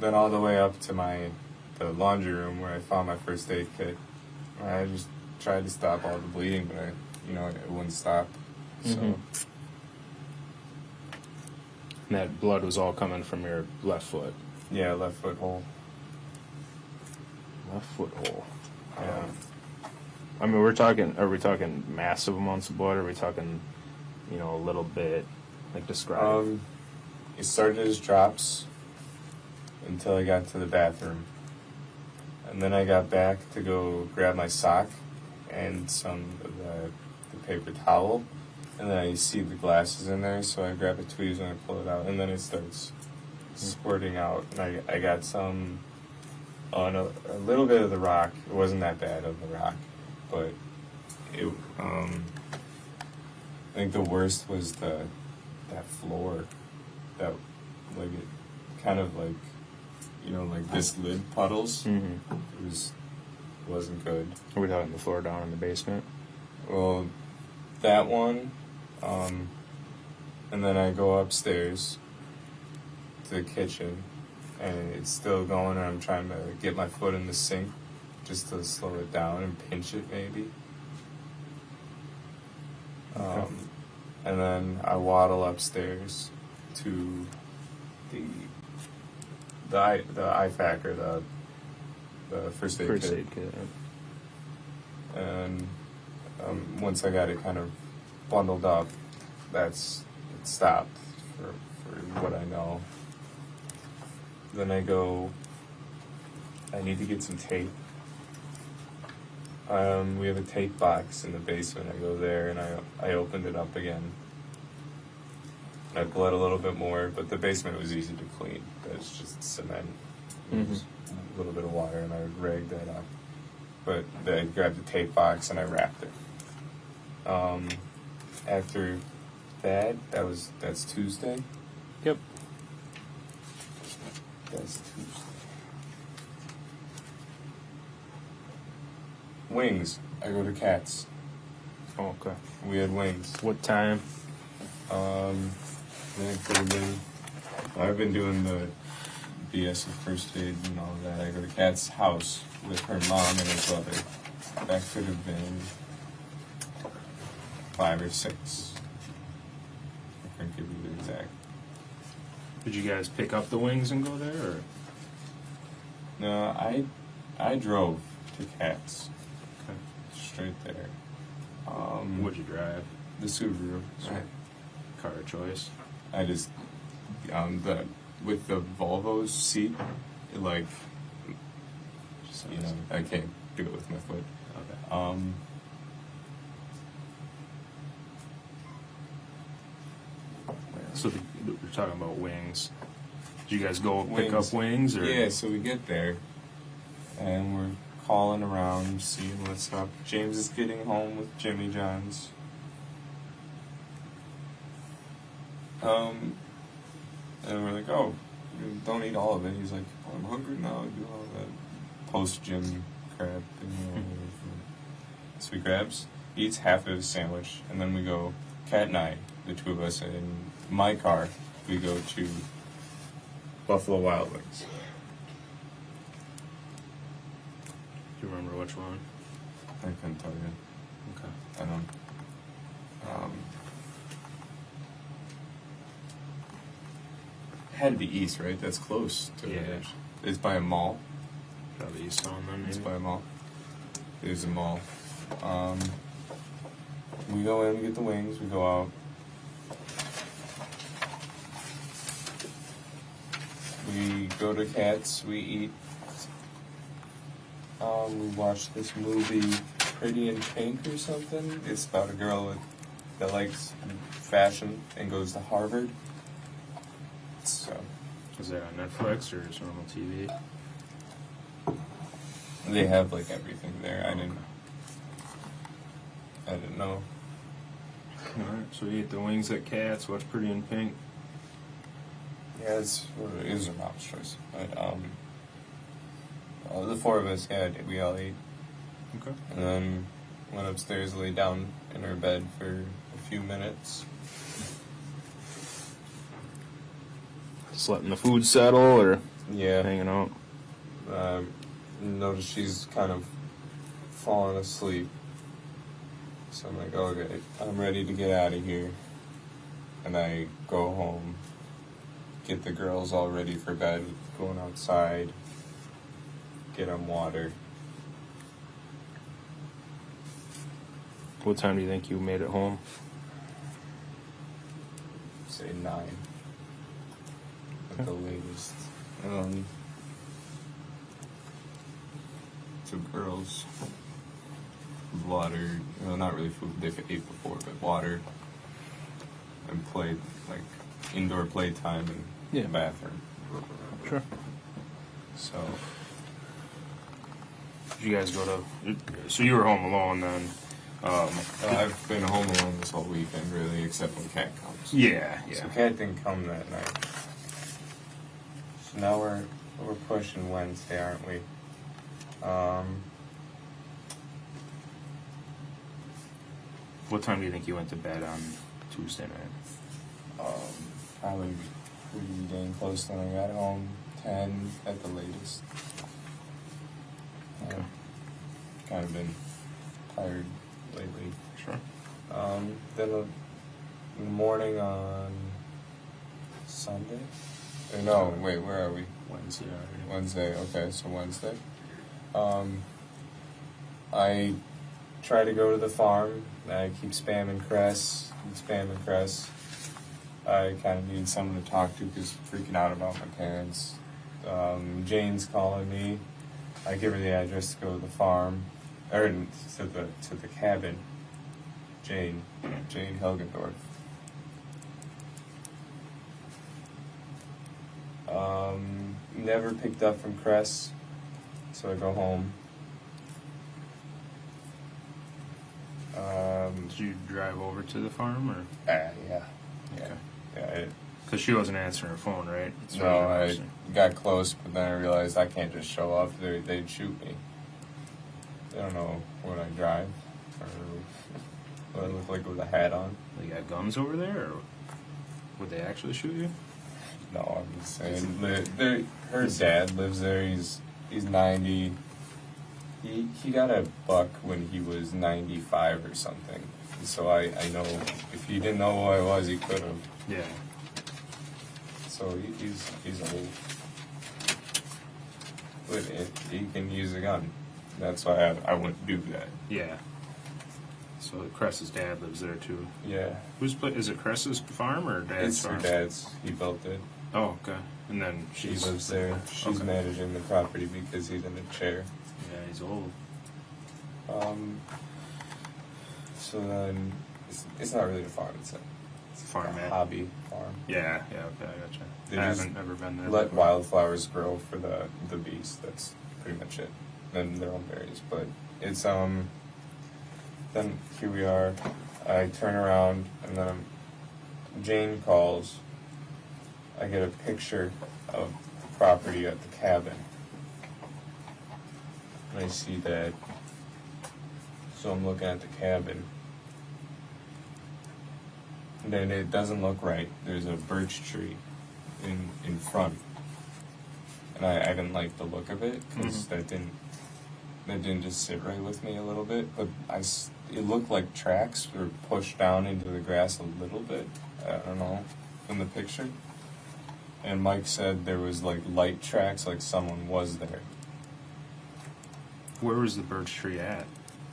[SPEAKER 11] then all the way up to the laundry room where I found my first aid kit. I just tried to stop all the bleeding, but it wouldn't stop. So.
[SPEAKER 12] And that blood was all coming from your left foot.
[SPEAKER 11] Yeah, left foot hole.
[SPEAKER 12] Left foot hole.
[SPEAKER 11] Yeah.
[SPEAKER 12] I mean, are we talking massive amounts of blood, or are we talking, a little bit, like describe?
[SPEAKER 11] It started as drops until I got to the bathroom. And then I got back to go grab my sock and some of the paper towel. And then I see the glasses in there, so I grab a tweezers and I pull it out. And then it starts squirting out. And I got some on a little bit of the rock. It wasn't that bad of the rock. But I think the worst was that floor. That, like, it kind of like, like this lid puddles.
[SPEAKER 12] Mm-hmm.
[SPEAKER 11] It wasn't good.
[SPEAKER 12] Are we talking the floor down in the basement?
[SPEAKER 11] Well, that one, and then I go upstairs to the kitchen, and it's still going, and I'm trying to get my foot in the sink just to slow it down and pinch it maybe. And then I waddle upstairs to the IFAC, the first aid kit. And once I got it kind of bundled up, it stopped for what I know. Then I need to get some tape. We have a tape box in the basement. I go there and I opened it up again. I bled a little bit more, but the basement was easy to clean. It's just cement.
[SPEAKER 12] Mm-hmm.
[SPEAKER 11] A little bit of water, and I ragged that up. But I grabbed the tape box and I wrapped it. After that's Tuesday.
[SPEAKER 12] Yep.
[SPEAKER 11] That's Tuesday. Wings. I go to Cats.
[SPEAKER 12] Oh, okay.
[SPEAKER 11] We had wings.
[SPEAKER 12] What time?
[SPEAKER 11] That could have been. I've been doing the BS of first aid and all of that. I go to Kat's house with her mom and her brother. That could have been 5 or 6. I couldn't give you the exact.
[SPEAKER 12] Did you guys pick up the wings and go there, or?
[SPEAKER 11] No, I drove to Cats.
[SPEAKER 12] Okay.
[SPEAKER 11] Straight there.
[SPEAKER 12] What'd you drive?
[SPEAKER 11] The Subaru.
[SPEAKER 12] Car of choice.
[SPEAKER 11] I just with the Volvo's seat, it like, you know, I can't do it with my foot.
[SPEAKER 12] Okay. So you're talking about wings. Did you guys go pick up wings, or?
[SPEAKER 11] Yeah, so we get there, and we're calling around, seeing what's up. James is getting home with Jimmy John's. And we're like, oh, don't eat all of it. He's like, oh, I'm hungry now. Do all that post-gym crap. And, so he grabs, eats half of his sandwich, and then we go, Kat and I, the two of us, in my car, we go to Buffalo Wild Wings.
[SPEAKER 12] Do you remember which one?
[SPEAKER 11] I couldn't tell you.
[SPEAKER 12] Okay.
[SPEAKER 11] I don't. Had to be east, right? That's close to
[SPEAKER 12] Yeah.
[SPEAKER 11] it. It's by a mall.
[SPEAKER 12] Probably East on then.
[SPEAKER 11] It's
[SPEAKER 12] Maybe.
[SPEAKER 11] by a mall. There's a mall. We go in, we get the wings, we go out. We go to Cats, we eat. We watch this movie, Pretty in Pink or something. It's about a girl that likes fashion and goes to Harvard. So,
[SPEAKER 12] Is that on Netflix or just normal TV?
[SPEAKER 11] they have like everything there. I didn't know.
[SPEAKER 12] Alright, so you ate the wings at Cats, watch Pretty in Pink.
[SPEAKER 11] Yeah, it is a mom's choice. But the four of us, yeah, we all ate.
[SPEAKER 12] Okay.
[SPEAKER 11] And then went upstairs, laid down in our bed for a few minutes.
[SPEAKER 12] Just letting the food settle, or
[SPEAKER 11] Yeah.
[SPEAKER 12] hanging out?
[SPEAKER 11] Noticed she's kind of falling asleep. So I'm like, okay, I'm ready to get out of here. And I go home, get the girls all ready for bed, going outside, get them water.
[SPEAKER 12] What time do you think you made it home?
[SPEAKER 11] Say 9 at the latest. So girls, water, well, not really food, they've ate before, but water and play, like indoor playtime in the bathroom.
[SPEAKER 12] Sure.
[SPEAKER 11] So,
[SPEAKER 12] Did you guys go to? So you were home alone then?
[SPEAKER 11] I've been home alone this whole weekend, really, except when Kat comes.
[SPEAKER 12] Yeah.
[SPEAKER 11] So Kat didn't come that night. So now we're pushing Wednesday, aren't we?
[SPEAKER 12] What time do you think you went to bed on Tuesday night?
[SPEAKER 11] Probably pretty dang close when I got home. 10 at the latest.
[SPEAKER 12] Okay.
[SPEAKER 11] Kind of been tired lately.
[SPEAKER 12] Sure.
[SPEAKER 11] Then in the morning on Sunday? Or no, wait, where are we?
[SPEAKER 12] Wednesday already.
[SPEAKER 11] Wednesday, okay, so Wednesday. I try to go to the farm. I keep spamming Cress. I kind of need someone to talk to because I'm freaking out about my parents. Jane's calling me. I give her the address to go to the farm, or to the cabin. Jane Helgendorf. Never picked up from Cress, so I go home.
[SPEAKER 12] Did you drive over to the farm, or?
[SPEAKER 11] Yeah.
[SPEAKER 12] Okay. Because she wasn't answering her phone, right? That's
[SPEAKER 11] No,
[SPEAKER 12] what
[SPEAKER 11] I
[SPEAKER 12] understand.
[SPEAKER 11] got close, but then I realized I can't just show up. They'd shoot me. They don't know what I drive or what I look like with a hat on.
[SPEAKER 12] They got guns over there, or would they actually shoot you?
[SPEAKER 11] No, I'm just saying. Her dad lives there. He's 90. He got a buck when he was 95 or something. So I know if he didn't know who I was, he could have.
[SPEAKER 12] Yeah.
[SPEAKER 11] So he's old. But he can use a gun. That's why I wouldn't do that.
[SPEAKER 12] Yeah. So Cress's dad lives there too.
[SPEAKER 11] Yeah.
[SPEAKER 12] Is it Cress's farm or dad's
[SPEAKER 11] It's her
[SPEAKER 12] farm?
[SPEAKER 11] dad's. He built it.
[SPEAKER 12] Oh, okay. And then
[SPEAKER 11] She lives there. She's
[SPEAKER 12] okay.
[SPEAKER 11] managing the property because he's in a chair.
[SPEAKER 12] Yeah, he's old.
[SPEAKER 11] So then it's not really a farm. It's a
[SPEAKER 12] Farm man.
[SPEAKER 11] hobby farm.
[SPEAKER 12] Yeah, okay, I gotcha.
[SPEAKER 11] They
[SPEAKER 12] I
[SPEAKER 11] just
[SPEAKER 12] haven't ever been there.
[SPEAKER 11] Let
[SPEAKER 12] before.
[SPEAKER 11] wildflowers grow for the bees. That's pretty much it. And their own berries. But it's then here we are. I turn around and then Jane calls. I get a picture of the property at the cabin. And I see that. So I'm looking at the cabin. And then it doesn't look right. There's a birch tree in front. And I didn't like the look of it because that didn't just sit right with me a little bit. But it looked like tracks were pushed down into the grass a little bit. I don't know, from the picture. And Mike said there was like light tracks, like someone was there.
[SPEAKER 12] Where was the birch tree at?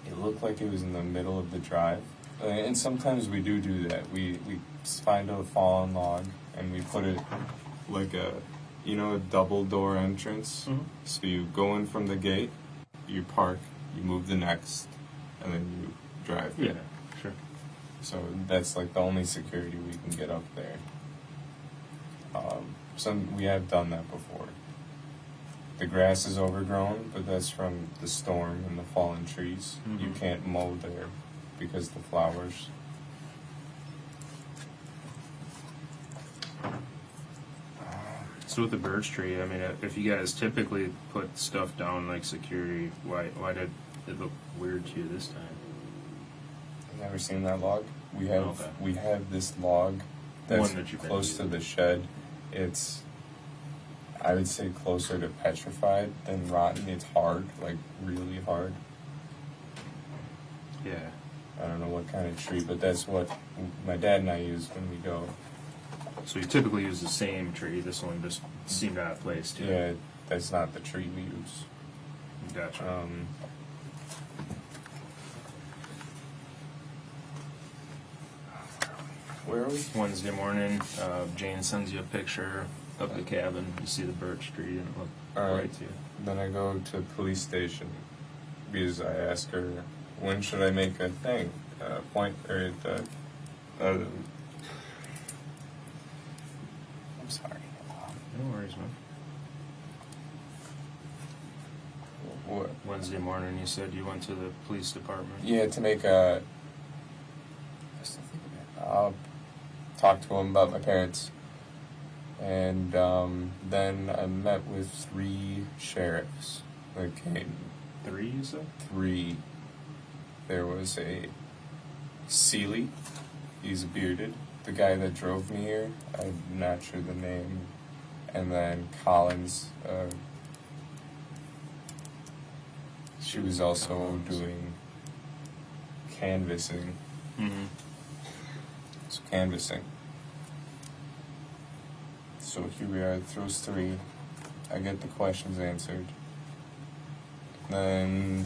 [SPEAKER 11] It looked like it was in the middle of the drive. And sometimes we do that. We find a fallen log and we put it like a double door entrance.
[SPEAKER 12] Mhm.
[SPEAKER 11] So you go in from the gate, you park, you move the next, and then you drive.
[SPEAKER 12] Yeah, sure.
[SPEAKER 11] So that's like the only security we can get up there. We have done that before. The grass is overgrown, but that's from the storm and the fallen trees. You can't mow there because the flowers.
[SPEAKER 12] So with the birch tree, I mean, if you guys typically put stuff down like security, why did it look weird to you this time?
[SPEAKER 11] I've never seen that log. We have
[SPEAKER 12] Okay.
[SPEAKER 11] we have this log that's
[SPEAKER 12] One that you've been
[SPEAKER 11] close to
[SPEAKER 12] using.
[SPEAKER 11] the shed. It's, I would say, closer to petrified than rotten. It's hard, like really hard.
[SPEAKER 12] Yeah.
[SPEAKER 11] I don't know what kind of tree, but that's what my dad and I use when we go.
[SPEAKER 12] So you typically use the same tree. This one just seemed out of place too.
[SPEAKER 11] Yeah, that's not the tree we use.
[SPEAKER 12] Gotcha.
[SPEAKER 11] Where are we?
[SPEAKER 12] Wednesday morning, Jane sends you a picture of the cabin. You see the birch tree and it looked
[SPEAKER 11] All
[SPEAKER 12] right
[SPEAKER 11] right.
[SPEAKER 12] to you.
[SPEAKER 11] Then I go to police station because I ask her, when should I make a thing? I'm sorry.
[SPEAKER 12] No worries, man.
[SPEAKER 11] What?
[SPEAKER 12] Wednesday morning, you said you went to the police department.
[SPEAKER 11] Yeah, to make a. I'll talk to him about my parents. And then I met with 3 sheriffs that came.
[SPEAKER 12] 3, you said?
[SPEAKER 11] 3. There was a Seeley. He's bearded. The guy that drove me here, I'm not sure the name. And then Collins. She was also doing canvassing.
[SPEAKER 12] Mm-hmm.
[SPEAKER 11] So canvassing. So here we are, those 3. I get the questions answered. Then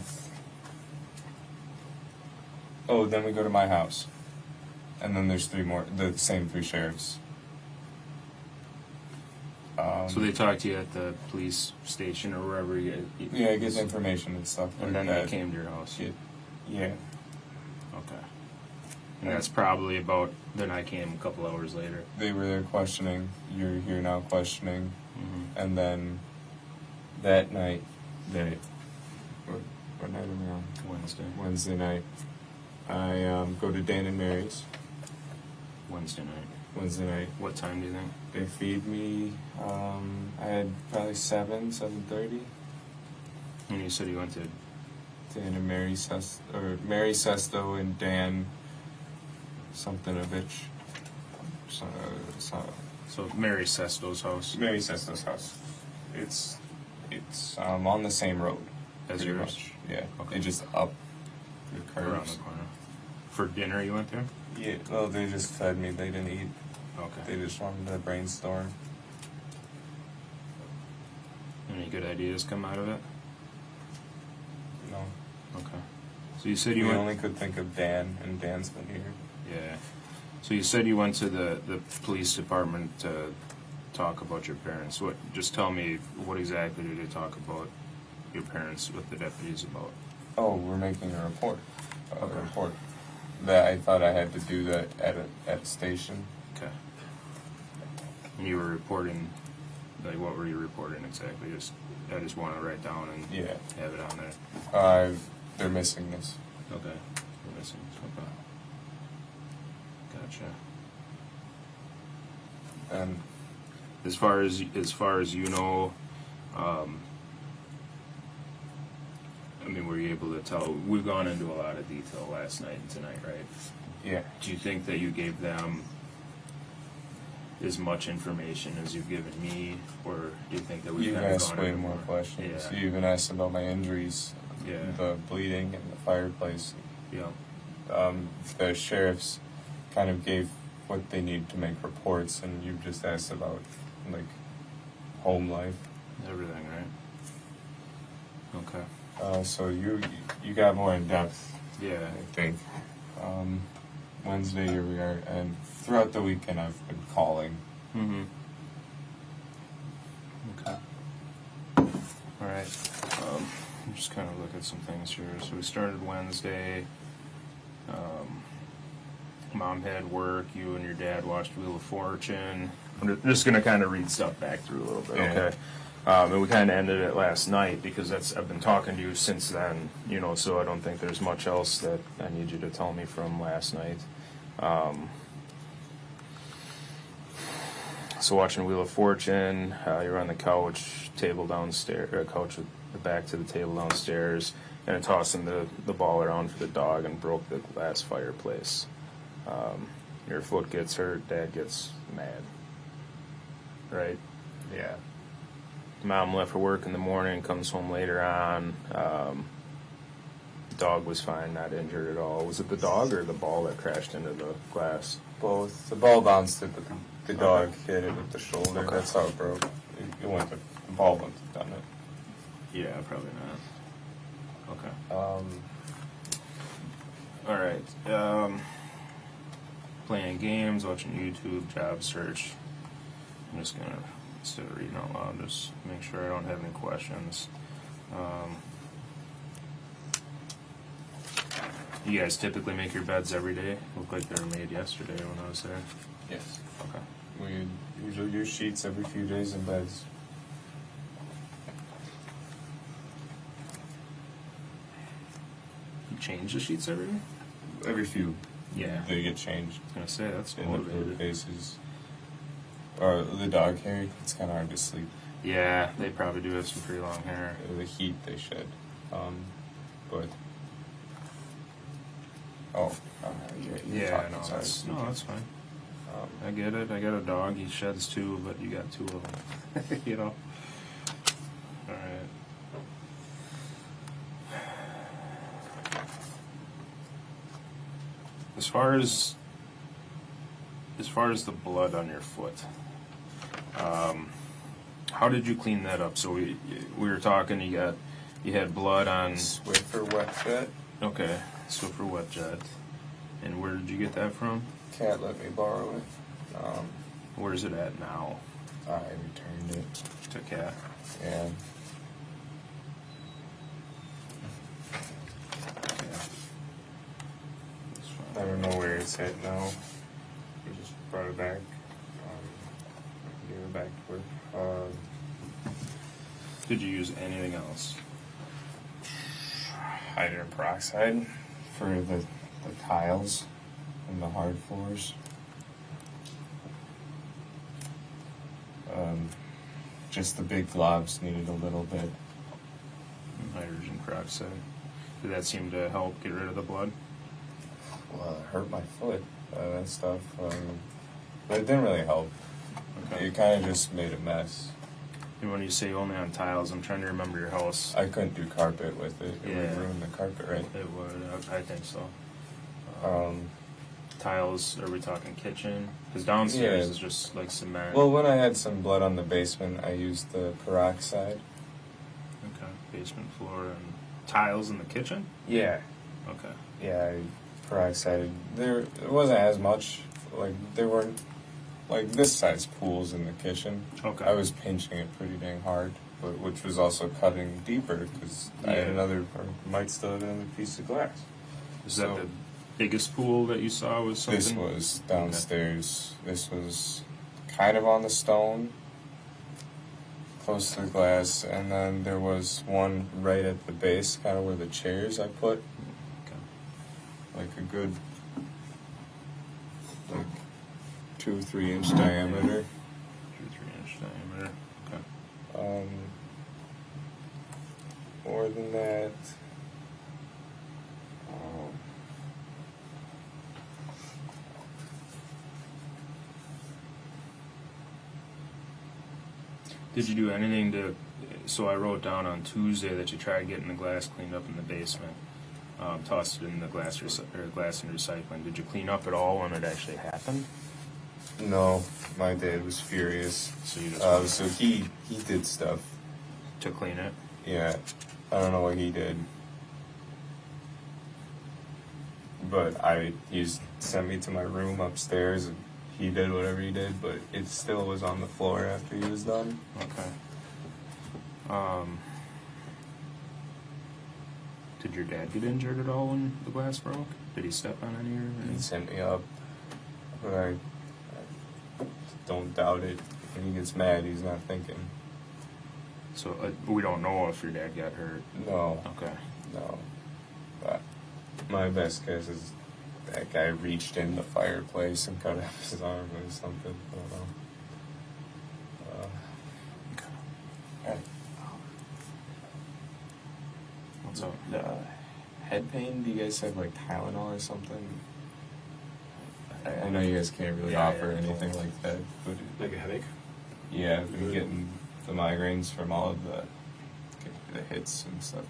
[SPEAKER 11] we go to my house. And then there's 3 more, the same 3 sheriffs.
[SPEAKER 12] So they talked to you at the police station or wherever you.
[SPEAKER 11] Yeah, I get information and stuff
[SPEAKER 12] And
[SPEAKER 11] like
[SPEAKER 12] then
[SPEAKER 11] that.
[SPEAKER 12] they came to your house.
[SPEAKER 11] Yeah.
[SPEAKER 12] Okay. And that's probably about. Then I came a couple hours later.
[SPEAKER 11] They were there questioning. You're here now questioning.
[SPEAKER 12] Mm-hmm.
[SPEAKER 11] And then that night, what night are we on?
[SPEAKER 12] Wednesday.
[SPEAKER 11] Wednesday night. I go to Dane and Mary's.
[SPEAKER 12] Wednesday night.
[SPEAKER 11] Wednesday night.
[SPEAKER 12] What time do you think?
[SPEAKER 11] They feed me. I had probably 7:30.
[SPEAKER 12] And you said you went to.
[SPEAKER 11] Dan and Mary Mary Sesto and Dan something-a-bitch.
[SPEAKER 12] So Mary Sesto's house.
[SPEAKER 11] Mary Sesto's house. It's on the same road.
[SPEAKER 12] As
[SPEAKER 11] pretty
[SPEAKER 12] yours?
[SPEAKER 11] much. Yeah.
[SPEAKER 12] Okay.
[SPEAKER 11] They just up the
[SPEAKER 12] Around
[SPEAKER 11] curves.
[SPEAKER 12] the corner. For dinner you went there?
[SPEAKER 11] Yeah. No, they just fed me. They didn't eat.
[SPEAKER 12] Okay.
[SPEAKER 11] They just wanted to brainstorm.
[SPEAKER 12] Any good ideas come out of it?
[SPEAKER 11] No.
[SPEAKER 12] Okay. So you said
[SPEAKER 11] We
[SPEAKER 12] you went.
[SPEAKER 11] only could think of Dan, and Dan's been here.
[SPEAKER 12] Yeah. So you said you went to the police department to talk about your parents. What? Just tell me what exactly did they talk about your parents with the deputies about?
[SPEAKER 11] Oh, we're making a report. A
[SPEAKER 12] Okay.
[SPEAKER 11] report that I thought I had to do that at a station.
[SPEAKER 12] Okay. And you were reporting, like, what were you reporting exactly? I just want to write down and
[SPEAKER 11] Yeah.
[SPEAKER 12] have it on there.
[SPEAKER 11] They're missing this.
[SPEAKER 12] Okay. We're missing. Okay. Gotcha.
[SPEAKER 11] And
[SPEAKER 12] As far as you know, I mean, were you able to tell? We've gone into a lot of detail last night and tonight, right?
[SPEAKER 11] yeah,
[SPEAKER 12] Do you think that you gave them as much information as you've given me, or do you think that we've
[SPEAKER 11] you
[SPEAKER 12] kind of
[SPEAKER 11] asked
[SPEAKER 12] gone
[SPEAKER 11] way
[SPEAKER 12] into
[SPEAKER 11] more questions.
[SPEAKER 12] Yeah.
[SPEAKER 11] You even asked about my injuries,
[SPEAKER 12] Yeah.
[SPEAKER 11] the bleeding, and the fireplace.
[SPEAKER 12] Yeah.
[SPEAKER 11] The sheriffs kind of gave what they need to make reports, and you just asked about like home life.
[SPEAKER 12] Everything, right? Okay.
[SPEAKER 11] So you got more in depth,
[SPEAKER 12] Yeah.
[SPEAKER 11] I think. Wednesday here we are, and throughout the weekend I've been calling.
[SPEAKER 12] Mm-hmm. Okay. All right. I'm just kind of look at some things here. So we started Wednesday. Mom had work. You and your dad watched Wheel of Fortune. I'm just going to kind of read stuff back through a little bit,
[SPEAKER 11] Yeah.
[SPEAKER 12] okay? And we kind of ended it last night because I've been talking to you since then, so I don't think there's much else that I need you to tell me from last night. So watching Wheel of Fortune, you're on the couch, table downstairs, couch with the back to the table downstairs, and tossing the ball around for the dog and broke the glass fireplace. Your foot gets hurt, Dad gets mad. Right?
[SPEAKER 11] Yeah.
[SPEAKER 12] Mom left for work in the morning, comes home later on. Dog was fine, not injured at all. Was it the dog or the ball that crashed into the glass?
[SPEAKER 11] Both. The ball bounced it, but the dog hit it with the shoulder.
[SPEAKER 12] Okay.
[SPEAKER 11] That's how it broke. The ball wouldn't have done it.
[SPEAKER 12] Yeah, probably not. Okay. All right. Playing games, watching YouTube, job search. I'm just gonna, instead of reading out loud, just make sure I don't have any questions. You guys typically make your beds every day? Looked like they were made yesterday when I was there.
[SPEAKER 11] Yes.
[SPEAKER 12] Okay.
[SPEAKER 11] We usually use sheets every few days in beds.
[SPEAKER 12] You change the sheets every day?
[SPEAKER 11] Every few.
[SPEAKER 12] Yeah.
[SPEAKER 11] They get changed.
[SPEAKER 12] I was gonna say, that's
[SPEAKER 11] In the
[SPEAKER 12] motivated.
[SPEAKER 11] cases. Or the dog hair, it's kind of hard to sleep.
[SPEAKER 12] Yeah, they probably do have some pretty long hair.
[SPEAKER 11] The heat they shed. But. Oh. you're
[SPEAKER 12] Yeah,
[SPEAKER 11] talking,
[SPEAKER 12] no,
[SPEAKER 11] sorry.
[SPEAKER 12] that's fine. I get it. I got a dog. He sheds too, but you got two of them. All right. As far as the blood on your foot, how did you clean that up? So we were talking. You had blood on
[SPEAKER 11] Swiffer wet jet.
[SPEAKER 12] Okay, Swiffer wet jet. And where did you get that from?
[SPEAKER 11] Cat let me borrow it.
[SPEAKER 12] Where's it at now?
[SPEAKER 11] I returned it.
[SPEAKER 12] To Cat.
[SPEAKER 11] Yeah. I don't know where it's at now. We just brought it back. Gave it back to her.
[SPEAKER 12] Did you use anything else?
[SPEAKER 11] Hydrogen peroxide for the tiles and the hard floors. Just the big globs needed a little bit.
[SPEAKER 12] Hydrogen peroxide. Did that seem to help get rid of the blood?
[SPEAKER 11] Well, it hurt my foot, that stuff. But it didn't really help.
[SPEAKER 12] Okay.
[SPEAKER 11] It kind of just made a mess.
[SPEAKER 12] And when you say only on tiles, I'm trying to remember your house.
[SPEAKER 11] I couldn't do carpet with it. It
[SPEAKER 12] Yeah.
[SPEAKER 11] would ruin the carpet, right?
[SPEAKER 12] It would, I think so.
[SPEAKER 11] Um,
[SPEAKER 12] Tiles, are we talking kitchen? Because downstairs
[SPEAKER 11] Yeah.
[SPEAKER 12] is just like cement.
[SPEAKER 11] well, when I had some blood on the basement, I used the peroxide.
[SPEAKER 12] Okay, basement floor and tiles in the kitchen?
[SPEAKER 11] Yeah.
[SPEAKER 12] Okay.
[SPEAKER 11] Yeah, I peroxided. There wasn't as much. Like, there weren't, like, this size pools in the kitchen.
[SPEAKER 12] Okay.
[SPEAKER 11] I was pinching it pretty dang hard, but which was also cutting deeper because I had
[SPEAKER 12] Yeah.
[SPEAKER 11] another, or might still have another piece of glass.
[SPEAKER 12] Is
[SPEAKER 11] So-
[SPEAKER 12] that the biggest pool that you saw was something?
[SPEAKER 11] This was downstairs. This was kind of on the stone, close to the glass, and then there was one right at the base, kind of where the chairs I put.
[SPEAKER 12] Okay.
[SPEAKER 11] Like a good, like 2 or 3 inch diameter.
[SPEAKER 12] 2 or 3 inch diameter. Okay.
[SPEAKER 11] More than that.
[SPEAKER 12] Did you do anything to? So I wrote down on Tuesday that you tried getting the glass cleaned up in the basement, tossed it in the glass and recycling. Did you clean up at all when it actually happened?
[SPEAKER 11] No, my dad was furious.
[SPEAKER 12] So you just
[SPEAKER 11] So he did stuff.
[SPEAKER 12] to clean it.
[SPEAKER 11] Yeah, I don't know what he did, but he just sent me to my room upstairs, and he did whatever he did, but it still was on the floor after he was done.
[SPEAKER 12] Okay. Did your dad get injured at all when the glass broke? Did he step on any or?
[SPEAKER 11] He sent me up, but I don't doubt it. When he gets mad, he's not thinking.
[SPEAKER 12] So we don't know if your dad got hurt.
[SPEAKER 11] No.
[SPEAKER 12] Okay.
[SPEAKER 11] No. But my best guess is that guy reached in the fireplace and cut off his arm or something. I don't know.
[SPEAKER 12] What's up?
[SPEAKER 11] Head pain? Do you guys have like Tylenol or something? I know you guys can't really offer anything like that, but
[SPEAKER 13] Like a headache?
[SPEAKER 11] yeah, I've been getting the migraines from all of the hits and stuff.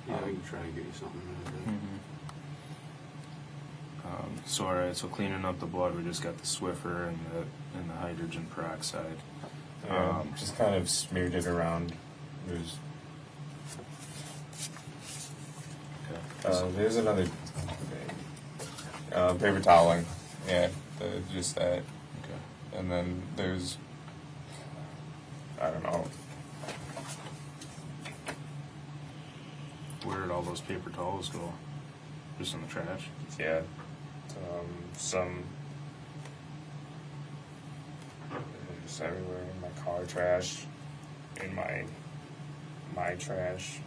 [SPEAKER 13] Yeah, we can try and get you something.
[SPEAKER 12] So all right, so cleaning up the blood, we just got the Swiffer and the hydrogen peroxide.
[SPEAKER 11] Just kind of smeared it around. There's another paper toweling. Yeah, just that.
[SPEAKER 12] Okay.
[SPEAKER 11] And then there's, I don't know.
[SPEAKER 12] Where did all those paper towels go? Just in the trash?
[SPEAKER 11] Yeah. Some just everywhere in my car trash, in my trash.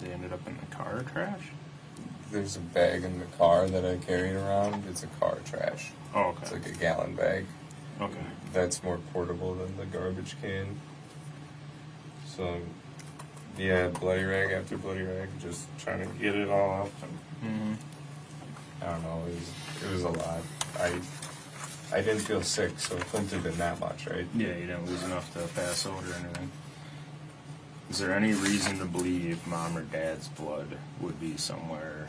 [SPEAKER 12] They ended up in the car trash?
[SPEAKER 11] There's a bag in the car that I carried around. It's a car trash.
[SPEAKER 12] Oh, okay.
[SPEAKER 11] It's like a gallon bag.
[SPEAKER 12] Okay.
[SPEAKER 11] That's more portable than the garbage can. So, yeah, bloody rag after bloody rag, just trying to get it all up. And, I don't know, it was a lot. I didn't feel sick, so it couldn't have been that much, right?
[SPEAKER 12] Yeah, you didn't lose enough to pass out or anything. Is there any reason to believe mom or dad's blood would be somewhere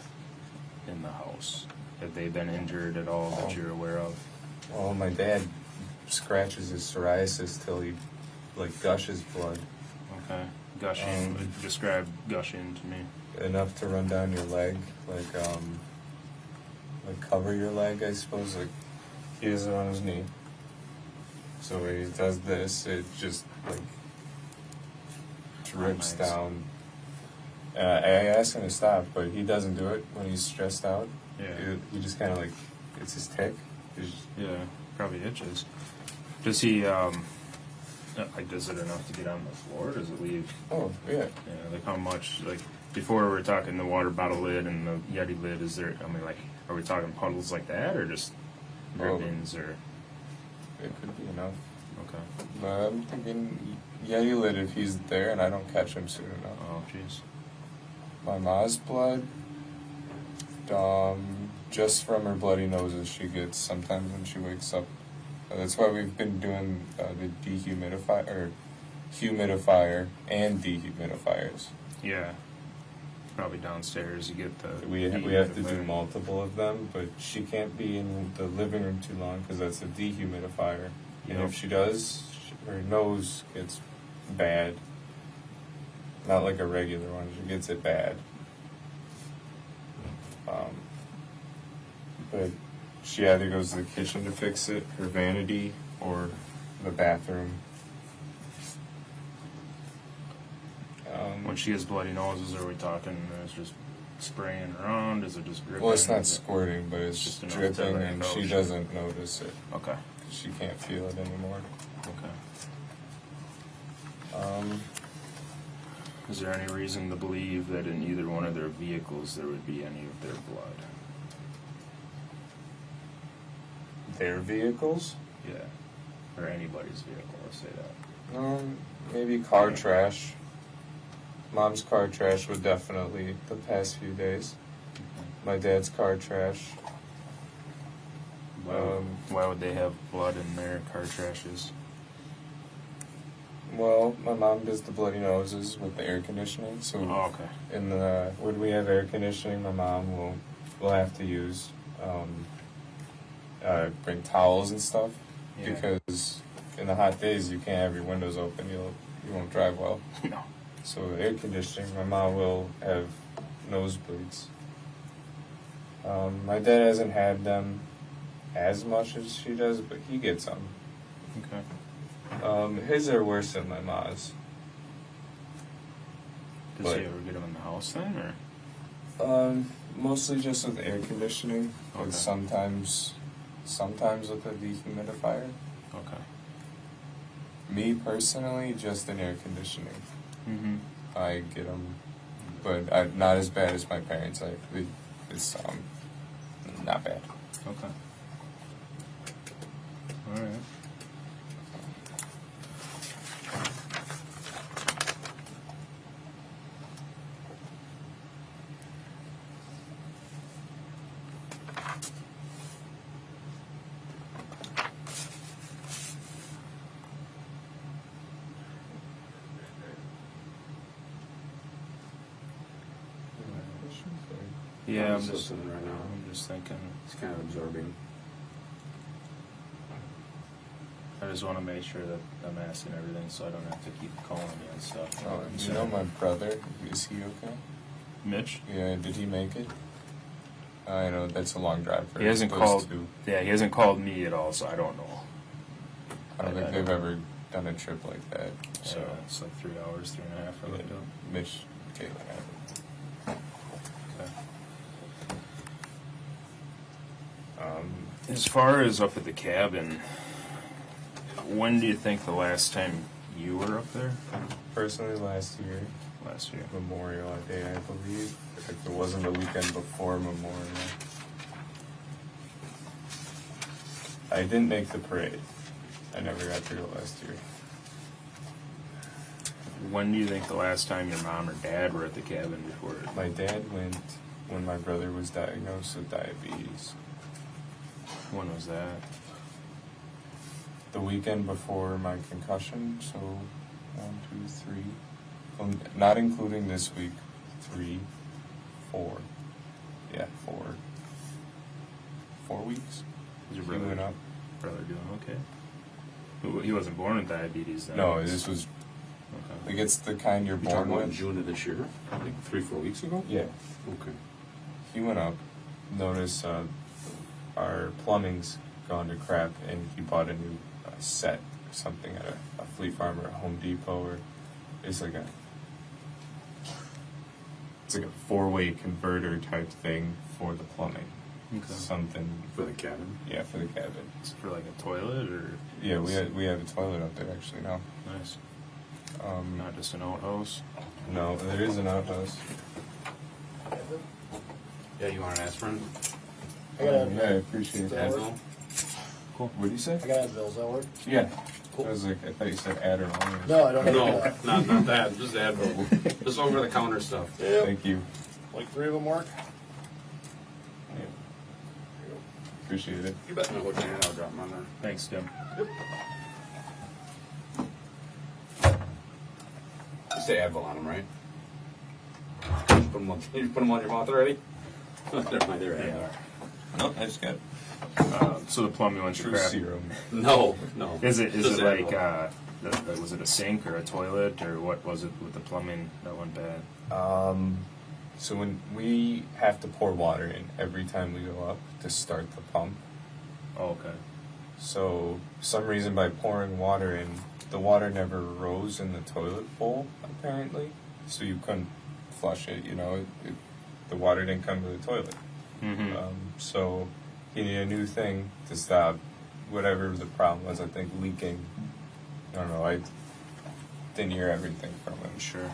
[SPEAKER 12] in the house? Have they been injured at all that you're aware of?
[SPEAKER 11] Well, my dad scratches his psoriasis till he, like, gushes blood.
[SPEAKER 12] Okay. Gushing, describe gushing to me.
[SPEAKER 11] Enough to run down your leg, like cover your leg, I suppose. Like, he has it on his knee. So when he does this, it just, like, drips down. I ask him to stop, but he doesn't do it when he's stressed out.
[SPEAKER 12] Yeah.
[SPEAKER 11] He just kind of, like, it's his tick.
[SPEAKER 12] Yeah, probably itches. Does he, like, does it enough to get on the floor? Does it leave?
[SPEAKER 11] Oh, yeah.
[SPEAKER 12] Yeah, like how much, like, before we were talking the water bottle lid and the Yeti lid, is there, I mean, like, are we talking puddles like that, or just drippings, or?
[SPEAKER 11] It could be enough.
[SPEAKER 12] Okay.
[SPEAKER 11] But I'm thinking Yeti lid if he's there and I don't catch him soon enough.
[SPEAKER 12] Oh, jeez.
[SPEAKER 11] My ma's blood, just from her bloody noses she gets sometimes when she wakes up That's why we've been doing the humidifier and dehumidifiers.
[SPEAKER 12] Yeah. Probably downstairs, you get the.
[SPEAKER 11] We have to do multiple of them, but she can't be in the living room too long because that's a dehumidifier. And
[SPEAKER 12] Yep.
[SPEAKER 11] if she does, her nose gets bad. Not like a regular one, she gets it bad. But she either goes to the kitchen to fix it, her vanity, or the bathroom.
[SPEAKER 12] When she has bloody noses, are we talking it's just spraying around? Is it just dripping?
[SPEAKER 11] Well, it's not squirting, but it's
[SPEAKER 12] just enough
[SPEAKER 11] dripping,
[SPEAKER 12] to
[SPEAKER 11] and
[SPEAKER 12] know
[SPEAKER 11] she doesn't notice it.
[SPEAKER 12] Okay.
[SPEAKER 11] She can't feel it anymore.
[SPEAKER 12] Okay. Is there any reason to believe that in either one of their vehicles there would be any of their blood?
[SPEAKER 11] Their vehicles?
[SPEAKER 12] Yeah. Or anybody's vehicle, let's say that.
[SPEAKER 11] Maybe car trash. Mom's car trash would definitely the past few days. My dad's car trash.
[SPEAKER 12] Why would they have blood in their car trashes?
[SPEAKER 11] Well, my mom does the bloody noses with the air conditioning. So
[SPEAKER 12] okay.
[SPEAKER 11] When we have air conditioning, my mom will have to use bring towels and stuff because in the hot days you can't have your windows open. You won't drive well.
[SPEAKER 12] No.
[SPEAKER 11] So air conditioning, my mom will have nosebleeds. My dad hasn't had them as much as she does, but he gets them.
[SPEAKER 12] Okay.
[SPEAKER 11] His are worse than my mom's.
[SPEAKER 12] Does he ever get them in the house then, or?
[SPEAKER 11] Mostly just with air conditioning,
[SPEAKER 12] Okay.
[SPEAKER 11] but sometimes with a dehumidifier.
[SPEAKER 12] Okay.
[SPEAKER 11] Me personally, just in air conditioning.
[SPEAKER 12] Mm-hmm.
[SPEAKER 11] I get them, but not as bad as my parents. It's not bad.
[SPEAKER 12] Okay. All right. Yeah, I'm
[SPEAKER 13] He's
[SPEAKER 12] just
[SPEAKER 13] listening right now.
[SPEAKER 12] I'm just thinking.
[SPEAKER 13] He's kind of absorbing.
[SPEAKER 12] I just want to make sure that I'm asking everything, so I don't have to keep calling you and stuff.
[SPEAKER 11] Do you know my brother? Is he okay?
[SPEAKER 12] Mitch?
[SPEAKER 11] Yeah, did he make it? I know that's a long drive for
[SPEAKER 12] He hasn't
[SPEAKER 11] those
[SPEAKER 12] called.
[SPEAKER 11] two.
[SPEAKER 12] Yeah, he hasn't called me at all, so I don't know.
[SPEAKER 11] I don't think they've ever done a trip like that. So
[SPEAKER 12] it's like 3 hours, 3.5. I looked up.
[SPEAKER 11] Mitch, okay.
[SPEAKER 12] As far as up at the cabin, when do you think the last time you were up there?
[SPEAKER 11] Personally, last year.
[SPEAKER 12] Last year.
[SPEAKER 11] Memorial Day, I believe. If it wasn't the weekend before Memorial. I didn't make the parade. I never got to go last year.
[SPEAKER 12] When do you think the last time your mom or dad were at the cabin before?
[SPEAKER 11] My dad went when my brother was diagnosed with diabetes.
[SPEAKER 12] When was that?
[SPEAKER 11] The weekend before my concussion, so 1, 2, 3. Not including this week, 3, 4. Yeah, 4. 4 weeks.
[SPEAKER 12] Is your
[SPEAKER 11] He
[SPEAKER 12] brother
[SPEAKER 11] went up.
[SPEAKER 12] doing okay? He wasn't born with diabetes then?
[SPEAKER 11] No, this was.
[SPEAKER 12] Okay.
[SPEAKER 11] Like it's the kind you're
[SPEAKER 13] You
[SPEAKER 11] born
[SPEAKER 13] talking about in
[SPEAKER 11] with.
[SPEAKER 13] June of this year? Like 3-4 weeks ago?
[SPEAKER 11] Yeah.
[SPEAKER 13] Okay.
[SPEAKER 11] He went up, noticed our plumbing's gone to crap, and he bought a new set or something at a Fleet Farm or a Home Depot, or it's like a 4-way converter type thing for the plumbing.
[SPEAKER 12] Okay.
[SPEAKER 11] Something
[SPEAKER 13] For the cabin?
[SPEAKER 11] Yeah, for the cabin.
[SPEAKER 12] Is it for like a toilet or?
[SPEAKER 11] Yeah, we have a toilet up there actually now.
[SPEAKER 12] Nice. Not just an outhouse?
[SPEAKER 11] No, there is an outhouse.
[SPEAKER 13] Yeah, you want an aspirin?
[SPEAKER 11] Yeah, I appreciate that.
[SPEAKER 13] Advil?
[SPEAKER 11] Cool. What do you say?
[SPEAKER 14] I got Advil, does that work?
[SPEAKER 11] Yeah. I was like, I thought you said Adderall.
[SPEAKER 14] No, I don't have
[SPEAKER 13] No,
[SPEAKER 14] that.
[SPEAKER 13] not that. Just Advil. Just over the counter stuff.
[SPEAKER 14] Yep.
[SPEAKER 11] Thank you.
[SPEAKER 14] Like 3 of them work?
[SPEAKER 12] Appreciate it.
[SPEAKER 13] You bet. I'll drop them on there.
[SPEAKER 12] Thanks, Tim.
[SPEAKER 13] You say Advil on them, right? You put them on your mouth already? Never mind, they're Advil.
[SPEAKER 12] No, I just got. So the plumbing went
[SPEAKER 13] True
[SPEAKER 12] crap.
[SPEAKER 13] serum. No.
[SPEAKER 12] Is it
[SPEAKER 13] Just
[SPEAKER 12] like
[SPEAKER 13] Advil.
[SPEAKER 12] was it a sink or a toilet or what was it with the plumbing that went bad?
[SPEAKER 11] So when we have to pour water in every time we go up to start the pump.
[SPEAKER 12] Oh, okay.
[SPEAKER 11] So for some reason by pouring water in, the water never rose in the toilet bowl apparently. So you couldn't flush it. The water didn't come to the toilet.
[SPEAKER 12] Mm-hmm.
[SPEAKER 11] So you need a new thing to stop whatever the problem was. I think leaking. I don't know. I didn't hear everything from him.
[SPEAKER 12] Sure.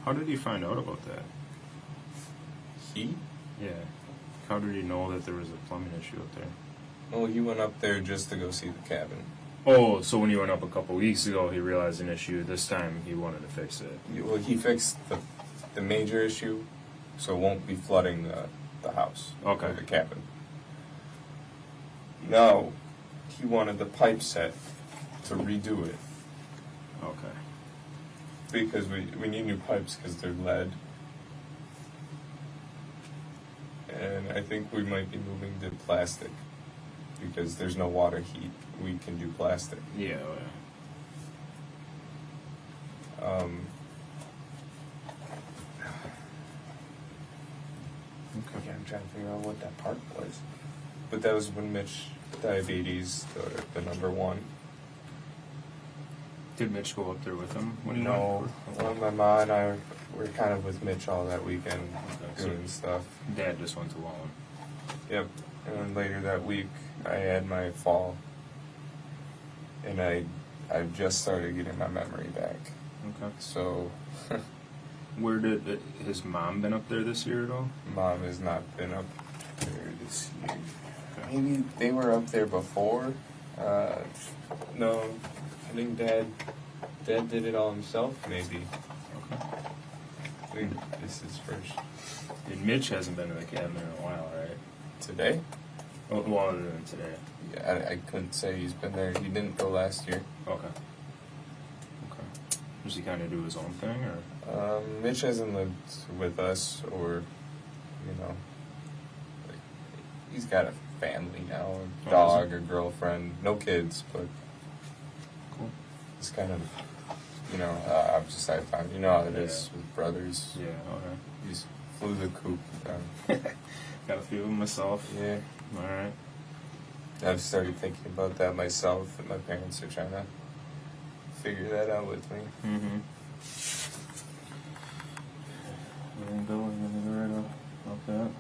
[SPEAKER 12] How did he find out about that?
[SPEAKER 11] He?
[SPEAKER 12] Yeah. How did he know that there was a plumbing issue up there?
[SPEAKER 11] Well, he went up there just to go see the cabin.
[SPEAKER 12] Oh, so when you went up a couple weeks ago, he realized an issue. This time, he wanted to fix it.
[SPEAKER 11] Well, he fixed the major issue, so it won't be flooding the house.
[SPEAKER 12] Okay.
[SPEAKER 11] Or the cabin. Now, he wanted the pipe set to redo it.
[SPEAKER 12] Okay.
[SPEAKER 11] Because we need new pipes because they're lead. And I think we might be moving to plastic because there's no water heat. We can do plastic.
[SPEAKER 12] Yeah.
[SPEAKER 11] Okay, I'm trying to figure out what that part was. But that was when Mitch, diabetes, the number one.
[SPEAKER 12] Did Mitch go up there with him when he
[SPEAKER 11] No,
[SPEAKER 12] went?
[SPEAKER 11] well, my mom and I were kind of with Mitch all that weekend
[SPEAKER 12] Okay,
[SPEAKER 11] doing stuff.
[SPEAKER 12] Dad just went alone.
[SPEAKER 11] Yep. And then later that week, I had my fall, and I just started getting my memory back.
[SPEAKER 12] Okay.
[SPEAKER 11] So,
[SPEAKER 12] Where did his mom been up there this year at all?
[SPEAKER 11] Mom has not been up there this year. Maybe they were up there before. No, I think Dad did it all himself. Maybe.
[SPEAKER 12] Okay.
[SPEAKER 11] I think this is first.
[SPEAKER 12] And Mitch hasn't been to the cabin in a while, right?
[SPEAKER 11] Today?
[SPEAKER 12] Oh, well, other than today.
[SPEAKER 11] Yeah, I couldn't say he's been there. He didn't go last year.
[SPEAKER 12] Okay. Does he kind of do his own thing, or?
[SPEAKER 11] Mitch hasn't lived with us, or, like, he's got a family now, a dog, a girlfriend, no kids, but
[SPEAKER 12] Cool.
[SPEAKER 11] it's kind of, I've just had time. You know how it is with brothers.
[SPEAKER 12] Yeah. Okay.
[SPEAKER 11] He just flew the coop.
[SPEAKER 12] Got a few of them myself.
[SPEAKER 11] Yeah.
[SPEAKER 12] All right.
[SPEAKER 11] I've started thinking about that myself, and my parents are trying to figure that out with me.
[SPEAKER 12] Mm-hmm. About that.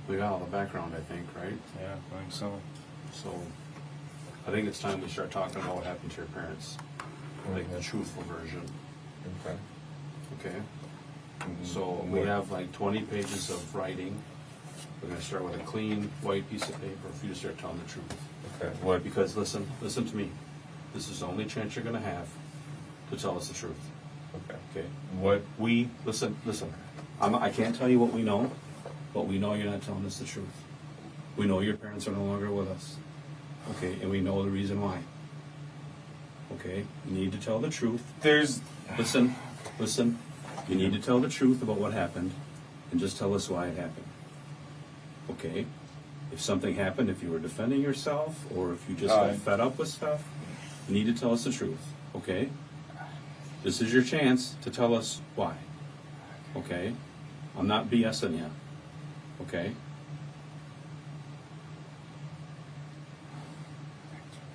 [SPEAKER 13] We got all the background, I think, right?
[SPEAKER 12] Yeah, I think so.
[SPEAKER 13] So, I think it's time we start talking about what happened to your parents. Like the truthful version.
[SPEAKER 11] Okay.
[SPEAKER 13] Okay? So, we have like 20 pages of writing. We're gonna start with a clean, white piece of paper for you to start telling the truth.
[SPEAKER 11] Okay. What?
[SPEAKER 13] Because listen to me. This is the only chance you're gonna have to tell us the truth.
[SPEAKER 11] Okay.
[SPEAKER 13] Okay?
[SPEAKER 11] What?
[SPEAKER 13] Listen. I can't tell you what we know, but we know you're not telling us the truth. We know your parents are no longer with us. Okay? And we know the reason why. Okay? You need to tell the truth. Listen. You need to tell the truth about what happened and just tell us why it happened. Okay? If something happened, if you were defending yourself, or if you just got fed up with stuff, you need to tell us the truth. Okay? This is your chance to tell us why. Okay? I'm not BSing you. Okay?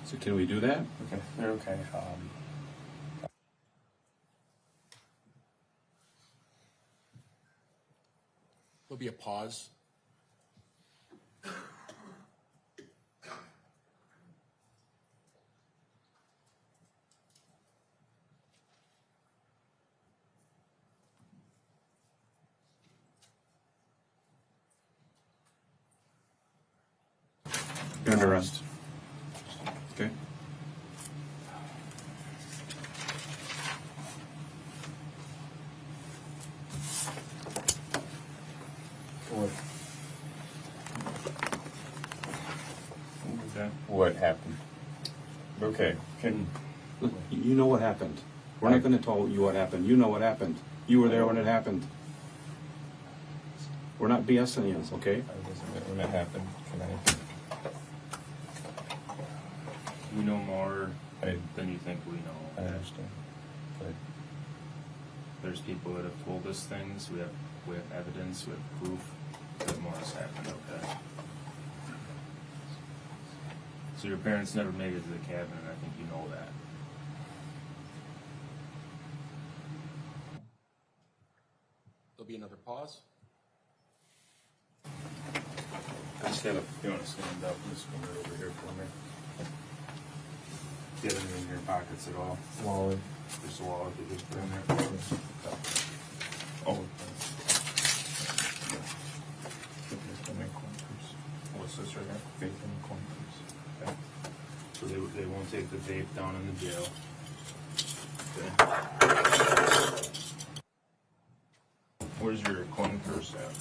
[SPEAKER 13] So can we do that?
[SPEAKER 11] Okay. They're okay.
[SPEAKER 14] There'll be a pause.
[SPEAKER 13] You're under arrest. Okay?
[SPEAKER 12] Okay. What happened? Okay.
[SPEAKER 13] Look, you know what happened. We're not going to tell you what happened. You know what happened. You were there when it happened. We're not BSing you, okay?
[SPEAKER 12] I wasn't there when it happened. Can I? We know more than you think we know. I understand. But there's people that have told us things. We have evidence. We have proof that more has happened. Okay. So your parents never made it to the cabin, and I think you know that.
[SPEAKER 7] There'll be another pause.
[SPEAKER 12] You want to stand up? Just come right over here for me. Do you have anything in your pockets at all? Wallet. Just a wallet that you just put in there. Oh. What's this right here? Vape in the coin purse. Okay. So they won't take the vape down in the jail. Okay. Where's your coin purse at?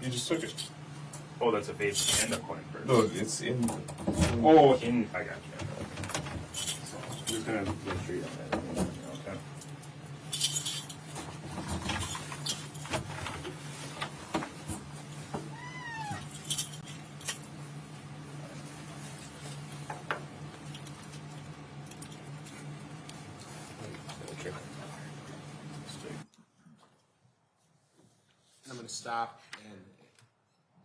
[SPEAKER 12] You just took it. Oh, that's a vape and a coin purse. No, it's in. Oh, in. I got you. So I'm just gonna go straight on that. Okay.
[SPEAKER 7] I'm going to stop, and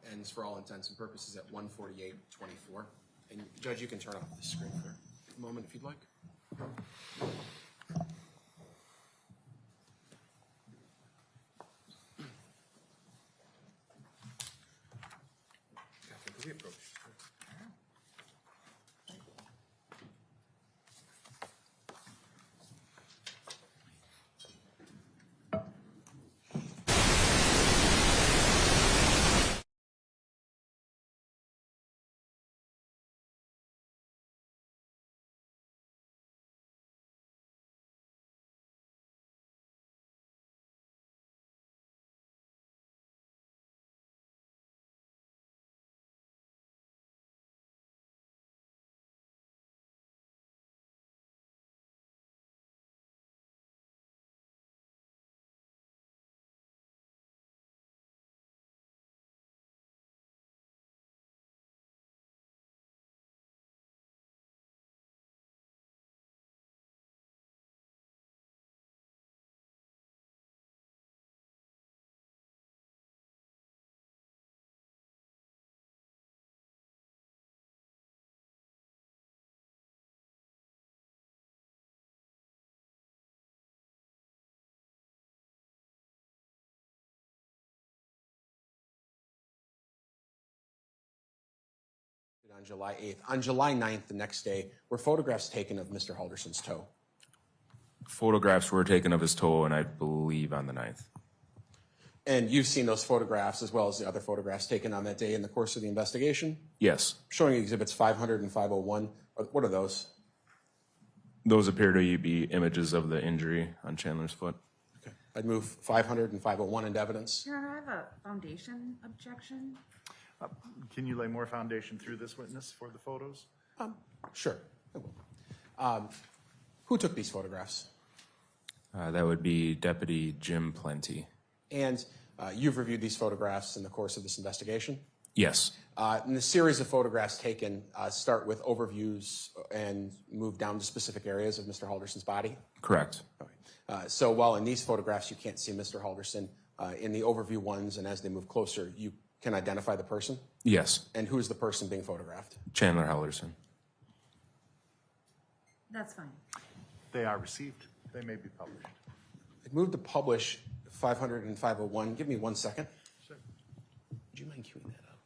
[SPEAKER 7] it ends for all intents and purposes at 1:48:24. And Judge, you can turn off the screen for a moment if you'd like. On July 8th. On July 9th, the next day, were photographs taken of Mr. Halderson's toe.
[SPEAKER 10] Photographs were taken of his toe, and I believe on the 9th.
[SPEAKER 7] And you've seen those photographs as well as the other photographs taken on that day in the course of the investigation?
[SPEAKER 10] Yes.
[SPEAKER 7] Showing exhibits 500 and 501. What are those?
[SPEAKER 10] Those appear to be images of the injury on Chandler's foot.
[SPEAKER 7] Okay. I'd move 500 and 501 into evidence.
[SPEAKER 6] Your Honor, I have a foundation objection.
[SPEAKER 2] Can you lay more foundation through this witness for the photos?
[SPEAKER 7] Sure. I will. Who took these photographs?
[SPEAKER 10] That would be Deputy Jim Plenty.
[SPEAKER 7] And you've reviewed these photographs in the course of this investigation?
[SPEAKER 10] Yes.
[SPEAKER 7] And the series of photographs taken start with overviews and move down to specific areas of Mr. Halderson's body?
[SPEAKER 10] Correct.
[SPEAKER 7] Okay. So while in these photographs you can't see Mr. Halderson, in the overview ones and as they move closer, you can identify the person?
[SPEAKER 10] Yes.
[SPEAKER 7] And who is the person being photographed?
[SPEAKER 10] Chandler Halderson.
[SPEAKER 6] That's fine.
[SPEAKER 2] They are received. They may be published.
[SPEAKER 7] I'd move to publish 500 and 501. Give me 1 second.
[SPEAKER 2] Sure.
[SPEAKER 7] Would you mind queuing that up?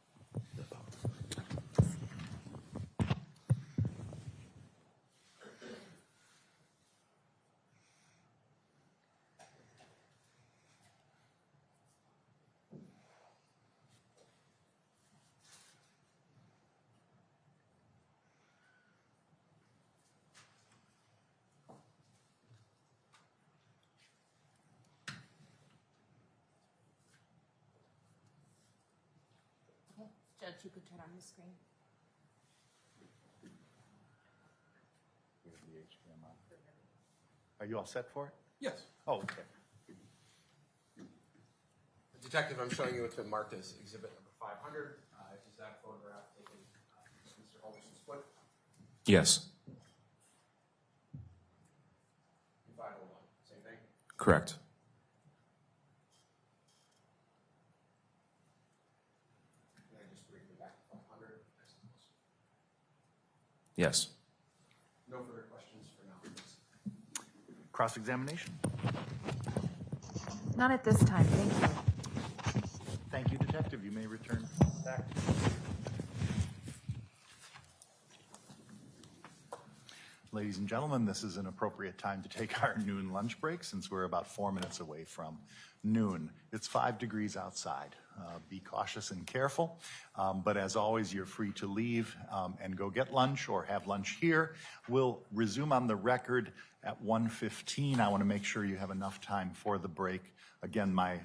[SPEAKER 5] Judge, you could turn on the screen.
[SPEAKER 2] Are you all set for it?
[SPEAKER 7] Yes.
[SPEAKER 2] Oh, okay.
[SPEAKER 7] Detective, I'm showing you what's been marked as exhibit number 500. Is that photograph taken Mr. Halderson's foot?
[SPEAKER 10] Yes,
[SPEAKER 7] 501, same thing?
[SPEAKER 10] correct.
[SPEAKER 7] Can I just bring you back to 500?
[SPEAKER 10] Yes.
[SPEAKER 7] No further questions for now, please.
[SPEAKER 2] Cross-examination.
[SPEAKER 6] None at this time, thank you.
[SPEAKER 2] Thank you, Detective. You may return back. Ladies and gentlemen, this is an appropriate time to take our noon lunch break since we're about 4 minutes away from noon. It's 5 degrees outside. Be cautious and careful, but as always, you're free to leave and go get lunch or have lunch here. We'll resume on the record at 1:15. I want to make sure you have enough time for the break. Again, my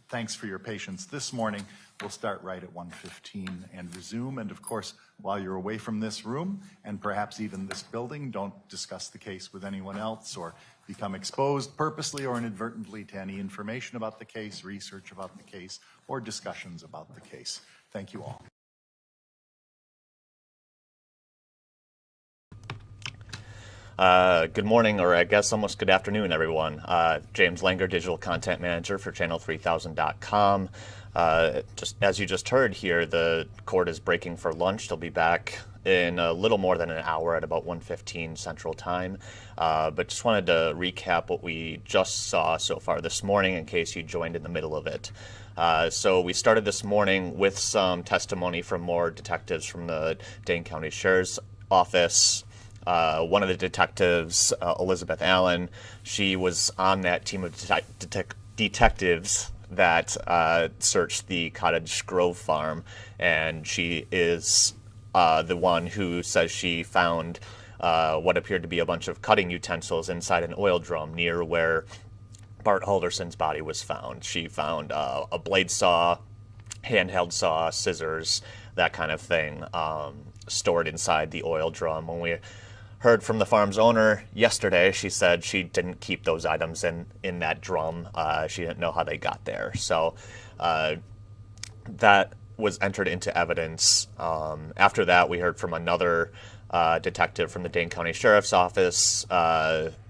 [SPEAKER 2] thanks for your patience this morning. We'll start right at 1:15 and resume. And of course, while you're away from this room and perhaps even this building, don't discuss the case with anyone else or become exposed purposely or inadvertently to any information about the case, research about the case, or discussions about the case. Thank you all.
[SPEAKER 1] Good morning, or I guess almost good afternoon, everyone. James Langer, Digital Content Manager for Channel3000.com. Just as you just heard here, the court is breaking for lunch. They'll be back in a little more than an hour at about 1:15 Central Time. But just wanted to recap what we just saw so far this morning in case you joined in the middle of it. So we started this morning with some testimony from more detectives from the Dane County Sheriff's Office. One of the detectives, Elizabeth Allen, she was on that team of detectives that searched the Cottage Grove farm, and she is the one who says she found what appeared to be a bunch of cutting utensils inside an oil drum near where Bart Halderson's body was found. She found a blade saw, handheld saw, scissors, that kind of thing, stored inside the oil drum. When we heard from the farm's owner yesterday, she said she didn't keep those items in that drum. She didn't know how they got there. So that was entered into evidence. After that, we heard from another detective from the Dane County Sheriff's Office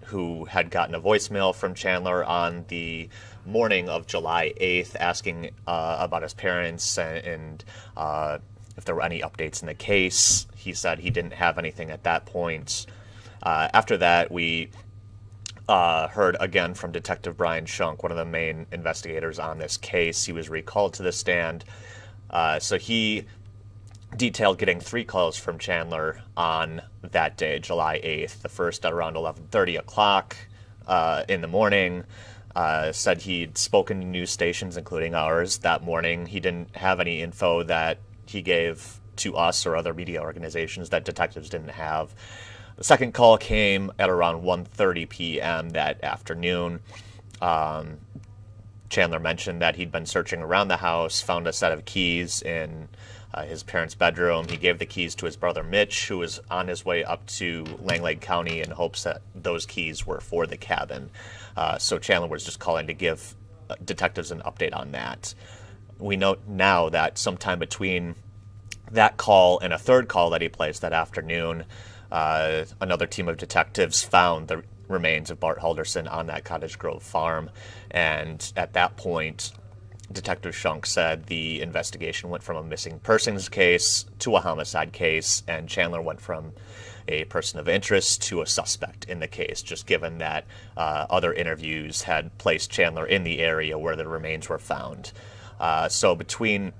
[SPEAKER 1] who had gotten a voicemail from Chandler on the morning of July 8th asking about his parents and if there were any updates in the case. He said he didn't have anything at that point. After that, we heard again from Detective Brian Shank, one of the main investigators on this case. He was recalled to the stand. So he detailed getting 3 calls from Chandler on that day, July 8th. The first at around 11:30 o'clock in the morning. Said he'd spoken to news stations, including ours, that morning. He didn't have any info that he gave to us or other media organizations that detectives didn't have. The second call came at around 1:30 p.m. that afternoon. Chandler mentioned that he'd been searching around the house, found a set of keys in his parents' bedroom. He gave the keys to his brother Mitch, who was on his way up to Lake County in hopes that those keys were for the cabin. So Chandler was just calling to give detectives an update on that. We note now that sometime between that call and a third call that he placed that afternoon, another team of detectives found the remains of Bart Halderson on that Cottage Grove farm. And at that point, Detective Shank said the investigation went from a missing persons case to a homicide case, and Chandler went from a person of interest to a suspect in the case, just given that other interviews had placed Chandler in the area where the remains were found. So between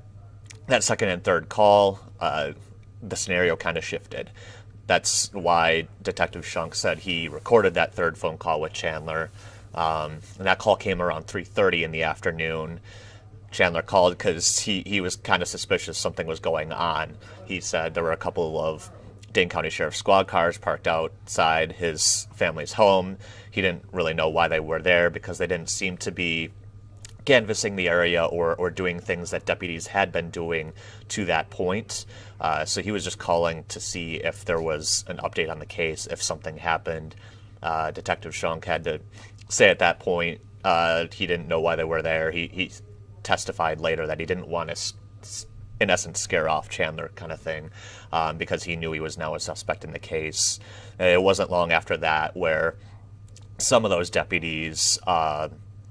[SPEAKER 1] that second and third call, the scenario kind of shifted. That's why Detective Shank said he recorded that third phone call with Chandler. And that call came around 3:30 in the afternoon. Chandler called because he was kind of suspicious something was going on. He said there were a couple of Dane County Sheriff's squad cars parked outside his family's home. He didn't really know why they were there because they didn't seem to be canvassing the area or doing things that deputies had been doing to that point. So he was just calling to see if there was an update on the case, if something happened. Detective Shank had to say at that point he didn't know why they were there. He testified later that he didn't want to, in essence, scare off Chandler kind of thing, because he knew he was now a suspect in the case. It wasn't long after that where some of those deputies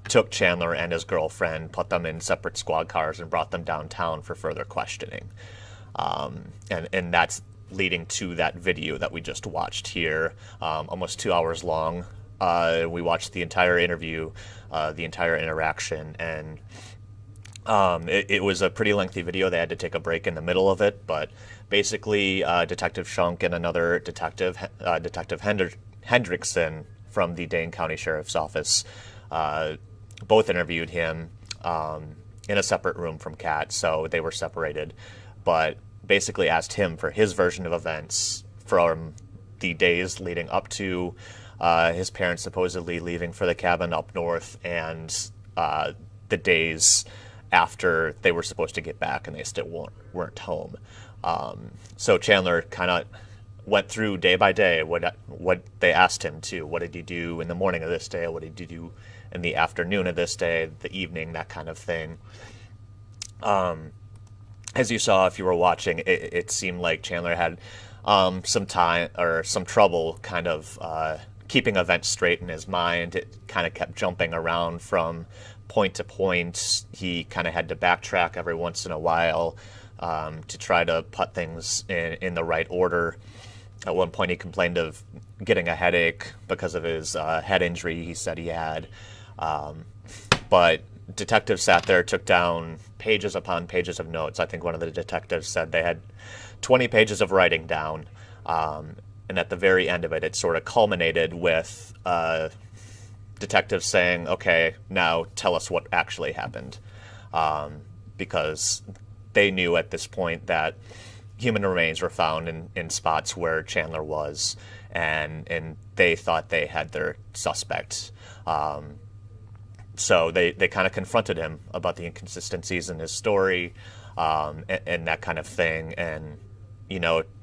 [SPEAKER 1] took Chandler and his girlfriend, put them in separate squad cars, and brought them downtown for further questioning. And that's leading to that video that we just watched here, almost 2 hours long. We watched the entire interview, the entire interaction, and it was a pretty lengthy video. They had to take a break in the middle of it, but basically Detective Shank and another detective, Detective Hendrickson from the Dane County Sheriff's Office, both interviewed him in a separate room from Kat, so they were separated, but basically asked him for his version of events from the days leading up to his parents supposedly leaving for the cabin up north, and the days after they were supposed to get back and they still weren't home. So Chandler kind of went through day by day what they asked him to. What did you do in the morning of this day? What did you do in the afternoon of this day, the evening, that kind of thing. As you saw if you were watching, it seemed like Chandler had some time or some trouble kind of keeping events straight in his mind. It kind of kept jumping around from point to point. He kind of had to backtrack every once in a while to try to put things in the right order. At one point, he complained of getting a headache because of his head injury he said he had. But detectives sat there, took down pages upon pages of notes. I think one of the detectives said they had 20 pages of writing down. And at the very end of it, it sort of culminated with detectives saying, okay, now tell us what actually happened. Because they knew at this point that human remains were found in spots where Chandler was, and they thought they had their suspect. So they kind of confronted him about the inconsistencies in his story and that kind of thing, and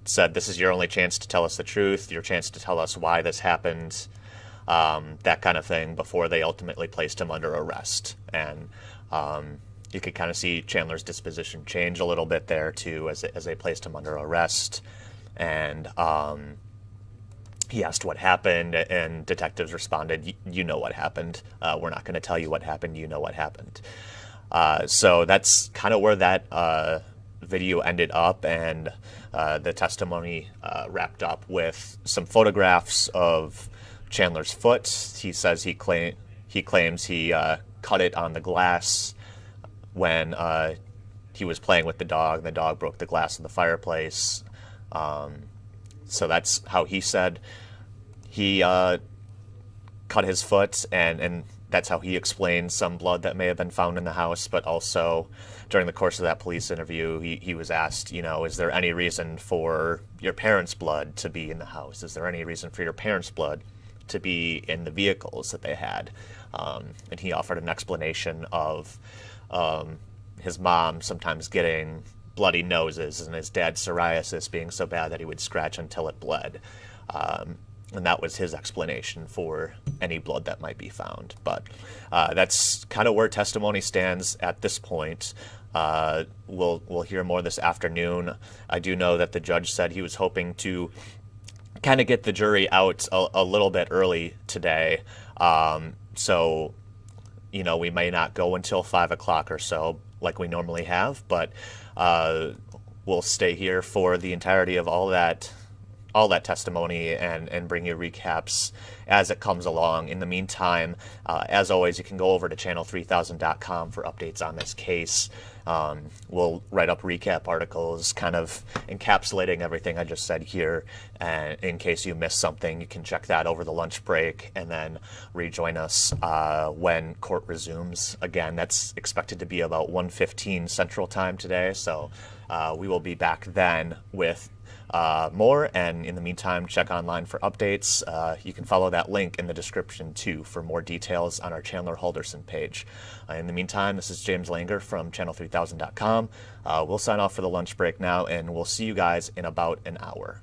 [SPEAKER 1] said, this is your only chance to tell us the truth, your chance to tell us why this happened, that kind of thing, before they ultimately placed him under arrest. And you could kind of see Chandler's disposition change a little bit there too as they placed him under arrest. And he asked what happened, and detectives responded, you know what happened. We're not going to tell you what happened. You know what happened. So that's kind of where that video ended up, and the testimony wrapped up with some photographs of Chandler's foot. He says he claims he cut it on the glass when he was playing with the dog. The dog broke the glass of the fireplace. So that's how he said he cut his foot, and that's how he explained some blood that may have been found in the house. But also, during the course of that police interview, he was asked, is there any reason for your parents' blood to be in the house? Is there any reason for your parents' blood to be in the vehicles that they had? And he offered an explanation of his mom sometimes getting bloody noses and his dad's psoriasis being so bad that he would scratch until it bled. And that was his explanation for any blood that might be found. But that's kind of where testimony stands at this point. We'll hear more this afternoon. I do know that the judge said he was hoping to kind of get the jury out a little bit early today. So, we may not go until 5 o'clock or so like we normally have, but we'll stay here for the entirety of all that testimony and bring you recaps as it comes along. In the meantime, as always, you can go over to channel3000.com for updates on this case. We'll write up recap articles kind of encapsulating everything I just said here. And in case you missed something, you can check that over the lunch break and then rejoin us when court resumes. Again, that's expected to be about 1:15 Central Time today. So we will be back then with more. And in the meantime, check online for updates. You can follow that link in the description too for more details on our Chandler Halderson page. In the meantime, this is James Langer from channel3000.com. We'll sign off for the lunch break now, and we'll see you guys in about an hour.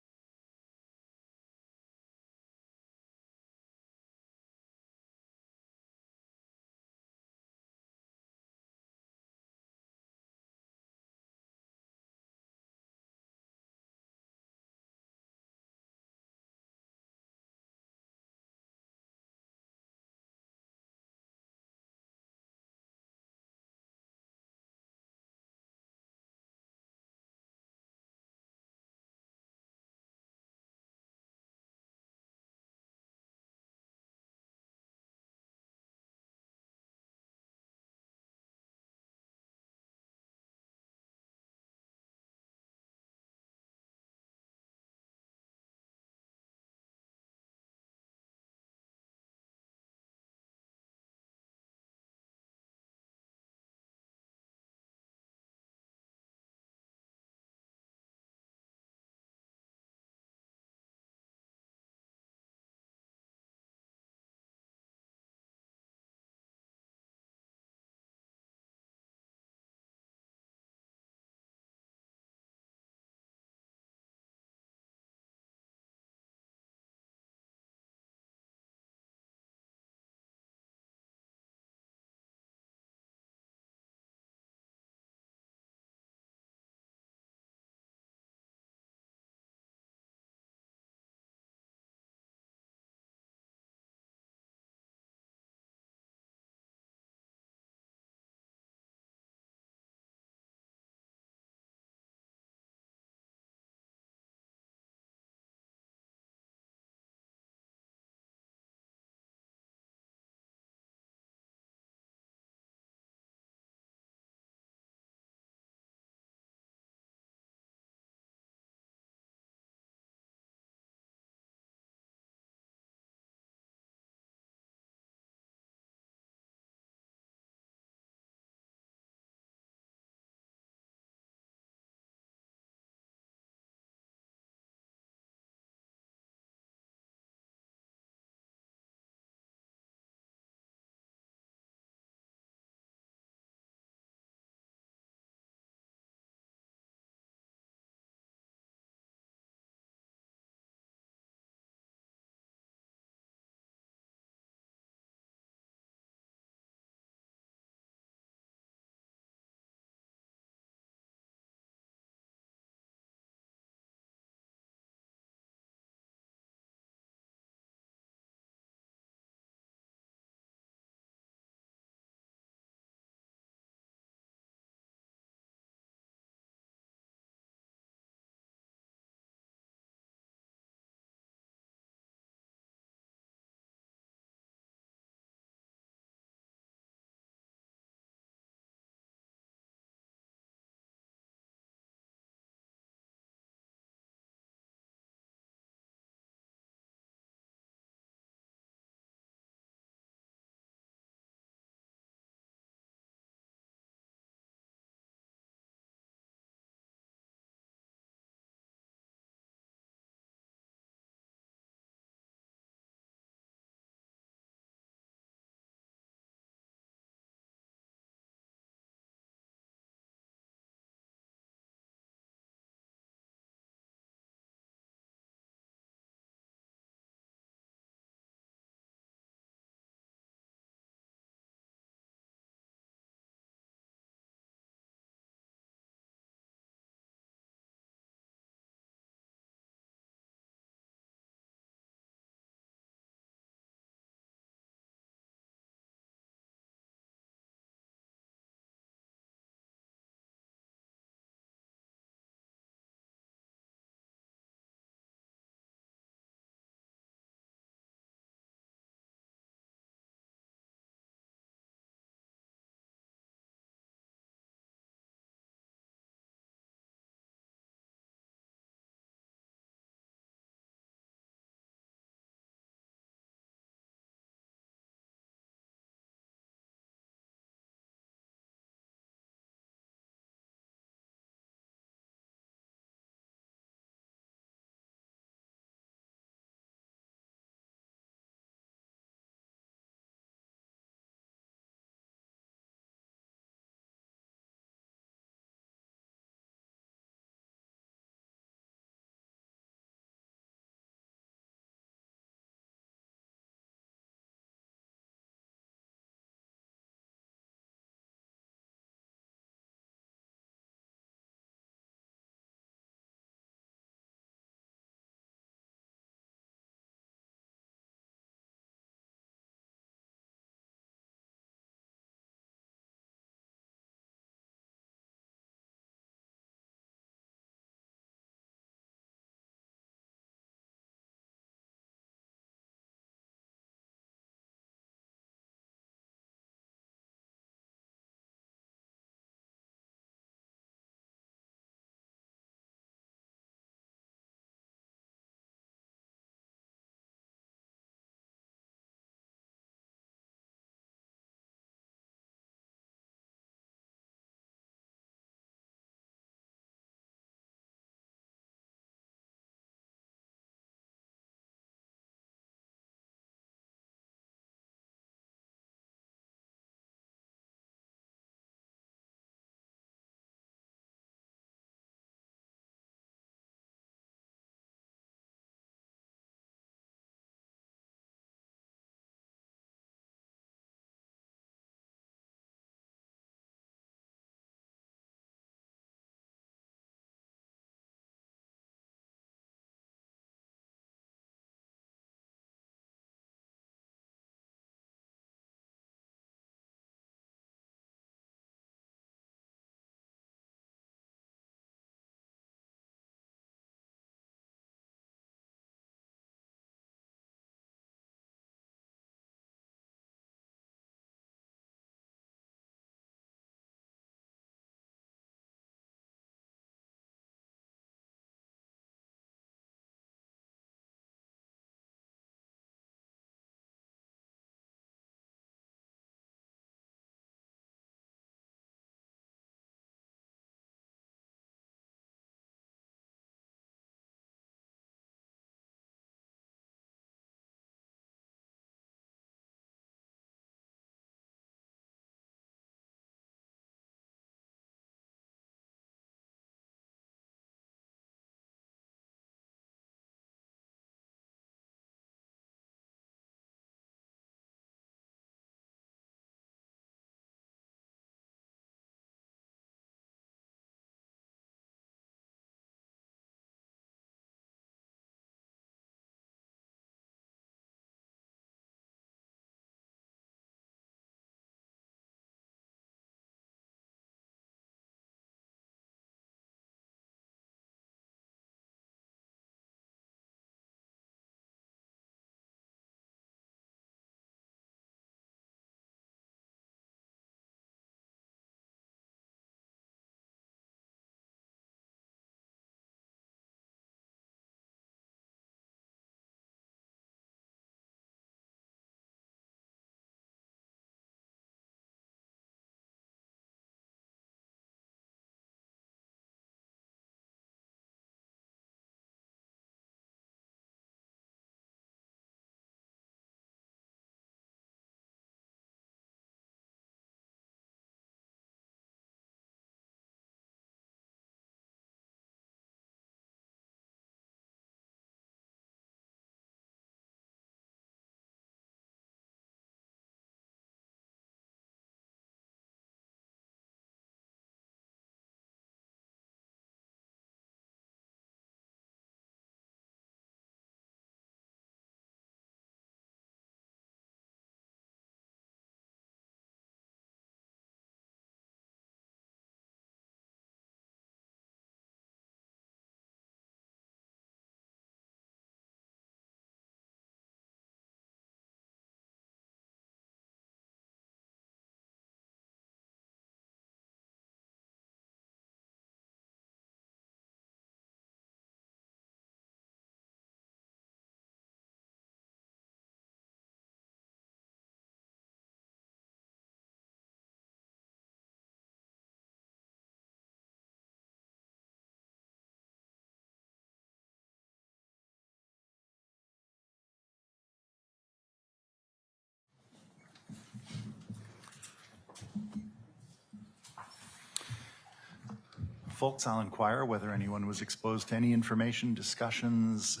[SPEAKER 2] Folks, I'll inquire whether anyone was exposed to any information, discussions,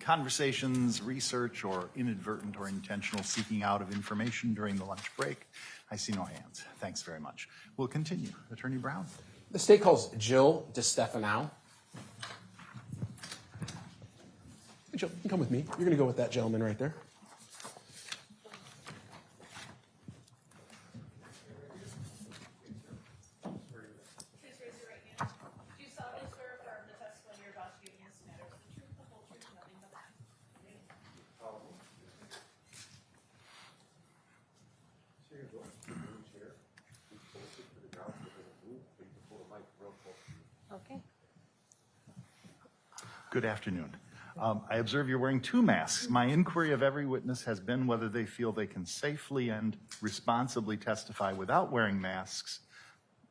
[SPEAKER 2] conversations, research, or inadvertent or intentional seeking out of information during the lunch break. I see no hands. Thanks very much. We'll continue. Attorney Brown.
[SPEAKER 7] The state calls Jill DiStefano. Hey, Jill, you can come with me. You're going to go with that gentleman right there.
[SPEAKER 4] Please raise your right hand. Do you solemnly swear or affirm the testimony you're about to give in this matter is the truth, the whole truth, and nothing but the truth?
[SPEAKER 5] Okay.
[SPEAKER 2] Good afternoon. I observe you're wearing two masks. My inquiry of every witness has been whether they feel they can safely and responsibly testify without wearing masks.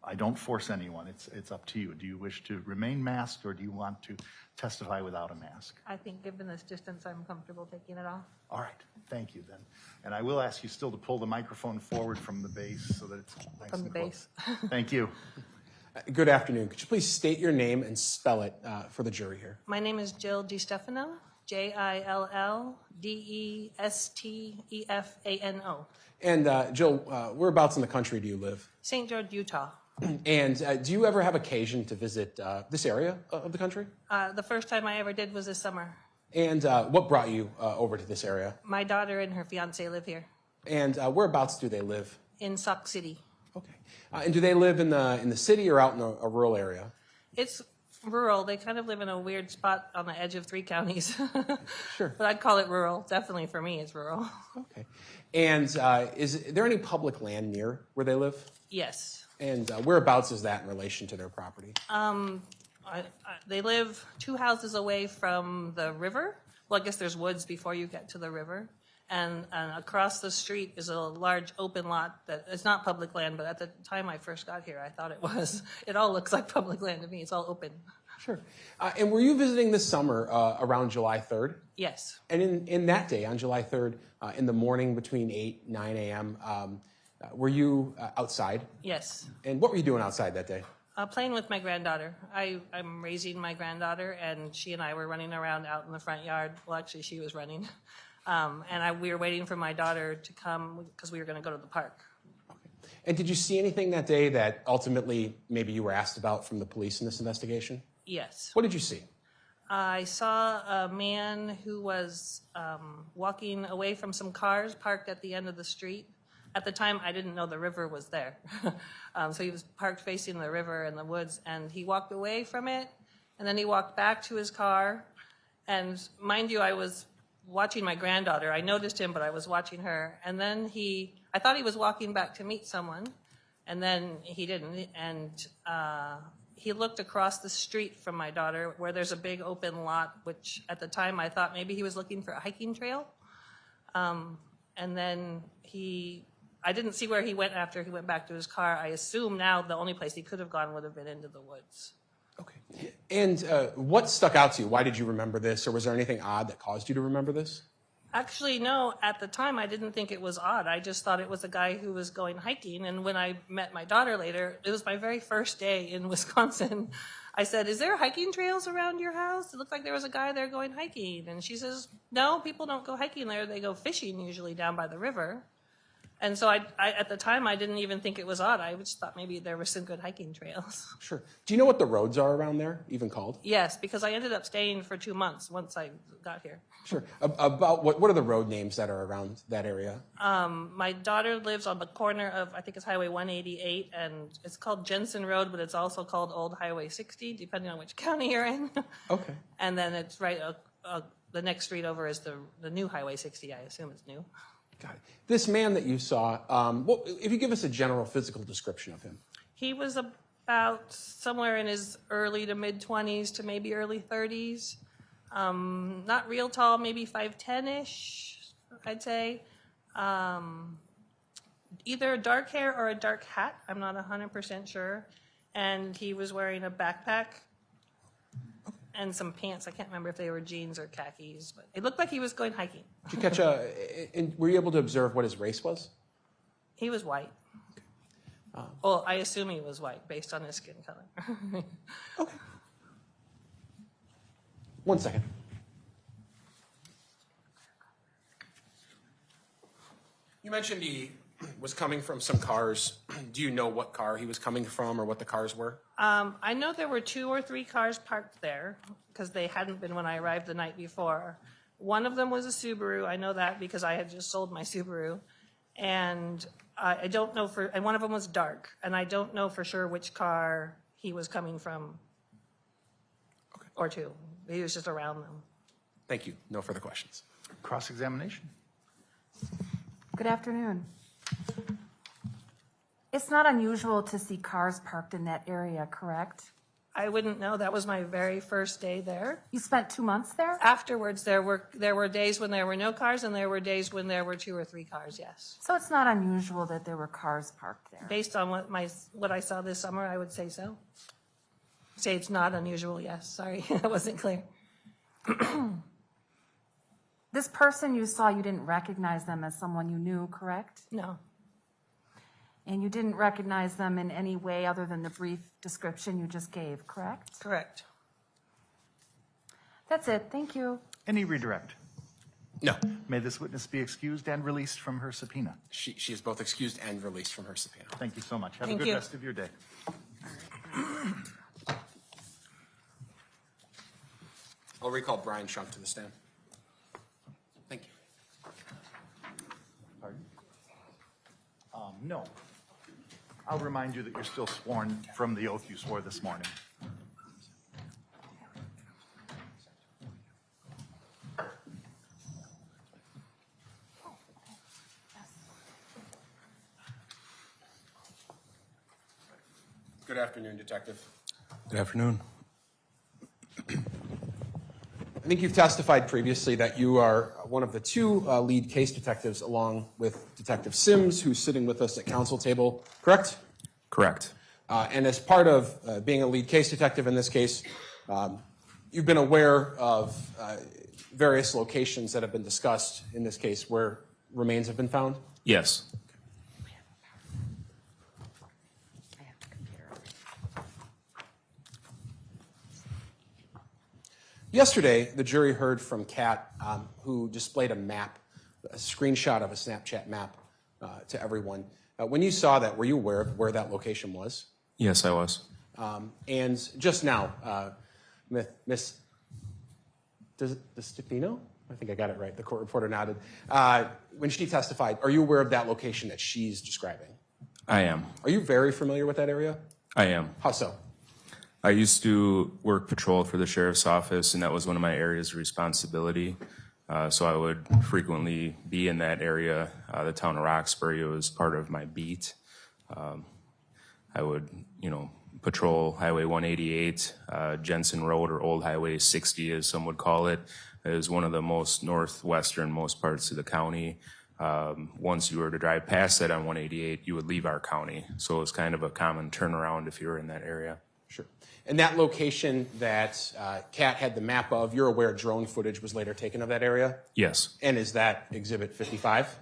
[SPEAKER 2] I don't force anyone. It's up to you. Do you wish to remain masked, or do you want to testify without a mask?
[SPEAKER 15] I think given this distance, I'm comfortable taking it off.
[SPEAKER 2] All right. Thank you, then. And I will ask you still to pull the microphone forward from the base so that it's nice
[SPEAKER 15] From
[SPEAKER 2] and
[SPEAKER 15] the
[SPEAKER 2] close.
[SPEAKER 15] base.
[SPEAKER 2] Thank you.
[SPEAKER 7] Good afternoon. Could you please state your name and spell it for the jury here?
[SPEAKER 15] My name is Jill DiStefano, JILLDESTEFANO.
[SPEAKER 7] And Jill, whereabouts in the country do you live?
[SPEAKER 15] St. George, Utah.
[SPEAKER 7] And do you ever have occasion to visit this area of the country?
[SPEAKER 15] The first time I ever did was this summer.
[SPEAKER 7] And what brought you over to this area?
[SPEAKER 15] My daughter and her fiance live here
[SPEAKER 7] And whereabouts do they live?
[SPEAKER 15] in Sauk City.
[SPEAKER 7] Okay. And do they live in the city or out in a rural area?
[SPEAKER 15] It's rural. They kind of live in a weird spot on the edge of 3 counties.
[SPEAKER 7] Sure.
[SPEAKER 15] But I'd call it rural. Definitely for me, it's rural.
[SPEAKER 7] Okay. And is there any public land near where they live?
[SPEAKER 15] Yes.
[SPEAKER 7] And whereabouts is that in relation to their property?
[SPEAKER 15] They live 2 houses away from the river. Well, I guess there's woods before you get to the river. And across the street is a large open lot that is not public land, but at the time I first got here, I thought it was. It all looks like public land to me. It's all open.
[SPEAKER 7] Sure. And were you visiting this summer around July 3rd?
[SPEAKER 15] Yes.
[SPEAKER 7] And in that day, on July 3rd, in the morning between 8 and 9 a.m., were you outside?
[SPEAKER 15] Yes.
[SPEAKER 7] And what were you doing outside that day?
[SPEAKER 15] Playing with my granddaughter. I'm raising my granddaughter, and she and I were running around out in the front yard. Well, actually, she was running. We were waiting for my daughter to come because we were going to go to the park.
[SPEAKER 7] Okay. And did you see anything that day that ultimately maybe you were asked about from the police in this investigation?
[SPEAKER 15] Yes.
[SPEAKER 7] What did you see?
[SPEAKER 15] I saw a man who was walking away from some cars parked at the end of the street. At the time, I didn't know the river was there. So he was parked facing the river in the woods, and he walked away from it, and then he walked back to his car. And mind you, I was watching my granddaughter. I noticed him, but I was watching her. And then I thought he was walking back to meet someone, and then he didn't. And he looked across the street from my daughter where there's a big open lot, which at the time I thought maybe he was looking for a hiking trail. And then I didn't see where he went after he went back to his car. I assume now the only place he could have gone would have been into the woods.
[SPEAKER 7] Okay. And what stuck out to you? Why did you remember this? Or was there anything odd that caused you to remember this?
[SPEAKER 15] Actually, no. At the time, I didn't think it was odd. I just thought it was a guy who was going hiking. And when I met my daughter later, it was my very first day in Wisconsin. I said, "Is there hiking trails around your house? It looked like there was a guy there going hiking." And she says, "No, people don't go hiking there. They go fishing usually down by the river." And so I at the time, I didn't even think it was odd. I just thought maybe there were some good hiking trails.
[SPEAKER 7] Sure. Do you know what the roads are around there, even called?
[SPEAKER 15] Yes, because I ended up staying for 2 months once I got here.
[SPEAKER 7] Sure. About what are the road names that are around that area?
[SPEAKER 15] My daughter lives on the corner of, I think it's Highway 188, and it's called Jensen Road, but it's also called Old Highway 60, depending on which county you're in.
[SPEAKER 7] Okay.
[SPEAKER 15] And then it's right, the next street over is the new Highway 60, I assume it's new.
[SPEAKER 7] Got it. This man that you saw, if you give us a general physical description of him.
[SPEAKER 15] He was about somewhere in his early to mid-20s to maybe early 30s. Not real tall, maybe 5'10"-ish, I'd say. Either dark hair or a dark hat, I'm not 100% sure. And he was wearing a backpack and some pants. I can't remember if they were jeans or khakis, but it looked like he was going hiking.
[SPEAKER 7] Did you catch and were you able to observe what his race was?
[SPEAKER 15] He was white. Well, I assume he was white based on his skin color.
[SPEAKER 7] Okay. 1 second. You mentioned he was coming from some cars. Do you know what car he was coming from or what the cars were?
[SPEAKER 15] I know there were 2 or 3 cars parked there because they hadn't been when I arrived the night before. One of them was a Subaru. I know that because I had just sold my Subaru. And I don't know and one of them was dark. And I don't know for sure which car he was coming from or to. He was just around them.
[SPEAKER 7] Thank you. No further questions.
[SPEAKER 2] Cross-examination.
[SPEAKER 6] Good afternoon. It's not unusual to see cars parked in that area, correct?
[SPEAKER 15] I wouldn't know. That was my very first day there.
[SPEAKER 6] You spent 2 months there?
[SPEAKER 15] Afterwards, there were days when there were no cars, and there were days when there were 2 or 3 cars. Yes.
[SPEAKER 6] So it's not unusual that there were cars parked there?
[SPEAKER 15] Based on what I saw this summer, I would say so. Say it's not unusual. Yes. Sorry, that wasn't clear.
[SPEAKER 6] This person you saw, you didn't recognize them as someone you knew, correct?
[SPEAKER 15] No.
[SPEAKER 6] And you didn't recognize them in any way other than the brief description you just gave, correct?
[SPEAKER 15] Correct.
[SPEAKER 6] That's it. Thank you.
[SPEAKER 2] Any redirect?
[SPEAKER 7] No.
[SPEAKER 2] May this witness be excused and released from her subpoena.
[SPEAKER 7] She is both excused and released from her subpoena.
[SPEAKER 2] Thank you so much. Have
[SPEAKER 15] Thank
[SPEAKER 2] a good
[SPEAKER 15] you.
[SPEAKER 2] rest of your day.
[SPEAKER 7] I'll recall Brian Shank to the stand. Thank you.
[SPEAKER 2] Pardon? No. I'll remind you that you're still sworn from the oath you swore this morning.
[SPEAKER 7] Good afternoon, Detective.
[SPEAKER 10] Good afternoon.
[SPEAKER 7] I think you've testified previously that you are one of the 2 lead case detectives along with Detective Sims, who's sitting with us at council table, correct?
[SPEAKER 10] Correct.
[SPEAKER 7] And as part of being a lead case detective in this case, you've been aware of various locations that have been discussed in this case where remains have been found?
[SPEAKER 10] Yes.
[SPEAKER 7] Yesterday, the jury heard from Kat, who displayed a map, a screenshot of a Snapchat map to everyone. When you saw that, were you aware of where that location was?
[SPEAKER 10] Yes, I was.
[SPEAKER 7] And just now, Miss DeStefano? I think I got it right. The court reporter nodded. When she testified, are you aware of that location that she's describing?
[SPEAKER 10] I am.
[SPEAKER 7] Are you very familiar with that area?
[SPEAKER 10] I am.
[SPEAKER 7] How so?
[SPEAKER 10] I used to work patrol for the sheriff's office, and that was one of my areas of responsibility. So I would frequently be in that area. The town of Roxbury was part of my beat. I would, patrol Highway 188, Jensen Road, or Old Highway 60, as some would call it. It is one of the most northwesternmost parts of the county. Once you were to drive past that on 188, you would leave our county. So it was kind of a common turnaround if you were in that area.
[SPEAKER 7] Sure. And that location that Kat had the map of, you're aware drone footage was later taken of that area?
[SPEAKER 10] Yes.
[SPEAKER 7] And is that Exhibit 55?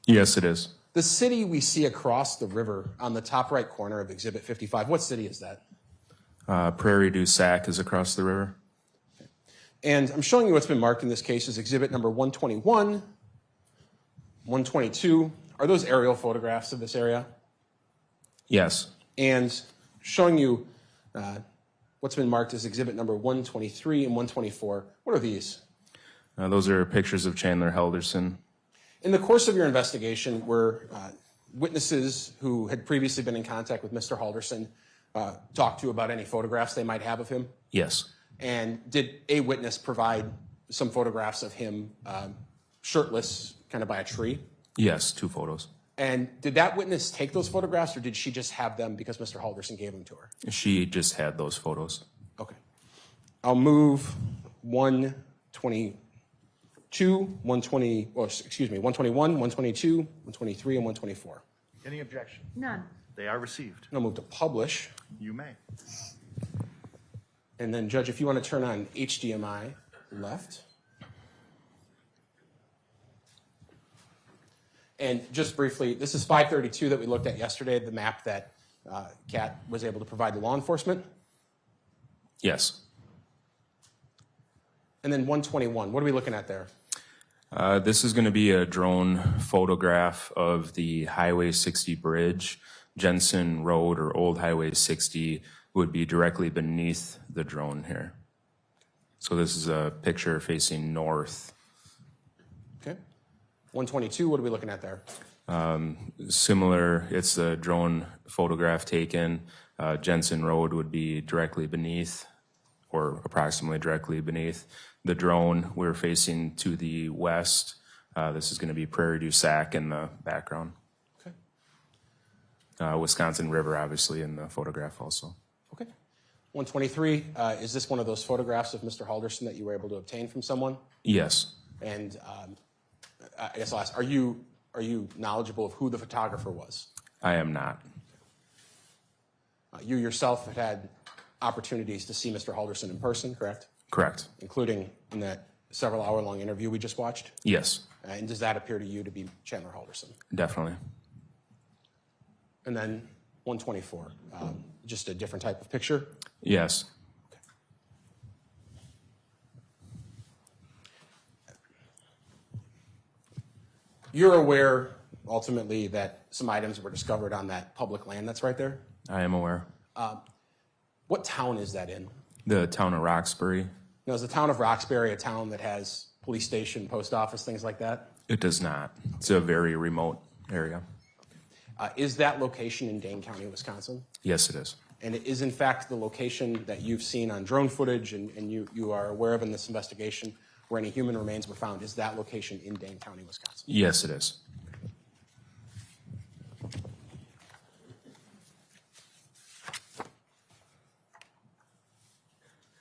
[SPEAKER 10] Yes, it is.
[SPEAKER 7] The city we see across the river on the top right corner of Exhibit 55, what city is that?
[SPEAKER 10] Prairie du Sac is across the river.
[SPEAKER 7] And I'm showing you what's been marked in this case as Exhibit number 121, 122. Are those aerial photographs of this area?
[SPEAKER 10] Yes.
[SPEAKER 7] And showing you what's been marked as Exhibit number 123 and 124. What are these?
[SPEAKER 10] Those are pictures of Chandler Halderson.
[SPEAKER 7] In the course of your investigation, were witnesses who had previously been in contact with Mr. Halderson talked to you about any photographs they might have of him?
[SPEAKER 10] Yes.
[SPEAKER 7] And did a witness provide some photographs of him shirtless, kind of by a tree?
[SPEAKER 10] Yes, 2 photos.
[SPEAKER 7] And did that witness take those photographs, or did she just have them because Mr. Halderson gave them to her?
[SPEAKER 10] She just had those photos.
[SPEAKER 7] Okay. I'll move 122, 120, or excuse me, 121, 122, 123, and 124.
[SPEAKER 2] Any objection?
[SPEAKER 6] None.
[SPEAKER 2] They are received.
[SPEAKER 7] I'll move to publish.
[SPEAKER 2] You may.
[SPEAKER 7] And then, Judge, if you want to turn on HDMI left. And just briefly, this is 532 that we looked at yesterday, the map that Kat was able to provide to law enforcement.
[SPEAKER 10] Yes.
[SPEAKER 7] And then 121, what are we looking at there?
[SPEAKER 10] This is going to be a drone photograph of the Highway 60 bridge. Jensen Road, or Old Highway 60, would be directly beneath the drone here. So this is a picture facing north.
[SPEAKER 7] Okay. 122, what are we looking at there?
[SPEAKER 10] Similar, it's a drone photograph taken. Jensen Road would be directly beneath, or approximately directly beneath the drone. We're facing to the west. This is going to be Prairie du Sac in the background.
[SPEAKER 7] Okay.
[SPEAKER 10] Wisconsin River, obviously, in the photograph also.
[SPEAKER 7] Okay. 123, is this one of those photographs of Mr. Halderson that you were able to obtain from someone?
[SPEAKER 10] Yes.
[SPEAKER 7] And I guess I'll ask, are you knowledgeable of who the photographer was?
[SPEAKER 10] I am not.
[SPEAKER 7] You yourself had opportunities to see Mr. Halderson in person, correct?
[SPEAKER 10] Correct.
[SPEAKER 7] Including in that several hour-long interview we just watched?
[SPEAKER 10] Yes.
[SPEAKER 7] And does that appear to you to be Chandler Halderson?
[SPEAKER 10] Definitely.
[SPEAKER 7] And then 124, just a different type of picture?
[SPEAKER 10] Yes.
[SPEAKER 7] You're aware, ultimately, that some items were discovered on that public land that's right there?
[SPEAKER 10] I am aware.
[SPEAKER 7] What town is that in?
[SPEAKER 10] The town of Roxbury.
[SPEAKER 7] Now, is the town of Roxbury a town that has police station, post office, things like that?
[SPEAKER 10] It does not. It's a very remote area.
[SPEAKER 7] Is that location in Dane County, Wisconsin?
[SPEAKER 10] Yes, it is.
[SPEAKER 7] And it is, in fact, the location that you've seen on drone footage and you are aware of in this investigation where any human remains were found. Is that location in Dane County, Wisconsin?
[SPEAKER 10] Yes, it is.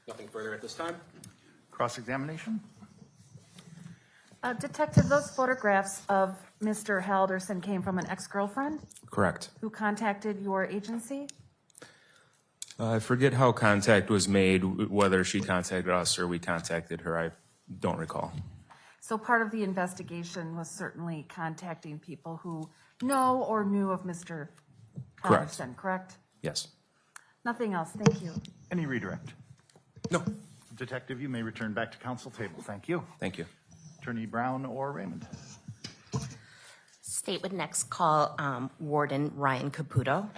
[SPEAKER 7] Nothing further at this time.
[SPEAKER 2] Cross-examination?
[SPEAKER 6] Detective, those photographs of Mr. Halderson came from an ex-girlfriend
[SPEAKER 10] Correct.
[SPEAKER 6] who contacted your agency?
[SPEAKER 10] I forget how contact was made, whether she contacted us or we contacted her. I don't recall.
[SPEAKER 6] So part of the investigation was certainly contacting people who know or knew of Mr.
[SPEAKER 10] Correct.
[SPEAKER 6] Halderson, correct?
[SPEAKER 10] Yes.
[SPEAKER 6] Nothing else, thank you.
[SPEAKER 2] Any redirect?
[SPEAKER 7] No.
[SPEAKER 2] Detective, you may return back to council table. Thank you.
[SPEAKER 10] Thank you.
[SPEAKER 2] Attorney Brown or Raymond?
[SPEAKER 3] State would next call Warden Ryan Caputo.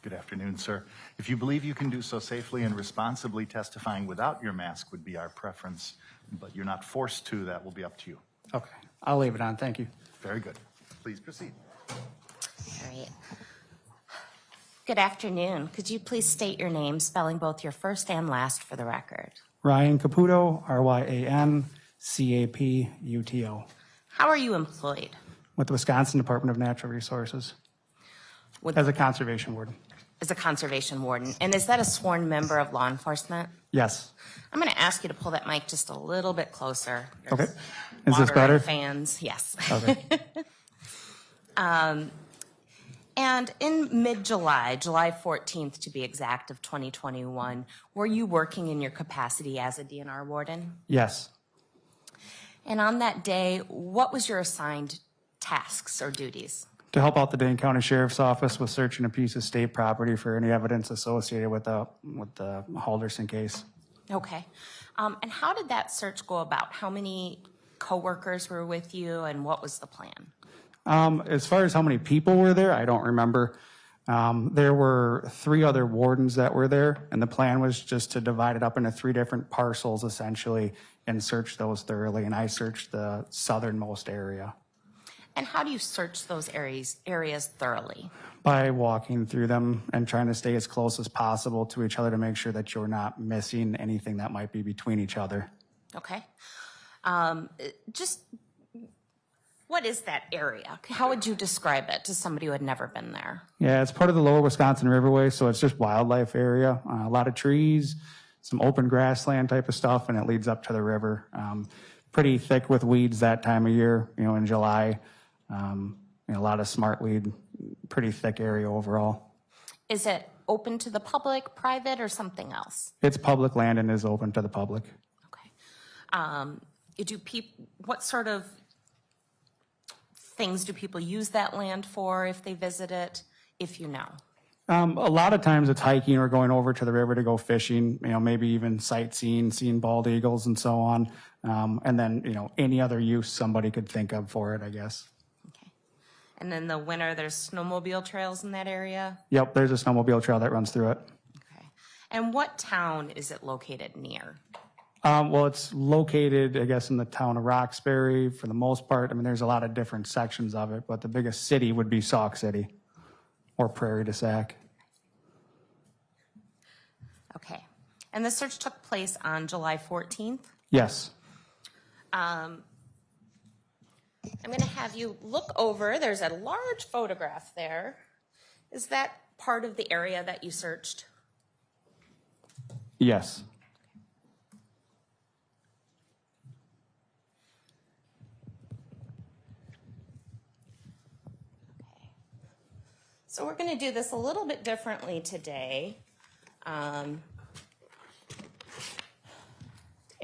[SPEAKER 2] Good afternoon, sir. If you believe you can do so safely and responsibly, testifying without your mask would be our preference, but you're not forced to. That will be up to you.
[SPEAKER 16] Okay, I'll leave it on. Thank you.
[SPEAKER 2] Very good. Please proceed.
[SPEAKER 3] All right. Good afternoon. Could you please state your name, spelling both your first and last for the record?
[SPEAKER 16] Ryan Caputo, Ryan Caputo,
[SPEAKER 3] How are you employed?
[SPEAKER 16] with the Wisconsin Department of Natural Resources as a conservation warden.
[SPEAKER 3] As a conservation warden. And is that a sworn member of law enforcement?
[SPEAKER 16] Yes.
[SPEAKER 3] I'm going to ask you to pull that mic just a little bit closer.
[SPEAKER 16] Okay.
[SPEAKER 3] There's
[SPEAKER 16] Is this
[SPEAKER 3] water
[SPEAKER 16] better?
[SPEAKER 3] and fans, yes.
[SPEAKER 16] Okay.
[SPEAKER 3] And in mid-July, July 14th to be exact, of 2021, were you working in your capacity as a DNR warden?
[SPEAKER 16] Yes.
[SPEAKER 3] And on that day, what was your assigned tasks or duties?
[SPEAKER 16] To help out the Dane County Sheriff's Office with searching a piece of state property for any evidence associated with the Halderson case.
[SPEAKER 3] Okay. And how did that search go about? How many coworkers were with you, and what was the plan?
[SPEAKER 16] As far as how many people were there, I don't remember. There were 3 other wardens that were there, and the plan was just to divide it up into 3 different parcels, essentially, and search those thoroughly, and I searched the southernmost area.
[SPEAKER 3] And how do you search those areas thoroughly?
[SPEAKER 16] By walking through them and trying to stay as close as possible to each other to make sure that you're not missing anything that might be between each other.
[SPEAKER 3] Okay. Just What is that area? How would you describe it to somebody who had never been there?
[SPEAKER 16] Yeah, it's part of the Lower Wisconsin Riverway, so it's just wildlife area. A lot of trees, some open grassland type of stuff, and it leads up to the river. Pretty thick with weeds that time of year, in July. A lot of smartweed, pretty thick area overall.
[SPEAKER 3] Is it open to the public, private, or something else?
[SPEAKER 16] It's public land and is open to the public.
[SPEAKER 3] What sort of things do people use that land for if they visit it, if you know?
[SPEAKER 16] A lot of times it's hiking or going over to the river to go fishing, maybe even sightseeing, seeing bald eagles and so on. And then, any other use somebody could think of for it, I guess.
[SPEAKER 3] Okay. And then the winter, there's snowmobile trails in that area?
[SPEAKER 16] Yep, there's a snowmobile trail that runs through it.
[SPEAKER 3] Okay. And what town is it located near?
[SPEAKER 16] Well, it's located, I guess, in the town of Roxbury for the most part. I mean, there's a lot of different sections of it, but the biggest city would be Sauk City or Prairie du Sac.
[SPEAKER 3] Okay. And the search took place on July 14th?
[SPEAKER 16] Yes.
[SPEAKER 3] I'm going to have you look over. There's a large photograph there. Is that part of the area that you searched?
[SPEAKER 16] Yes.
[SPEAKER 3] So we're going to do this a little bit differently today.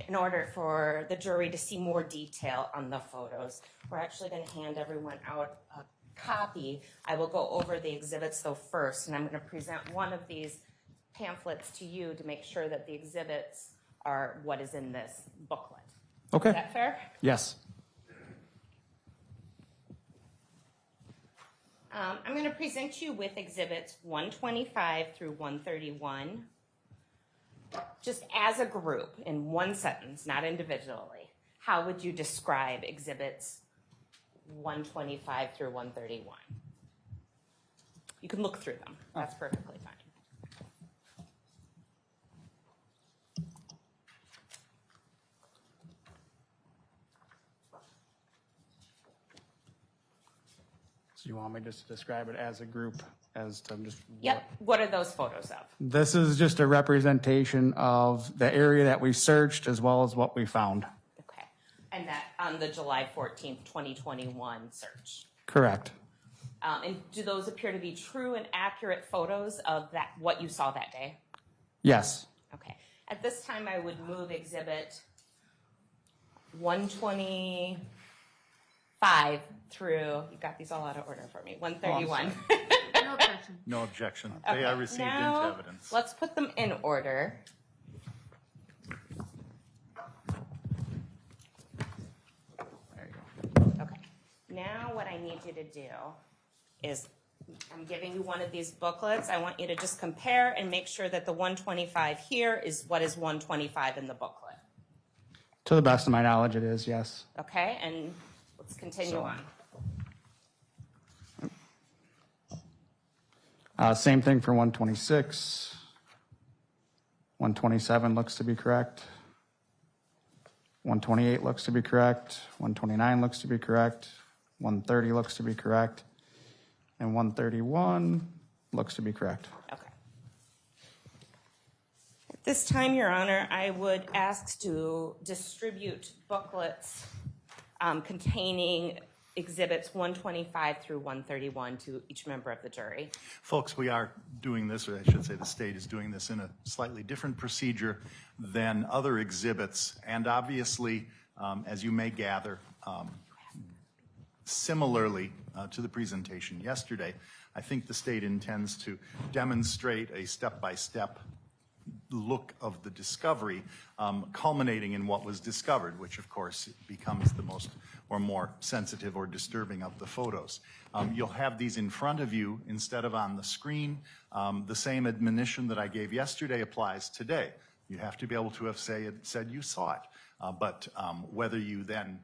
[SPEAKER 3] In order for the jury to see more detail on the photos, we're actually going to hand everyone out a copy. I will go over the exhibits though first, and I'm going to present one of these pamphlets to you to make sure that the exhibits are what is in this booklet.
[SPEAKER 16] Okay.
[SPEAKER 3] Is that fair?
[SPEAKER 16] Yes.
[SPEAKER 3] I'm going to present you with exhibits 125 through 131, just as a group in one sentence, not individually. How would you describe exhibits 125 through 131? You can look through them. That's perfectly fine.
[SPEAKER 16] So you want me just to describe it as a group, as to just...
[SPEAKER 3] Yep. What are those photos of?
[SPEAKER 16] This is just a representation of the area that we searched as well as what we found.
[SPEAKER 3] Okay. And that on the July 14th, 2021 search?
[SPEAKER 16] Correct.
[SPEAKER 3] And do those appear to be true and accurate photos of that what you saw that day?
[SPEAKER 16] Yes.
[SPEAKER 3] Okay. At this time, I would move exhibit 125 through, you got these all out of order for me, 131.
[SPEAKER 6] No objection.
[SPEAKER 2] No objection.
[SPEAKER 3] Okay,
[SPEAKER 2] They are received
[SPEAKER 3] now,
[SPEAKER 2] into evidence.
[SPEAKER 3] Let's put them in order.
[SPEAKER 16] There you go.
[SPEAKER 3] Okay. Now what I need you to do is, I'm giving you one of these booklets. I want you to just compare and make sure that the 125 here is what is 125 in the booklet.
[SPEAKER 16] To the best of my knowledge, it is, yes.
[SPEAKER 3] Okay, and let's continue on.
[SPEAKER 16] Same thing for 126. 127 looks to be correct. 128 looks to be correct. 129 looks to be correct. 130 looks to be correct. And 131 looks to be correct.
[SPEAKER 3] Okay. At this time, Your Honor, I would ask to distribute booklets containing exhibits 125 through 131 to each member of the jury.
[SPEAKER 2] Folks, we are doing this, or I should say the state is doing this in a slightly different procedure than other exhibits. And obviously, as you may gather, similarly to the presentation yesterday, I think the state intends to demonstrate a step-by-step look of the discovery, culminating in what was discovered, which of course becomes the most or more sensitive or disturbing of the photos. You'll have these in front of you instead of on the screen. The same admonition that I gave yesterday applies today. You have to be able to have said you saw it. But whether you then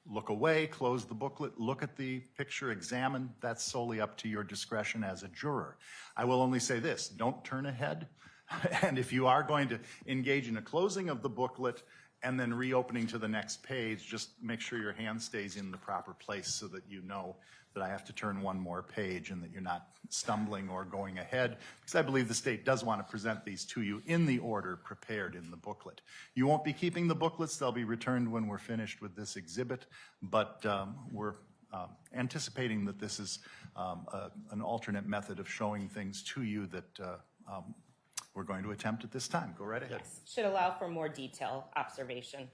[SPEAKER 2] look away, close the booklet, look at the picture, examine, that's solely up to your discretion as a juror. I will only say this, don't turn ahead. And if you are going to engage in a closing of the booklet and then reopening to the next page, just make sure your hand stays in the proper place so that you know that I have to turn one more page and that you're not stumbling or going ahead, because I believe the state does want to present these to you in the order prepared in the booklet. You won't be keeping the booklets. They'll be returned when we're finished with this exhibit, but we're anticipating that this is an alternate method of showing things to you that we're going to attempt at this time. Go right ahead.
[SPEAKER 3] Yes, should allow for more detail observation.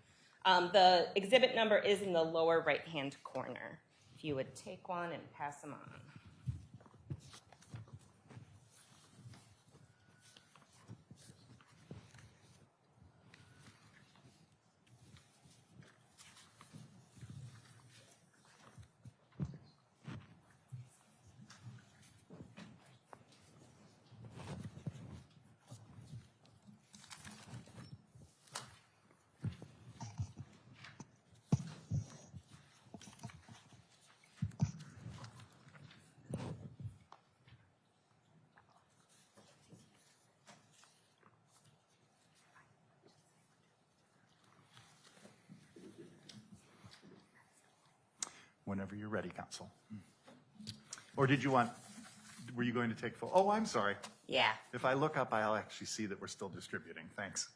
[SPEAKER 3] The exhibit number is in the lower right-hand corner. If you would take one and pass them on.
[SPEAKER 2] Whenever you're ready, Council. Or did you want, were you going to take full? Oh, I'm sorry.
[SPEAKER 3] Yeah.
[SPEAKER 2] If I look up, I'll actually see that we're still distributing. Thanks.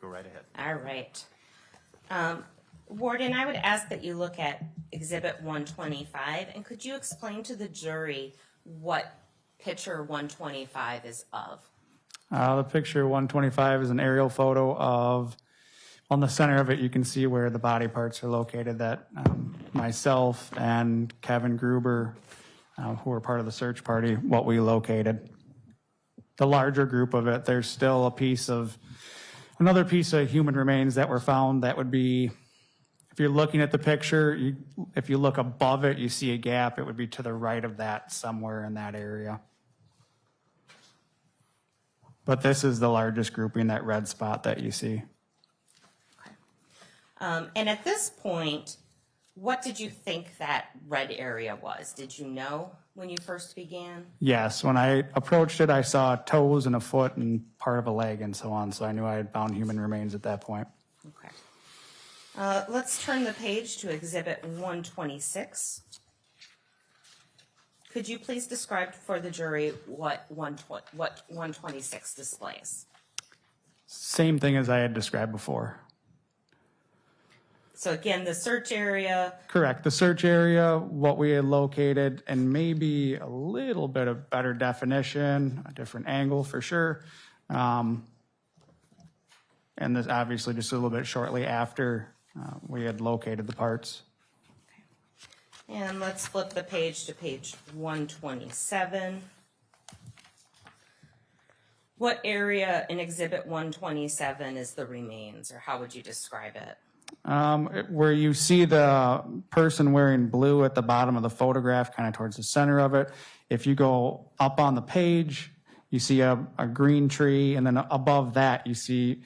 [SPEAKER 2] Go right ahead.
[SPEAKER 3] All right. Warden, I would ask that you look at Exhibit 125, and could you explain to the jury what picture 125 is of?
[SPEAKER 16] The picture 125 is an aerial photo of, on the center of it, you can see where the body parts are located that myself and Kevin Gruber, who were part of the search party, what we located. The larger group of it, there's still another piece of human remains that were found that would be, if you're looking at the picture, if you look above it, you see a gap, it would be to the right of that, somewhere in that area. But this is the largest grouping, that red spot that you see.
[SPEAKER 3] And at this point, what did you think that red area was? Did you know when you first began?
[SPEAKER 16] Yes, when I approached it, I saw toes and a foot and part of a leg and so on, so I knew I had found human remains at that point.
[SPEAKER 3] Okay. Let's turn the page to Exhibit 126. Could you please describe for the jury what 126 displays?
[SPEAKER 16] Same thing as I had described before.
[SPEAKER 3] So again, the search area.
[SPEAKER 16] Correct. The search area, what we had located, and maybe a little bit of better definition, a different angle for sure. And this obviously just a little bit shortly after we had located the parts.
[SPEAKER 3] And let's flip the page to page 127. What area in Exhibit 127 is the remains, or how would you describe it?
[SPEAKER 16] Where you see the person wearing blue at the bottom of the photograph, kind of towards the center of it. If you go up on the page, you see a green tree, and then above that you see,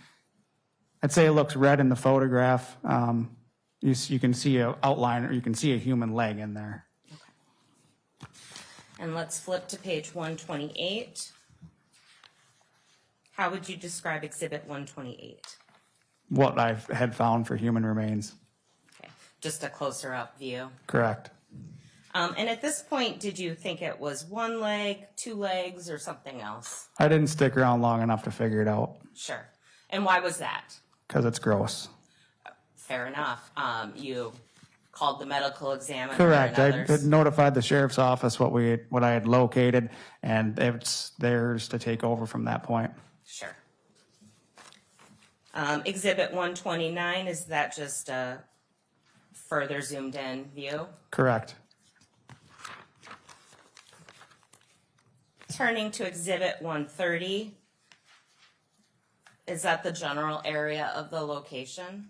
[SPEAKER 16] I'd say it looks red in the photograph. You can see an outline, or you can see a human leg in there.
[SPEAKER 3] Okay. And let's flip to page 128. How would you describe Exhibit 128?
[SPEAKER 16] What I had found for human remains.
[SPEAKER 3] Okay, just a closer up view.
[SPEAKER 16] Correct.
[SPEAKER 3] And at this point, did you think it was one leg, two legs, or something else?
[SPEAKER 16] I didn't stick around long enough to figure it out.
[SPEAKER 3] Sure. And why was that?
[SPEAKER 16] Because it's gross.
[SPEAKER 3] Fair enough. You called the medical examiner.
[SPEAKER 16] Correct. I
[SPEAKER 3] And others.
[SPEAKER 16] had notified the sheriff's office what I had located, and it's theirs to take over from that point.
[SPEAKER 3] Sure. Exhibit 129, is that just a further zoomed in view?
[SPEAKER 16] Correct.
[SPEAKER 3] Turning to Exhibit 130, is that the general area of the location?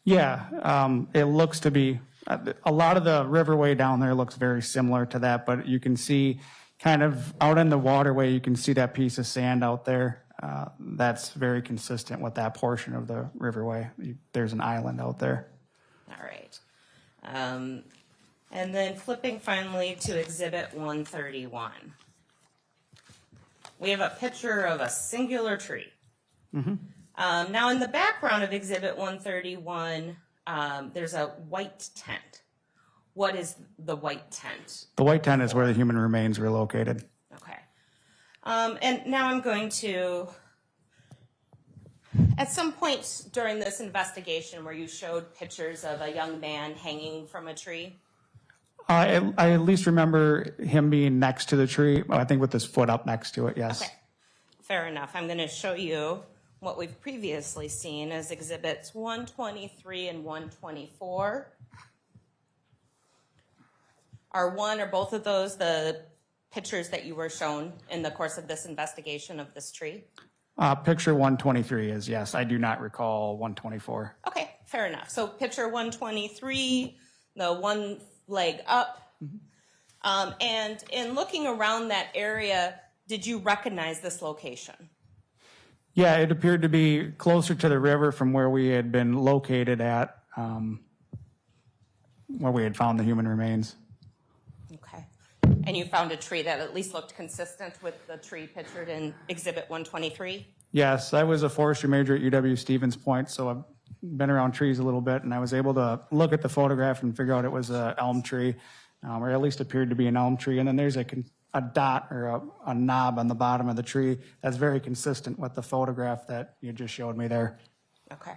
[SPEAKER 16] Yeah, it looks to be, a lot of the riverway down there looks very similar to that, but you can see kind of out in the waterway, you can see that piece of sand out there. That's very consistent with that portion of the riverway. There's an island out there.
[SPEAKER 3] All right. And then flipping finally to Exhibit 131. We have a picture of a singular tree. Now, in the background of Exhibit 131, there's a white tent. What is the white tent?
[SPEAKER 16] The white tent is where the human remains were located.
[SPEAKER 3] Okay. And now I'm going to, at some point during this investigation where you showed pictures of a young man hanging from a tree,
[SPEAKER 16] I at least remember him being next to the tree, I think with his foot up next to it, yes.
[SPEAKER 3] okay, fair enough. I'm going to show you what we've previously seen as Exhibits 123 and 124. Are one or both of those the pictures that you were shown in the course of this investigation of this tree?
[SPEAKER 16] Picture 123 is yes. I do not recall 124.
[SPEAKER 3] Okay, fair enough. So picture 123, the one leg up. And in looking around that area, did you recognize this location?
[SPEAKER 16] Yeah, it appeared to be closer to the river from where we had been located at, where we had found the human remains.
[SPEAKER 3] Okay. And you found a tree that at least looked consistent with the tree pictured in Exhibit 123?
[SPEAKER 16] Yes, I was a forestry major at UW-Stevens Point, so I've been around trees a little bit, and I was able to look at the photograph and figure out it was an elm tree, or at least appeared to be an elm tree. And then there's a dot or a knob on the bottom of the tree that's very consistent with the photograph that you just showed me there.
[SPEAKER 3] Okay.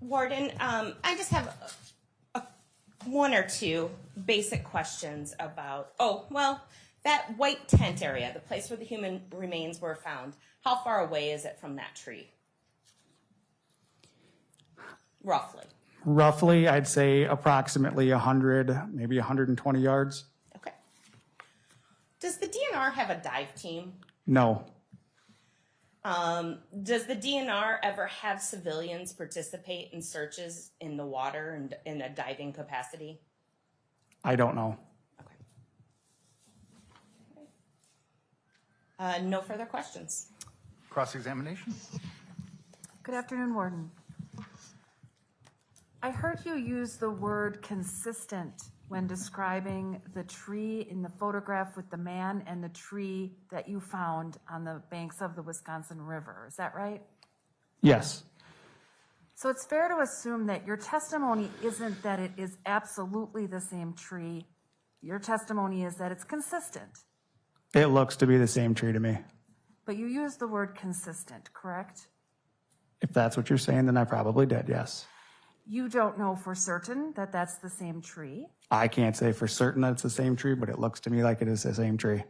[SPEAKER 3] Warden, I just have one or two basic questions about, that white tent area, the place where the human remains were found, how far away is it from that tree? Roughly.
[SPEAKER 16] Roughly, I'd say approximately 100, maybe 120 yards.
[SPEAKER 3] Okay. Does the DNR have a dive team?
[SPEAKER 16] No.
[SPEAKER 3] Does the DNR ever have civilians participate in searches in the water and in a diving capacity?
[SPEAKER 16] I don't know.
[SPEAKER 3] No further questions.
[SPEAKER 2] Cross-examination?
[SPEAKER 6] Good afternoon, Warden. I heard you use the word consistent when describing the tree in the photograph with the man and the tree that you found on the banks of the Wisconsin River. Is that right?
[SPEAKER 16] Yes.
[SPEAKER 6] So it's fair to assume that your testimony isn't that it is absolutely the same tree. Your testimony is that it's consistent.
[SPEAKER 16] It looks to be the same tree to me.
[SPEAKER 6] But you used the word consistent, correct?
[SPEAKER 16] If that's what you're saying, then I probably did, yes.
[SPEAKER 6] You don't know for certain that that's the same tree.
[SPEAKER 16] I can't say for certain that it's the same tree, but it looks to me like it is the same tree.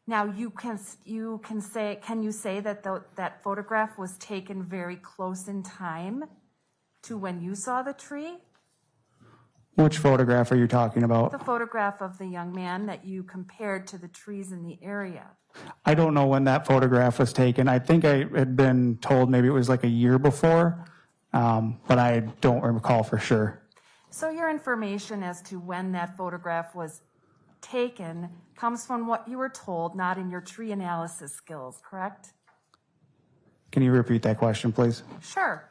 [SPEAKER 6] Now, can you say that that photograph was taken very close in time to when you saw the tree?
[SPEAKER 16] Which photograph are you talking about?
[SPEAKER 6] The photograph of the young man that you compared to the trees in the area.
[SPEAKER 16] I don't know when that photograph was taken. I think I had been told maybe it was like a year before, but I don't recall for sure.
[SPEAKER 6] So your information as to when that photograph was taken comes from what you were told, not in your tree analysis skills, correct?
[SPEAKER 16] Can you repeat that question, please?
[SPEAKER 6] Sure.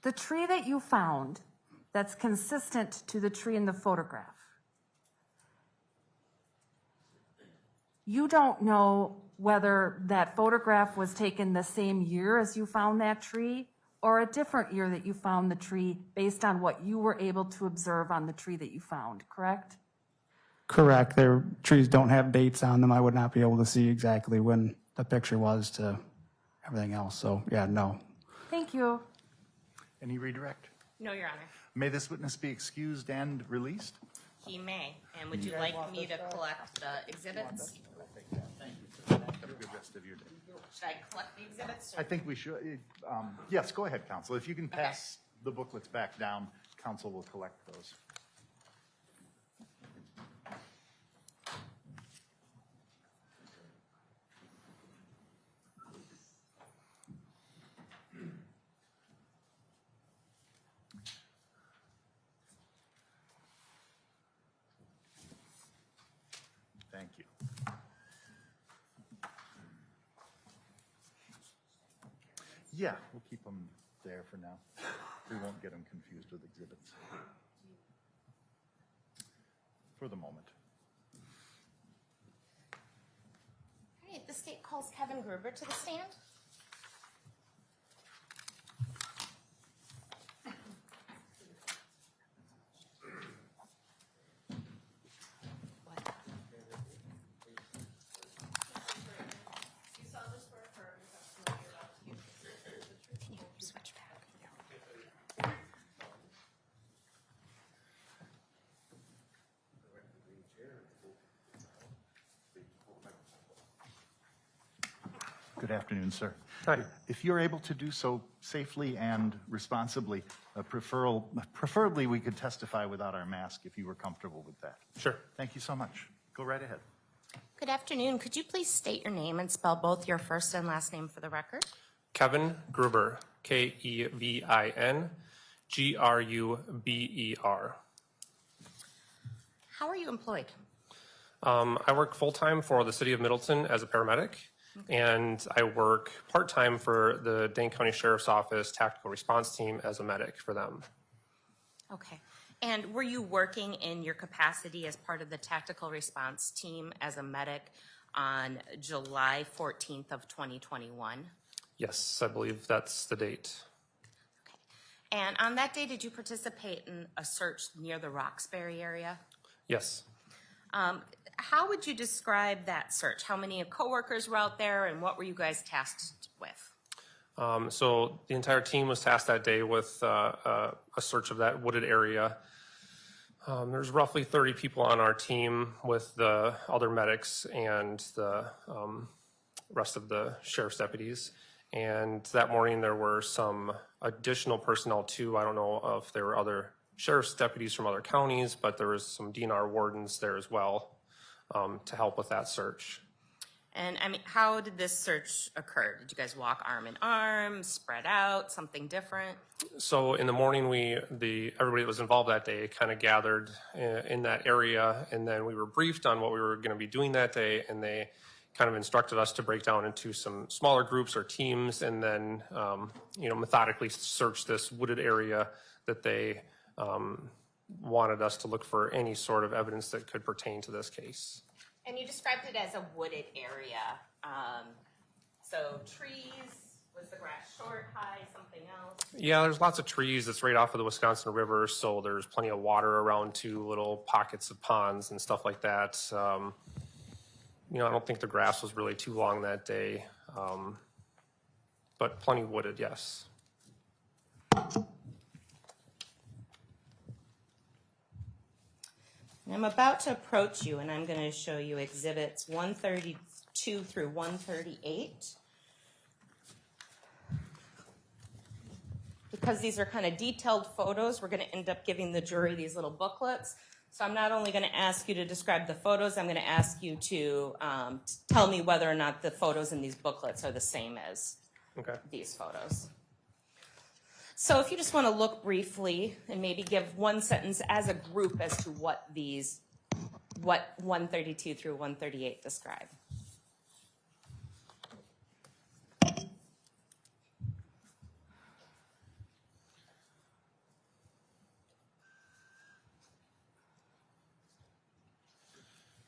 [SPEAKER 6] The tree that you found that's consistent to the tree in the photograph, you don't know whether that photograph was taken the same year as you found that tree or a different year that you found the tree based on what you were able to observe on the tree that you found, correct?
[SPEAKER 16] Correct. Their trees don't have dates on them. I would not be able to see exactly when the picture was to everything else. So, yeah, no.
[SPEAKER 6] Thank you.
[SPEAKER 2] Any redirect?
[SPEAKER 3] No, Your Honor.
[SPEAKER 2] May this witness be excused and released?
[SPEAKER 3] He may. And would you like me to collect the exhibits?
[SPEAKER 2] Have a good rest of your day.
[SPEAKER 3] Should I collect the exhibits?
[SPEAKER 2] I think we should. Yes, go ahead, counsel. If you can pass the booklets back down, counsel will collect those. Thank you. Yeah, we'll keep them there for now. We won't get them confused with exhibits. For the moment.
[SPEAKER 3] All right, the state calls Kevin Gruber to the stand.
[SPEAKER 4] You saw this for her testimony you're about to give.
[SPEAKER 3] Can you switch back?
[SPEAKER 2] Good afternoon, sir.
[SPEAKER 17] Hi.
[SPEAKER 2] If you're able to do so safely and responsibly, preferably we could testify without our mask if you were comfortable with that.
[SPEAKER 17] Sure.
[SPEAKER 2] Thank you so much. Go right ahead.
[SPEAKER 3] Good afternoon. Could you please state your name and spell both your first and last name for the record?
[SPEAKER 17] Kevin Gruber, Kevin Gruber.
[SPEAKER 3] How are you employed?
[SPEAKER 17] I work full-time for the city of Middleton as a paramedic, and I work part-time for the Dane County Sheriff's Office Tactical Response Team as a medic for them.
[SPEAKER 3] Okay. And were you working in your capacity as part of the tactical response team as a medic on July 14th of 2021?
[SPEAKER 17] Yes, I believe that's the date.
[SPEAKER 3] Okay. And on that day, did you participate in a search near the Roxbury area?
[SPEAKER 17] Yes.
[SPEAKER 3] How would you describe that search? How many coworkers were out there, and what were you guys tasked with?
[SPEAKER 17] So the entire team was tasked that day with a search of that wooded area. There's roughly 30 people on our team with the other medics and the rest of the sheriff's deputies. And that morning there were some additional personnel too. I don't know if there were other sheriff's deputies from other counties, but there was some DNR wardens there as well to help with that search.
[SPEAKER 3] And I mean, how did this search occur? Did you guys walk arm in arm, spread out, something different?
[SPEAKER 17] So in the morning, everybody that was involved that day kind of gathered in that area, and then we were briefed on what we were going to be doing that day, and they kind of instructed us to break down into some smaller groups or teams, and then methodically search this wooded area that they wanted us to look for any sort of evidence that could pertain to this case.
[SPEAKER 3] And you described it as a wooded area. So trees, was the grass short, high, something else?
[SPEAKER 17] Yeah, there's lots of trees. It's right off of the Wisconsin River, so there's plenty of water around too, little pockets of ponds and stuff like that. I don't think the grass was really too long that day, but plenty wooded, yes.
[SPEAKER 3] I'm about to approach you, and I'm going to show you exhibits 132 through 138. Because these are kind of detailed photos, we're going to end up giving the jury these little booklets. So I'm not only going to ask you to describe the photos, I'm going to ask you to tell me whether or not the photos in these booklets are the same as these photos. So if you just want to look briefly and maybe give one sentence as a group as to what 132 through 138 describe.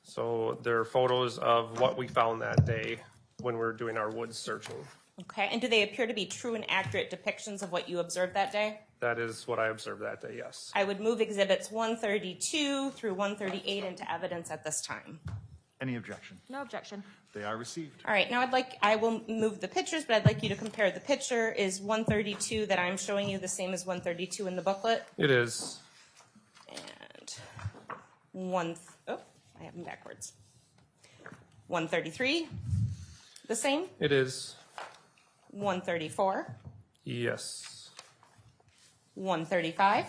[SPEAKER 17] So there are photos of what we found that day when we were doing our woods searching.
[SPEAKER 3] Okay, and do they appear to be true and accurate depictions of what you observed that day?
[SPEAKER 17] That is what I observed that day, yes.
[SPEAKER 3] I would move exhibits 132 through 138 into evidence at this time.
[SPEAKER 2] Any objection?
[SPEAKER 6] No objection.
[SPEAKER 2] They are received.
[SPEAKER 3] All right, now I will move the pictures, but I'd like you to compare the picture. Is 132 that I'm showing you the same as 132 in the booklet?
[SPEAKER 17] It is.
[SPEAKER 3] And I have them backwards. 133, the same?
[SPEAKER 17] It is.
[SPEAKER 3] 134,
[SPEAKER 17] Yes.
[SPEAKER 3] 135,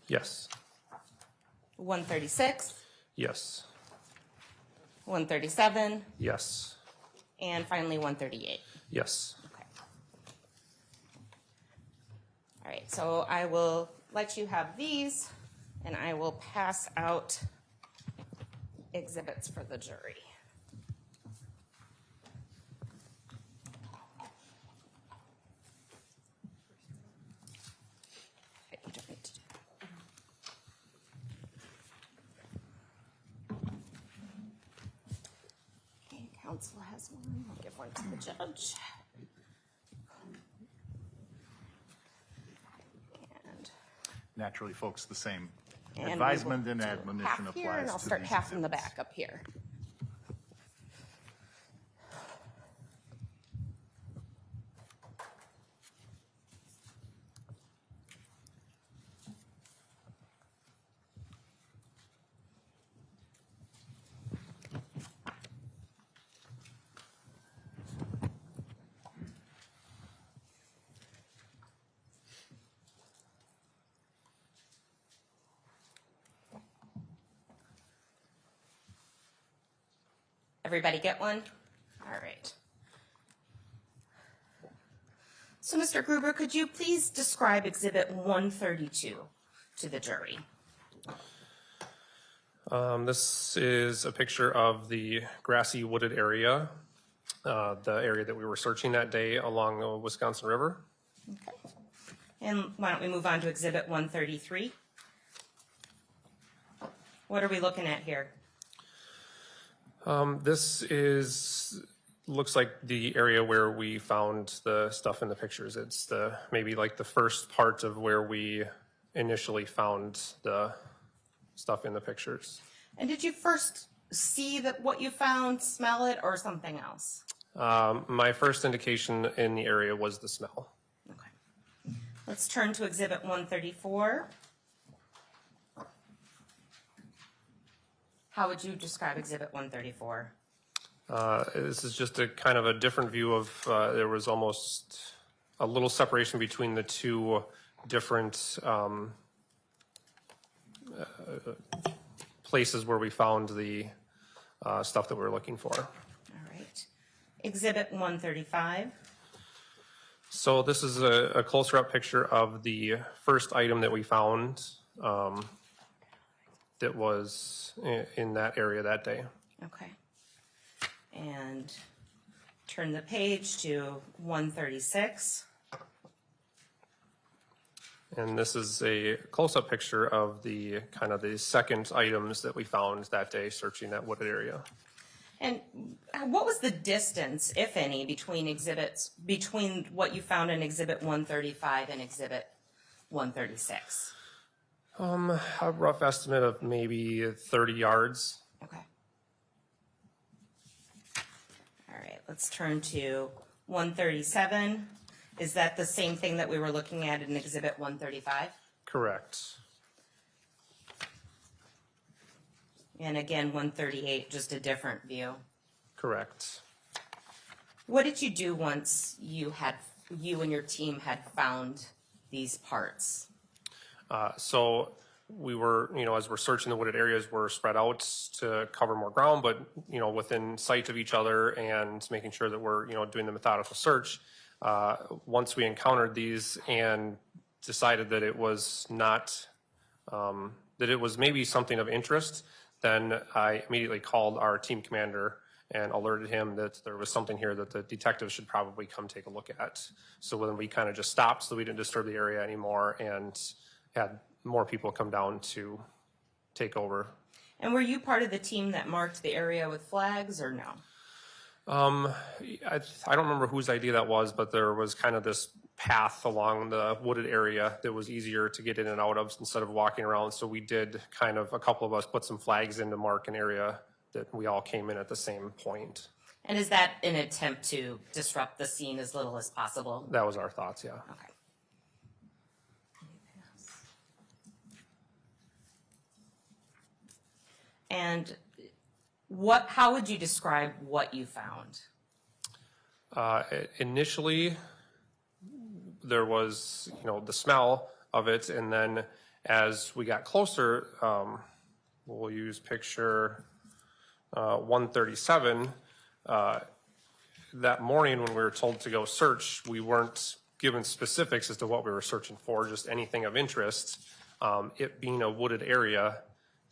[SPEAKER 17] Yes.
[SPEAKER 3] 136,
[SPEAKER 17] Yes.
[SPEAKER 3] 137,
[SPEAKER 17] Yes.
[SPEAKER 3] and finally 138.
[SPEAKER 17] Yes.
[SPEAKER 3] Okay. All right, so I will let you have these, and I will pass out exhibits for the jury. council has one. I'll give one to the judge. And
[SPEAKER 2] Naturally, folks, the same
[SPEAKER 3] we will
[SPEAKER 2] advisement and
[SPEAKER 3] do
[SPEAKER 2] admonition
[SPEAKER 3] half here, and
[SPEAKER 2] applies
[SPEAKER 3] I'll
[SPEAKER 2] to
[SPEAKER 3] start
[SPEAKER 2] these
[SPEAKER 3] half in the
[SPEAKER 2] exhibits.
[SPEAKER 3] back up here. Everybody get one? All right. So, Mr. Gruber, could you please describe Exhibit 132 to the jury?
[SPEAKER 17] This is a picture of the grassy wooded area, the area that we were searching that day along the Wisconsin River.
[SPEAKER 3] Okay. And why don't we move on to Exhibit 133? What are we looking at here?
[SPEAKER 17] This looks like the area where we found the stuff in the pictures. It's maybe like the first part of where we initially found the stuff in the pictures.
[SPEAKER 3] And did you first see what you found, smell it, or something else?
[SPEAKER 17] My first indication in the area was the smell.
[SPEAKER 3] Okay. Let's turn to Exhibit 134. How would you describe Exhibit 134?
[SPEAKER 17] This is just a kind of a different view of, there was almost a little separation between the two different places where we found the stuff that we were looking for.
[SPEAKER 3] All right. Exhibit 135.
[SPEAKER 17] So this is a closer up picture of the first item that we found that was in that area that day.
[SPEAKER 3] Okay. And turn the page to 136.
[SPEAKER 17] And this is a close-up picture of the kind of the second items that we found that day searching that wooded area.
[SPEAKER 3] And what was the distance, if any, between what you found in Exhibit 135 and Exhibit 136?
[SPEAKER 17] A rough estimate of maybe 30 yards.
[SPEAKER 3] Okay. All right, let's turn to 137. Is that the same thing that we were looking at in Exhibit 135?
[SPEAKER 17] Correct.
[SPEAKER 3] And again, 138, just a different view.
[SPEAKER 17] Correct.
[SPEAKER 3] What did you do once you and your team had found these parts?
[SPEAKER 17] So we were, as we're searching the wooded areas, we're spread out to cover more ground, but, within sight of each other and making sure that we're, doing the methodical search. Once we encountered these and decided that it was not, that it was maybe something of interest, then I immediately called our team commander and alerted him that there was something here that the detectives should probably come take a look at. So then we kind of just stopped so we didn't disturb the area anymore and had more people come down to take over.
[SPEAKER 3] And were you part of the team that marked the area with flags or no?
[SPEAKER 17] I don't remember whose idea that was, but there was kind of this path along the wooded area that was easier to get in and out of instead of walking around. So we did kind of, a couple of us put some flags in to mark an area that we all came in at the same point.
[SPEAKER 3] And is that an attempt to disrupt the scene as little as possible?
[SPEAKER 17] That was our thoughts, yeah.
[SPEAKER 3] Okay. And how would you describe what you found?
[SPEAKER 17] Initially, there was, the smell of it, and then as we got closer, we'll use picture 137. That morning when we were told to go search, we weren't given specifics as to what we were searching for, just anything of interest. It being a wooded area,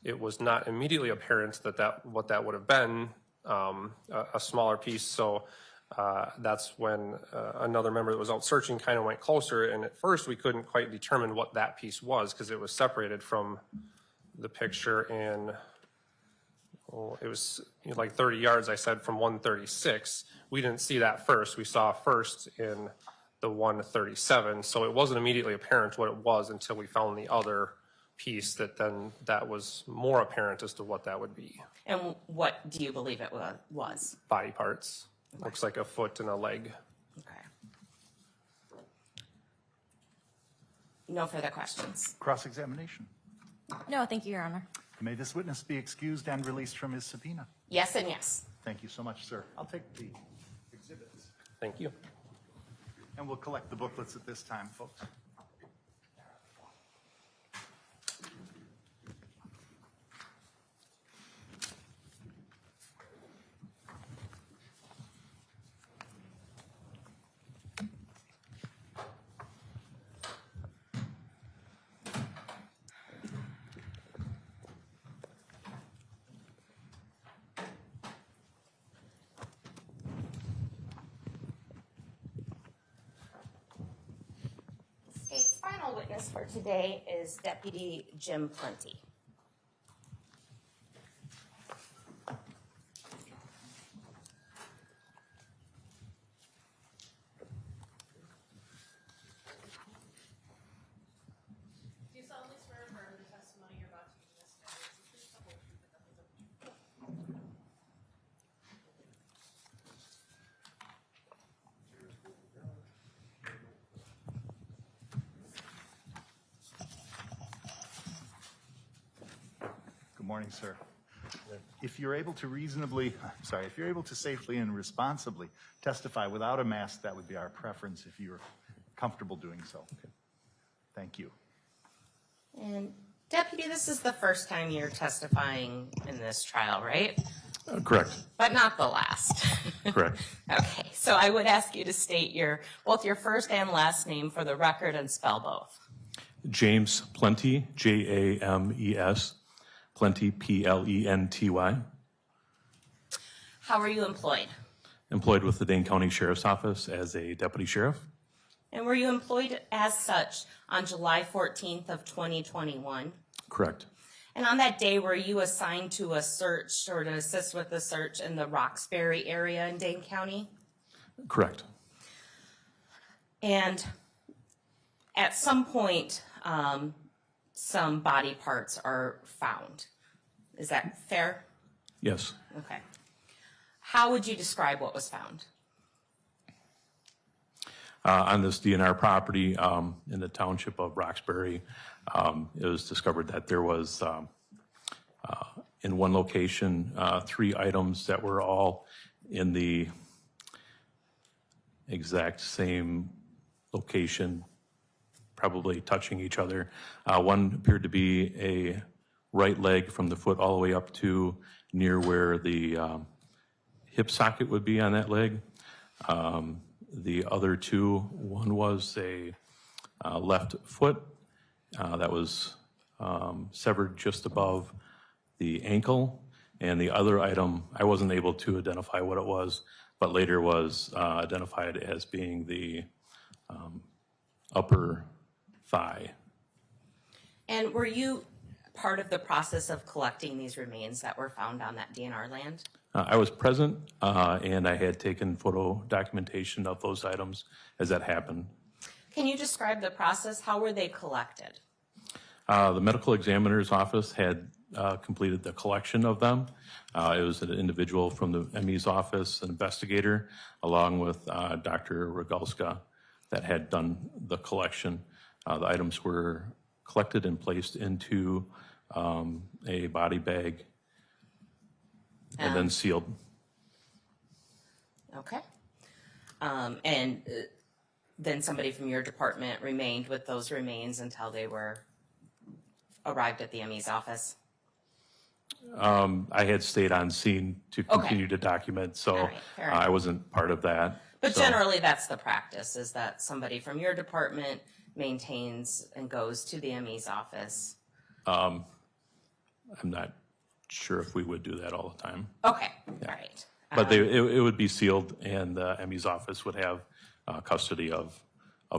[SPEAKER 17] it was not immediately apparent what that would have been, a smaller piece. So that's when another member that was out searching kind of went closer, and at first we couldn't quite determine what that piece was because it was separated from the picture in Well, it was like 30 yards, I said, from 136. We didn't see that first. We saw first in the 137. So it wasn't immediately apparent what it was until we found the other piece that was more apparent as to what that would be.
[SPEAKER 3] And what do you believe it was?
[SPEAKER 17] Body parts. Looks like a foot and a leg.
[SPEAKER 3] Okay. No further questions.
[SPEAKER 2] Cross-examination.
[SPEAKER 18] No, thank you, Your Honor.
[SPEAKER 2] May this witness be excused and released from his subpoena.
[SPEAKER 3] Yes and yes.
[SPEAKER 2] Thank you so much, sir. I'll take the exhibits.
[SPEAKER 17] Thank you.
[SPEAKER 2] And we'll collect the booklets at this time, folks.
[SPEAKER 3] State's final witness for today is Deputy Jim Plenty.
[SPEAKER 4] Do you solemnly swear or affirm the testimony you're about to give in this matter is the truth, the whole truth, and nothing but the truth?
[SPEAKER 2] Good morning, sir. If you're able to safely and responsibly testify without a mask, that would be our preference if you're comfortable doing so. Okay. Thank you.
[SPEAKER 3] And Deputy, this is the first time you're testifying in this trial, right?
[SPEAKER 19] Correct.
[SPEAKER 3] But not the last.
[SPEAKER 19] Correct.
[SPEAKER 3] Okay, so I would ask you to state both your first and last name for the record and spell both.
[SPEAKER 19] James Plenty, James, Plenty, Plenty.
[SPEAKER 3] How are you employed?
[SPEAKER 19] Employed with the Dane County Sheriff's Office as a deputy sheriff.
[SPEAKER 3] And were you employed as such on July 14th of 2021?
[SPEAKER 19] Correct.
[SPEAKER 3] And on that day, were you assigned to a search or to assist with the search in the Roxbury area in Dane County?
[SPEAKER 19] Correct.
[SPEAKER 3] And at some point, some body parts are found. Is that fair?
[SPEAKER 19] Yes.
[SPEAKER 3] Okay. How would you describe what was found?
[SPEAKER 19] On this DNR property in the township of Roxbury, it was discovered that there was, in one location, 3 items that were all in the exact same location, probably touching each other. One appeared to be a right leg from the foot all the way up to near where the hip socket would be on that leg. The other 2, one was a left foot that was severed just above the ankle, and the other item, I wasn't able to identify what it was, but later was identified as being the upper thigh.
[SPEAKER 3] And were you part of the process of collecting these remains that were found on that DNR land?
[SPEAKER 19] I was present, and I had taken photo documentation of those items as that happened.
[SPEAKER 3] Can you describe the process? How were they collected?
[SPEAKER 19] The medical examiner's office had completed the collection of them. It was an individual from the ME's office, an investigator, along with Dr. Rogalska, that had done the collection. The items were collected and placed into a body bag and then sealed.
[SPEAKER 3] Okay. And then somebody from your department remained with those remains until they were arrived at the ME's office?
[SPEAKER 19] I had stayed on scene to continue to document, so I wasn't part of that.
[SPEAKER 3] But generally, that's the practice, is that somebody from your department maintains and goes to the ME's office.
[SPEAKER 19] I'm not sure if we would do that all the time.
[SPEAKER 3] Okay, all right.
[SPEAKER 19] But it would be sealed, and the ME's office would have custody of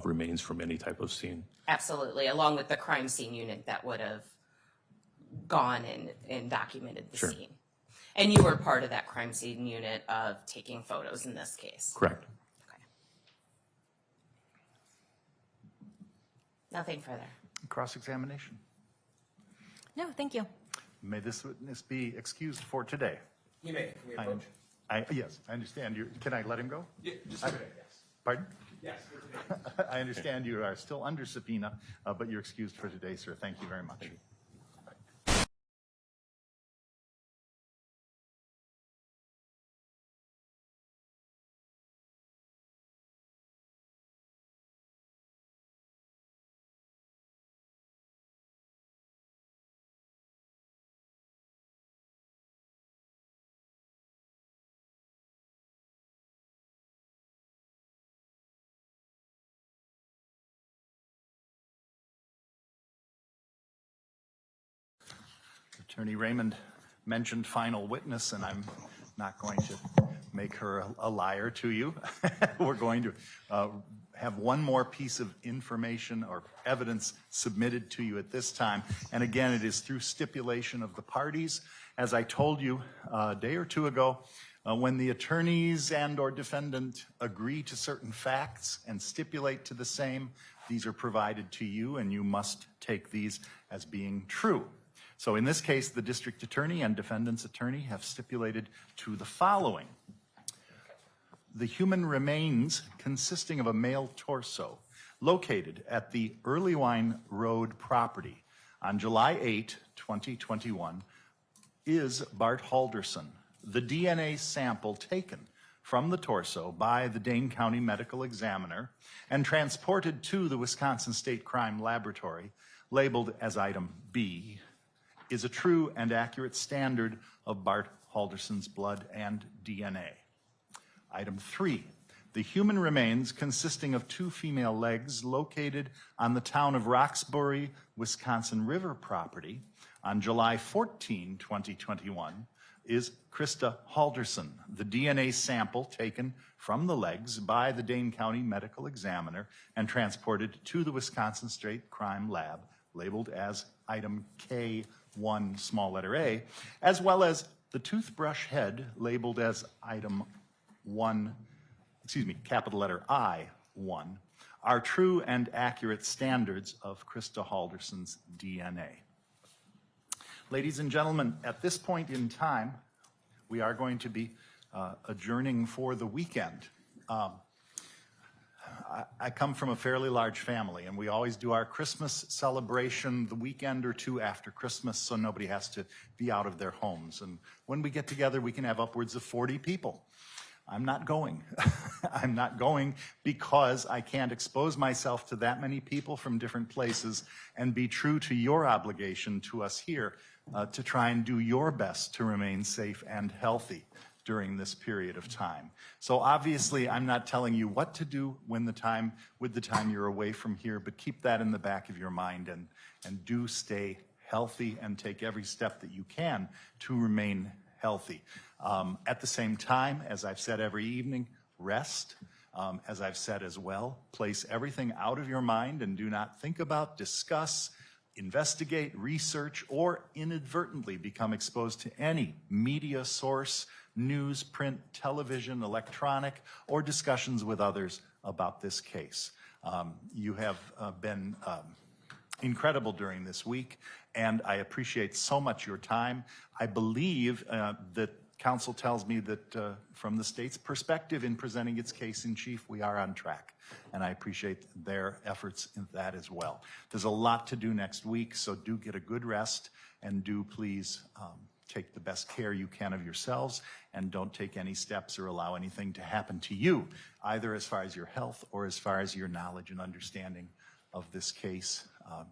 [SPEAKER 19] remains from any type of scene.
[SPEAKER 3] Absolutely, along with the crime scene unit that would have gone and documented the scene. And you were part of that crime scene unit of taking photos in this case?
[SPEAKER 19] Correct.
[SPEAKER 3] Nothing further.
[SPEAKER 2] Cross-examination.
[SPEAKER 18] No, thank you.
[SPEAKER 2] May this witness be excused for today?
[SPEAKER 7] You may. Can we approach?
[SPEAKER 2] Yes, I understand. Can I let him go?
[SPEAKER 7] Yeah, just for today, yes.
[SPEAKER 2] Pardon?
[SPEAKER 7] Yes, for today.
[SPEAKER 2] I understand you are still under subpoena, but you're excused for today, sir. Thank you very much. Attorney Raymond mentioned final witness, and I'm not going to make her a liar to you. We're going to have one more piece of information or evidence submitted to you at this time. And again, it is through stipulation of the parties. As I told you a day or two ago, when the attorneys and or defendant agree to certain facts and stipulate to the same, these are provided to you, and you must take these as being true. So in this case, the district attorney and defendant's attorney have stipulated to the following. The human remains consisting of a male torso located at the Earlywine Road property on July 8, 2021 is Bart Halderson. The DNA sample taken from the torso by the Dane County medical examiner and transported to the Wisconsin State Crime Laboratory, labeled as item B, is a true and accurate standard of Bart Halderson's blood and DNA. Item 3, the human remains consisting of 2 female legs located on the town of Roxbury, Wisconsin River property on July 14, 2021 is Krista Halderson. The DNA sample taken from the legs by the Dane County medical examiner and transported to the Wisconsin State Crime Lab, labeled as item K1, small letter A, as well as the toothbrush head labeled as item 1, capital letter I1, are true and accurate standards of Krista Halderson's DNA. Ladies and gentlemen, at this point in time, we are going to be adjourning for the weekend. I come from a fairly large family, and we always do our Christmas celebration the weekend or two after Christmas, so nobody has to be out of their homes. And when we get together, we can have upwards of 40 people. I'm not going. I'm not going because I can't expose myself to that many people from different places and be true to your obligation to us here to try and do your best to remain safe and healthy during this period of time. So obviously, I'm not telling you what to do with the time you're away from here, but keep that in the back of your mind and do stay healthy and take every step that you can to remain healthy. At the same time, as I've said every evening, rest. As I've said as well, place everything out of your mind and do not think about, discuss, investigate, research, or inadvertently become exposed to any media source, news, print, television, electronic, or discussions with others about this case. You have been incredible during this week, and I appreciate so much your time. I believe that counsel tells me that from the state's perspective in presenting its case in chief, we are on track, and I appreciate their efforts in that as well. There's a lot to do next week, so do get a good rest, and do please take the best care you can of yourselves, and don't take any steps or allow anything to happen to you, either as far as your health or as far as your knowledge and understanding of this case.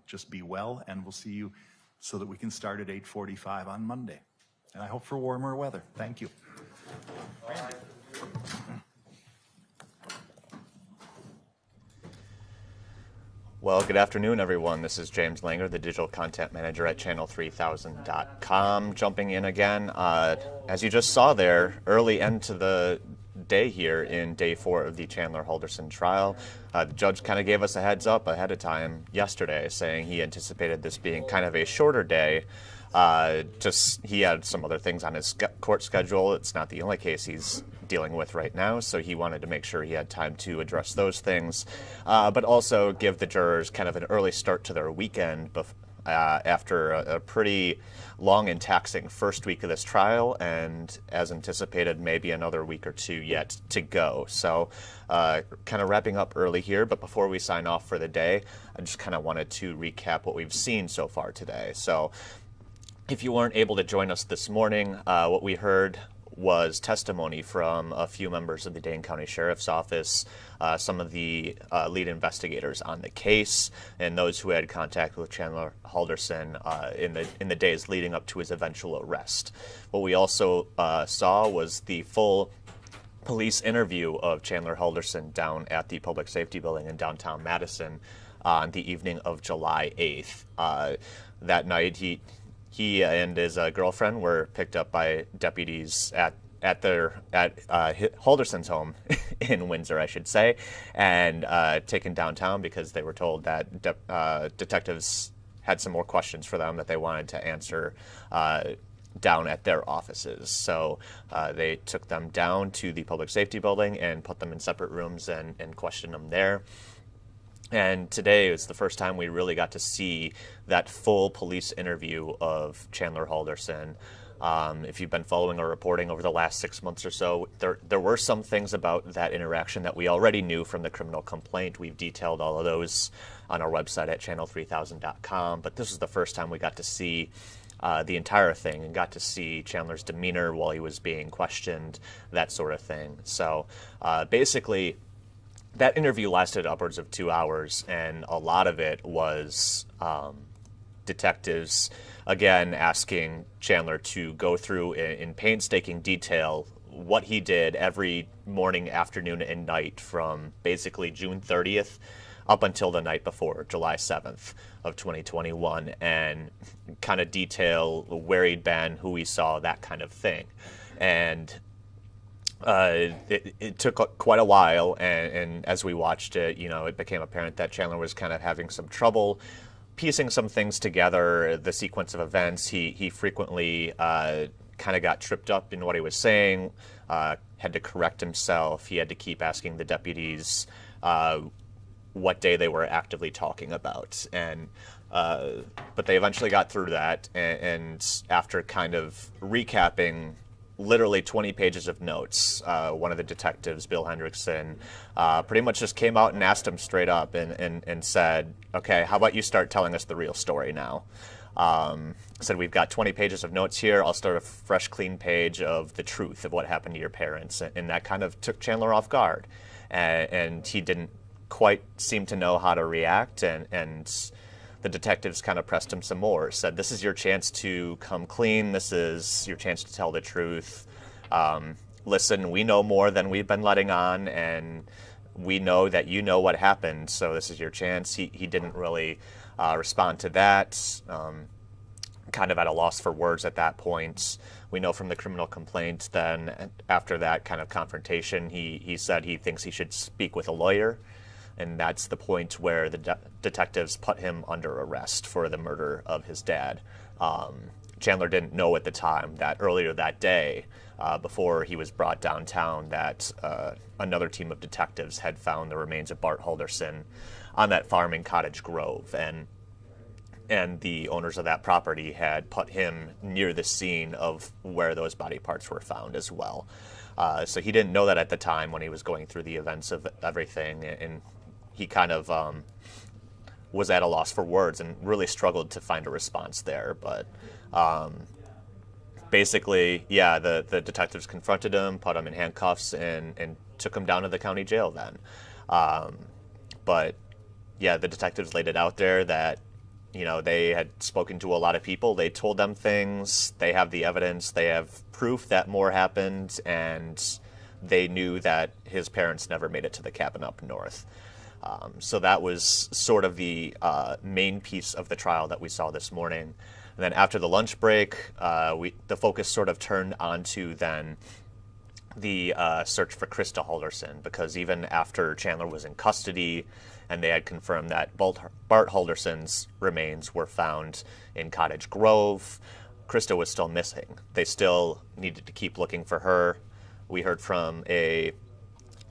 [SPEAKER 2] Just be well, and we'll see you so that we can start at 8:45 on Monday. And I hope for warmer weather. Thank you.
[SPEAKER 1] Well, good afternoon, everyone. This is James Langer, the Digital Content Manager at Channel3000.com, jumping in again. As you just saw there, early end to the day here in day 4 of the Chandler Halderson trial. The judge kind of gave us a heads up ahead of time yesterday, saying he anticipated this being kind of a shorter day. Just he had some other things on his court schedule. It's not the only case he's dealing with right now, so he wanted to make sure he had time to address those things, but also give the jurors kind of an early start to their weekend after a pretty long and taxing first week of this trial, and as anticipated, maybe another week or 2 yet to go. So kind of wrapping up early here, but before we sign off for the day, I just kind of wanted to recap what we've seen so far today. So if you weren't able to join us this morning, what we heard was testimony from a few members of the Dane County Sheriff's Office, some of the lead investigators on the case, and those who had contact with Chandler Halderson in the days leading up to his eventual arrest. What we also saw was the full police interview of Chandler Halderson down at the Public Safety Building in downtown Madison on the evening of July 8th. That night, he and his girlfriend were picked up by deputies at Halderson's home in Windsor, I should say, and taken downtown because they were told that detectives had some more questions for them that they wanted to answer down at their offices. So they took them down to the Public Safety Building and put them in separate rooms and questioned them there. And today is the first time we really got to see that full police interview of Chandler Halderson. If you've been following our reporting over the last 6 months or so, there were some things about that interaction that we already knew from the criminal complaint. We've detailed all of those on our website at channel3000.com, but this is the first time we got to see the entire thing and got to see Chandler's demeanor while he was being questioned, that sort of thing. So basically, that interview lasted upwards of 2 hours, and a lot of it was detectives, again, asking Chandler to go through in painstaking detail what he did every morning, afternoon, and night from basically June 30th up until the night before, July 7th of 2021, and kind of detail where he'd been, who he saw, that kind of thing. And it took quite a while, and as we watched it, it became apparent that Chandler was kind of having some trouble piecing some things together, the sequence of events. He frequently kind of got tripped up in what he was saying, had to correct himself. He had to keep asking the deputies what day they were actively talking about. But they eventually got through that, and after kind of recapping literally 20 pages of notes, one of the detectives, Bill Hendrickson, pretty much just came out and asked him straight up and said, okay, how about you start telling us the real story now? Said, we've got 20 pages of notes here. I'll start a fresh, clean page of the truth of what happened to your parents. And that kind of took Chandler off guard. And he didn't quite seem to know how to react. And the detectives kind of pressed him some more, said, this is your chance to come clean. This is your chance to tell the truth. Listen, we know more than we've been letting on, and we know that you know what happened, so this is your chance. He didn't really respond to that, kind of at a loss for words at that point. We know from the criminal complaint then after that kind of confrontation, he said he thinks he should speak with a lawyer. And that's the point where the detectives put him under arrest for the murder of his dad. Chandler didn't know at the time that earlier that day, before he was brought downtown, that another team of detectives had found the remains of Bart Halderson on that farm in Cottage Grove. And the owners of that property had put him near the scene of where those body parts were found as well. So he didn't know that at the time when he was going through the events of everything, and he kind of was at a loss for words and really struggled to find a response there. But basically, yeah, the detectives confronted him, put him in handcuffs, and took him down to the county jail then. But yeah, the detectives laid it out there that, they had spoken to a lot of people. They told them things. They have the evidence. They have proof that more happened, and they knew that his parents never made it to the cabin up north. So that was sort of the main piece of the trial that we saw this morning. And then after the lunch break, the focus sort of turned onto then the search for Krista Halderson, because even after Chandler was in custody and they had confirmed that Bart Halderson's remains were found in Cottage Grove, Krista was still missing. They still needed to keep looking for her. We heard from a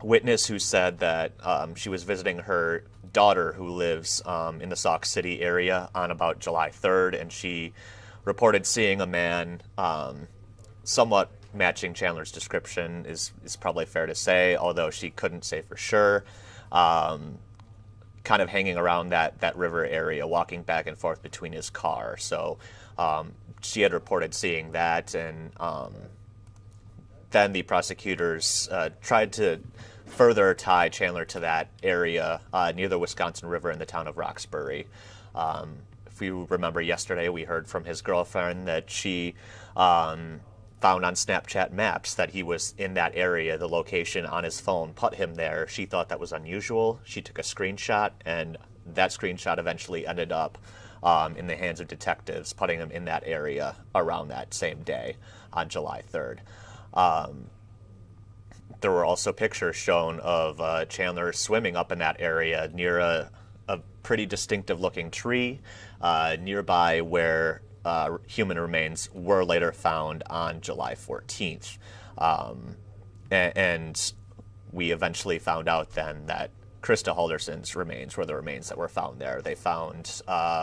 [SPEAKER 1] witness who said that she was visiting her daughter who lives in the Sauk City area on about July 3rd, and she reported seeing a man somewhat matching Chandler's description is probably fair to say, although she couldn't say for sure, kind of hanging around that river area, walking back and forth between his car. So she had reported seeing that, and then the prosecutors tried to further tie Chandler to that area near the Wisconsin River in the town of Roxbury. If you remember yesterday, we heard from his girlfriend that she found on Snapchat maps that he was in that area. The location on his phone put him there. She thought that was unusual. She took a screenshot, and that screenshot eventually ended up in the hands of detectives, putting him in that area around that same day on July 3rd. There were also pictures shown of Chandler swimming up in that area near a pretty distinctive looking tree nearby where human remains were later found on July 14th. And we eventually found out then that Krista Halderson's remains were the remains that were found there. They found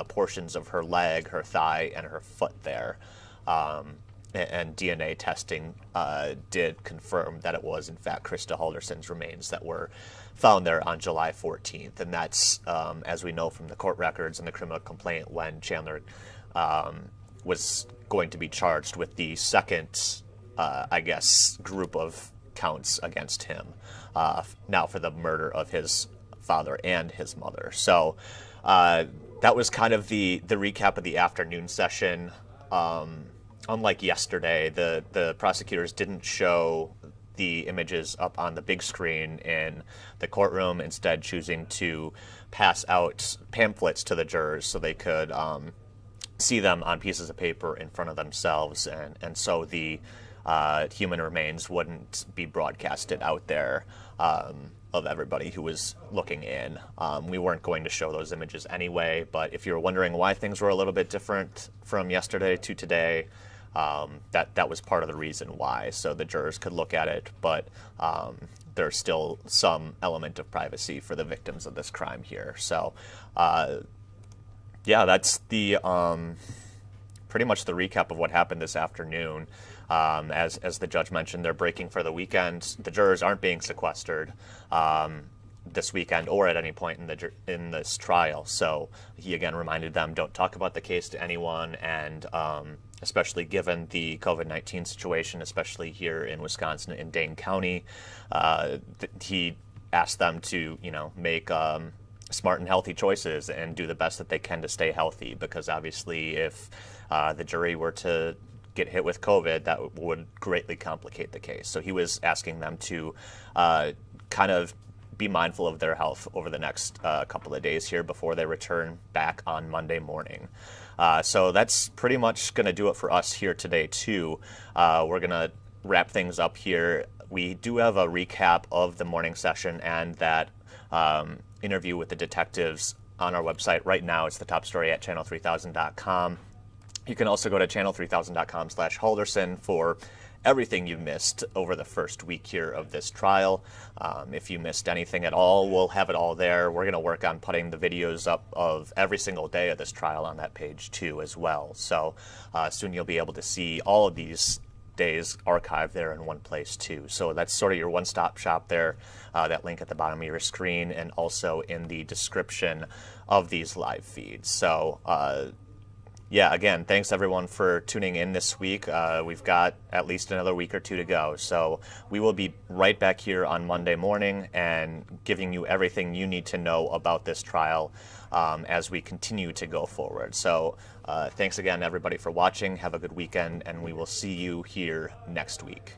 [SPEAKER 1] portions of her leg, her thigh, and her foot there. And DNA testing did confirm that it was, in fact, Krista Halderson's remains that were found there on July 14th. And that's, as we know from the court records and the criminal complaint, when Chandler was going to be charged with the second, group of counts against him, now for the murder of his father and his mother. So that was kind of the recap of the afternoon session. Unlike yesterday, the prosecutors didn't show the images up on the big screen in the courtroom, instead choosing to pass out pamphlets to the jurors so they could see them on pieces of paper in front of themselves, and so the human remains wouldn't be broadcasted out there of everybody who was looking in. We weren't going to show those images anyway, but if you're wondering why things were a little bit different from yesterday to today, that was part of the reason why, so the jurors could look at it, but there's still some element of privacy for the victims of this crime here. So that's the pretty much the recap of what happened this afternoon. As the judge mentioned, they're breaking for the weekend. The jurors aren't being sequestered this weekend or at any point in this trial. So he again reminded them, don't talk about the case to anyone, and especially given the COVID-19 situation, especially here in Wisconsin in Dane County, he asked them to make smart and healthy choices and do the best that they can to stay healthy, because obviously if the jury were to get hit with COVID, that would greatly complicate the case. So he was asking them to kind of be mindful of their health over the next couple of days here before they return back on Monday morning. So that's pretty much going to do it for us here today, too. We're going to wrap things up here. We do have a recap of the morning session and that interview with the detectives on our website right now. It's the top story at channel3000.com. You can also go to channel3000.com/Halderson for everything you missed over the first week here of this trial. If you missed anything at all, we'll have it all there. We're going to work on putting the videos up of every single day of this trial on that page too as well. So soon you'll be able to see all of these days archived there in one place too. So that's sort of your one-stop shop there, that link at the bottom of your screen and also in the description of these live feeds. So again, thanks everyone for tuning in this week. We've got at least another week or two to go. So we will be right back here on Monday morning and giving you everything you need to know about this trial as we continue to go forward. So thanks again, everybody, for watching. Have a good weekend, and we will see you here next week.